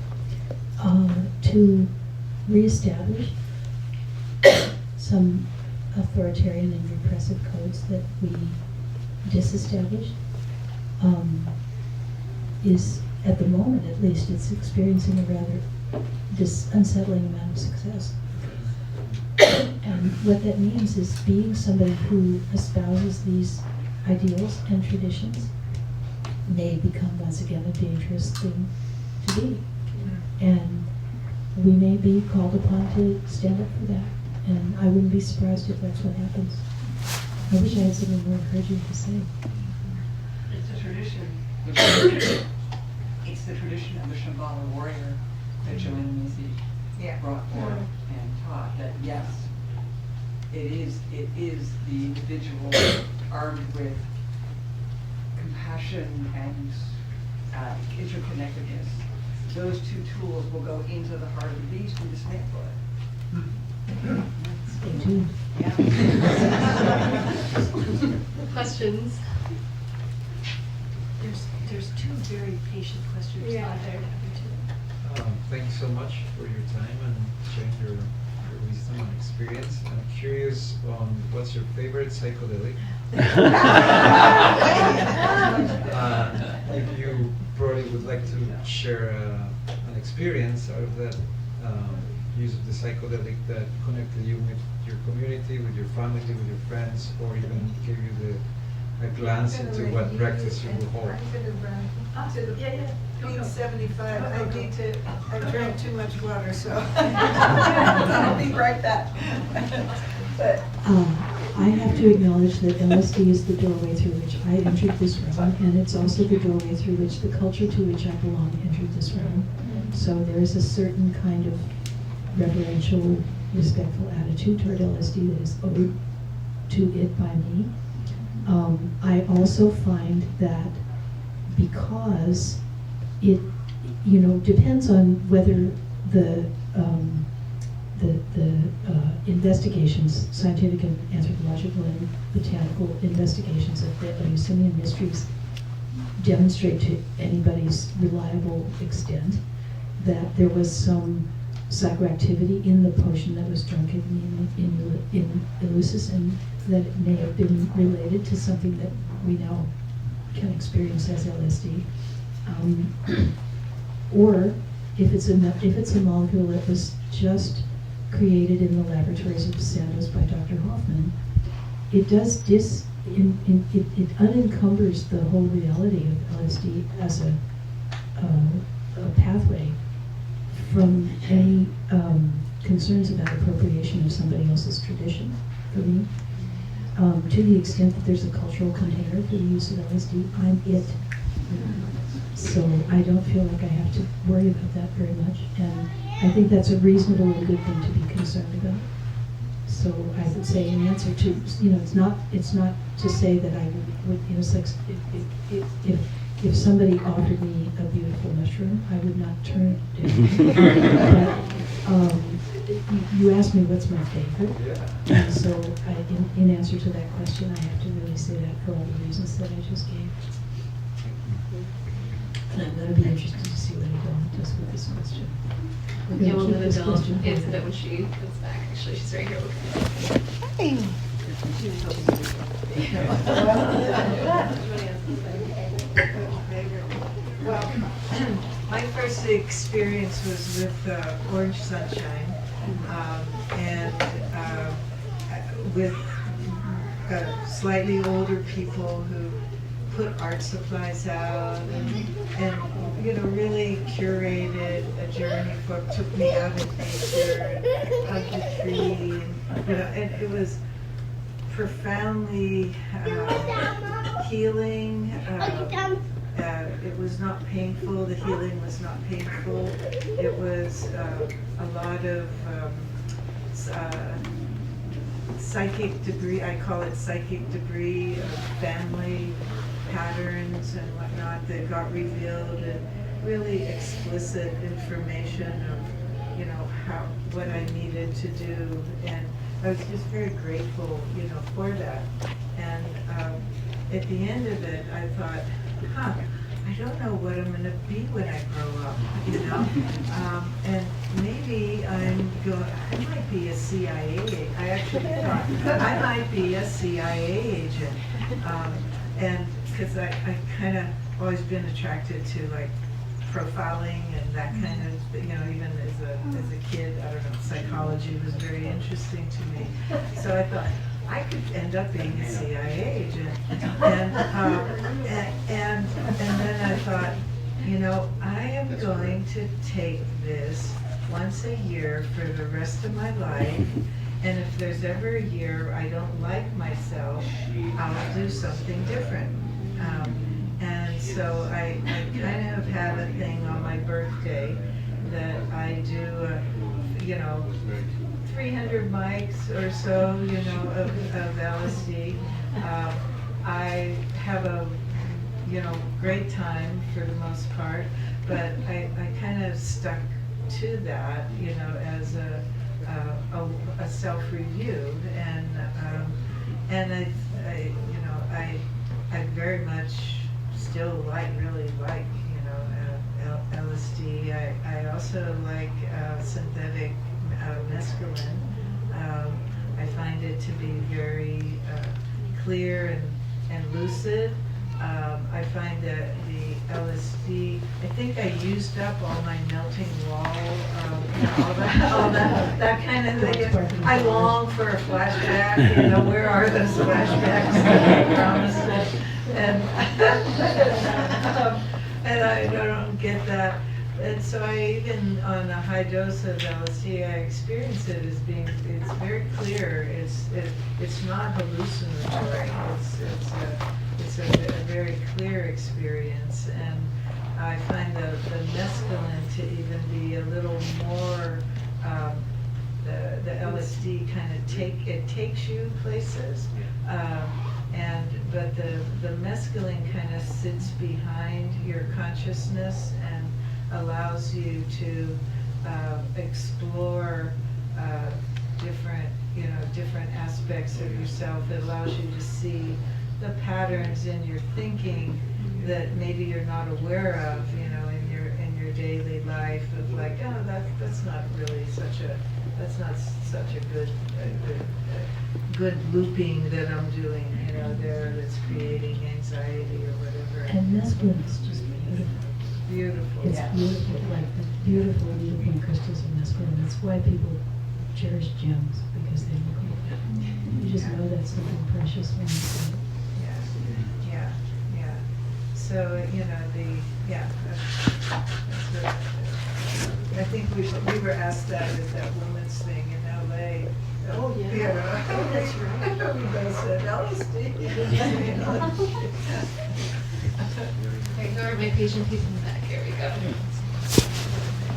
Speaker 10: to reestablish some authoritarian and repressive codes that we disestablished, is, at the moment at least, it's experiencing a rather unsettling amount of success. And what that means is being somebody who espouses these ideals and traditions may become once again a dangerous thing to be. And we may be called upon to stand up for that. And I wouldn't be surprised if that's what happens. I wish I had something more encouraging to say.
Speaker 11: It's a tradition. It's the tradition of the Shambhala warrior that Joanna Macy brought forth and taught, that yes, it is the individual armed with compassion and interconnectedness. Those two tools will go into the heart of the beast and dismantle it.
Speaker 10: Stay tuned.
Speaker 4: Questions?
Speaker 2: There's two very patient questions out there.
Speaker 17: Thank you so much for your time and sharing your wisdom and experience. I'm curious on what's your favorite psychedelic? If you probably would like to share an experience out of that use of the psychedelic that connected you with your community, with your family, with your friends, or even gave you a glance into what practice you will hold.
Speaker 3: Being 75, I drank too much water, so I'll be right back. But
Speaker 10: I have to acknowledge that LSD is the doorway through which I entered this room, and it's also the doorway through which the culture to which I belong entered this room. So there is a certain kind of reverential, respectful attitude toward LSD that is owed to it by me. I also find that because it, depends on whether the investigations, scientific and anthropological and botanical investigations of the Eleusinian mysteries demonstrate to anybody's reliable extent that there was some psychoactivity in the potion that was drunk in Eleusis, and that it may have been related to something that we now can experience as LSD. Or if it's a molecule that was just created in the laboratories of Sandoz by Dr. Hoffman, it does it unencumbers the whole reality of LSD as a pathway from any concerns about appropriation of somebody else's tradition. For me, to the extent that there's a cultural container for the use of LSD, I'm it. So I don't feel like I have to worry about that very much, and I think that's a reasonable and good thing to be concerned about. So I would say, in answer to, it's not to say that I would, it's like if somebody offered me a beautiful mushroom, I would not turn it down. But you asked me what's my favorite, and so in answer to that question, I have to really say that for all the reasons that I just gave. And I'm going to be interested to see what Adel does with this question.
Speaker 1: Yeah, we'll let Adel answer that when she comes back. Actually, she's right here.
Speaker 3: Well, my first experience was with Orange Sunshine, and with slightly older people who put art supplies out and really curated a journey took me out of nature and hugged a tree, and it was profoundly healing. It was not painful. The healing was not painful. It was a lot of psychic debris. I call it psychic debris of family patterns and whatnot that got revealed, and really explicit information of what I needed to do, and I was just very grateful for that. And at the end of it, I thought, I don't know what I'm going to be when I grow up, and maybe I might be a CIA agent. I actually thought I might be a CIA agent, and because I kind of always been attracted to like profiling and that kind of, even as a kid, I don't know, psychology was very interesting to me. So I thought I could end up being a CIA agent, and then I thought, I am going to take this once a year for the rest of my life. And if there's ever a year I don't like myself, I'll do something different. And so I kind of have a thing on my birthday that I do, 300 mics or so, of LSD. I have a, great time for the most part, but I kind of stuck to that, as a self-review, and I very much still really like LSD. I also like synthetic mescaline. I find it to be very clear and lucid. I find that the LSD, I think I used up all my melting wall, all that kind of thing. I long for a flashback, where are those flashbacks that I promised it? And I don't get that. And so I even on a high dose of LSD, I experience it as being, it's very clear. It's not hallucinatory. It's a very clear experience, and I find the mescaline to even be a little more. The LSD kind of takes you places, but the mescaline kind of sits behind your consciousness and allows you to explore different, different aspects of yourself. It allows you to see the patterns in your thinking that maybe you're not aware of, in your daily life, of like, oh, that's not really such a good looping that I'm doing, there, that's creating anxiety or whatever.
Speaker 10: And mescaline is just beautiful.
Speaker 3: Beautiful.
Speaker 10: It's beautiful, like the beautiful looping crystals of mescaline. That's why people cherish gems, because they look like that. You just know that's something precious when you see it.
Speaker 3: Yeah. So, that's what I think we were asked that at that women's thing in LA.
Speaker 2: Oh, yeah. That's right.
Speaker 3: Everybody said LSD.
Speaker 1: Ignore my patient piece in the back. Here we go.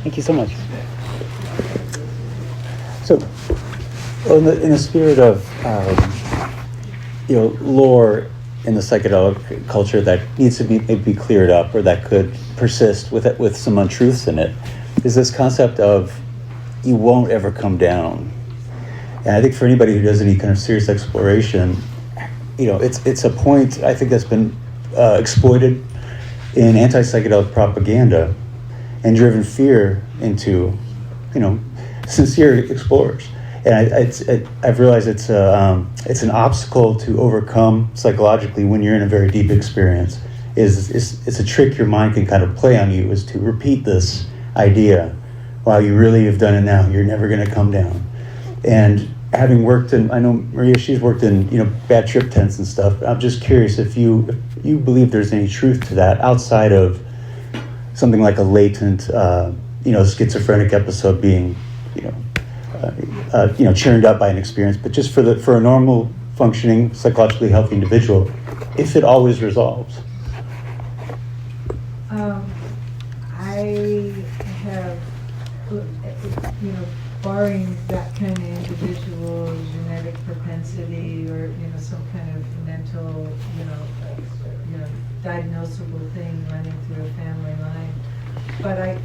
Speaker 18: Thank you so much. So, in the spirit of lore in the psychedelic culture that needs to be maybe cleared up, or that could persist with some untruths in it, is this concept of you won't ever come down. And I think for anybody who does any kind of serious exploration, it's a point I think that's been exploited in anti-psychedelic propaganda and driven fear into, sincere explorers. And I've realized it's an obstacle to overcome psychologically when you're in a very deep experience. It's a trick your mind can kind of play on you, is to repeat this idea. Wow, you really have done it now. You're never going to come down. And having worked in, I know Maria, she's worked in bad trip tents and stuff. I'm just curious if you believe there's any truth to that outside of something like a latent, schizophrenic episode being, churned up by an experience, but just for a normal functioning, psychologically healthy individual, if it always resolves.
Speaker 6: I have, barring that kind of individual genetic propensity or some kind of mental, diagnosable thing running through a family line, but I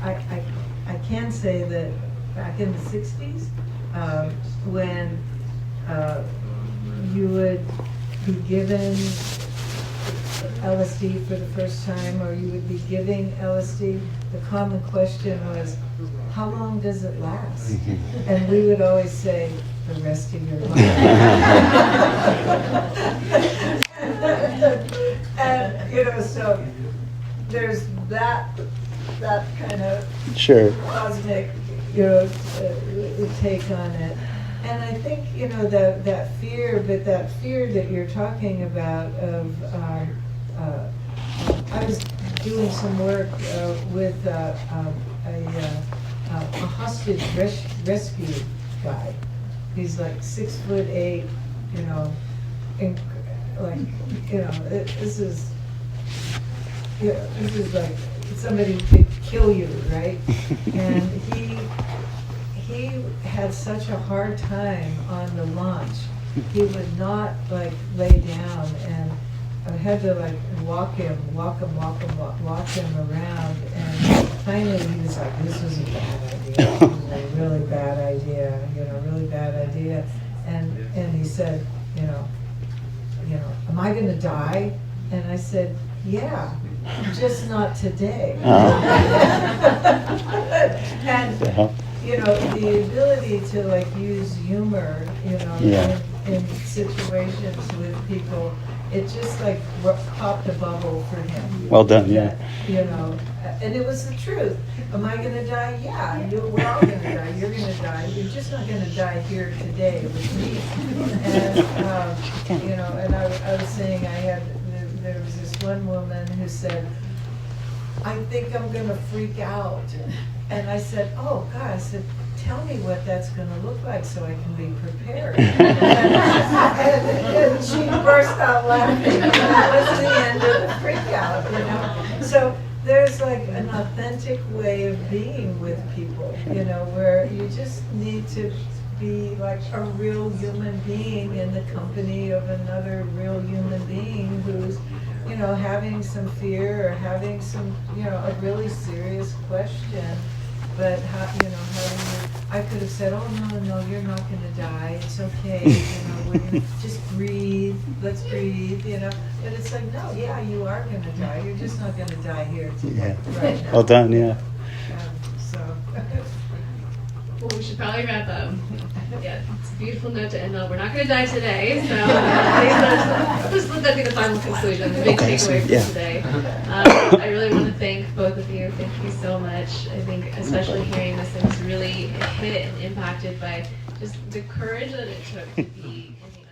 Speaker 6: can say that back in the 60s, when you would be given LSD for the first time, or you would be giving LSD, the common question was, how long does it last? And we would always say, the rest of your life. And, so there's that kind of cosmic, take on it. And I think, that fear, but that fear that you're talking about of, I was doing some work with a hostage rescue guy. He's like 6'8", this is like somebody who could kill you, right? And he had such a hard time on the launch. He would not lay down, and I had to walk him around, and finally he was like, this was a bad idea. This was a really bad idea, really bad idea. And he said, am I gonna die? And I said, yeah, just not today. And the ability to use humor, in situations with people, it just popped a bubble for him.
Speaker 18: Well done, yeah.
Speaker 6: And it was the truth. Am I going to die? Yeah, we're all going to die. You're going to die. You're just not going to die here today with me. And and I was saying there was this one woman who said, I think I'm going to freak out. And I said, oh God, I said, tell me what that's going to look like so I can be prepared. and she burst out laughing. That was the end of the freak out, So there's an authentic way of being with people, where you just need to be a real human being in the company of another real human being who's having some fear or having some, a really serious question, but having I could have said, oh, no, you're not gonna die, it's okay, you know, we're gonna just breathe, let's breathe, you know. But it's like, no, yeah, you are gonna die, you're just not gonna die here today, right now.
Speaker 18: Well done, yeah.
Speaker 6: So.
Speaker 4: Well, we should probably wrap up. Yeah, it's a beautiful note to end on. We're not going to die today, so let's let that be the final conclusion, the big takeaway from today. I really want to thank both of you. Thank you so much. I think especially hearing this, I was really hit and impacted by just the courage that it took to be in the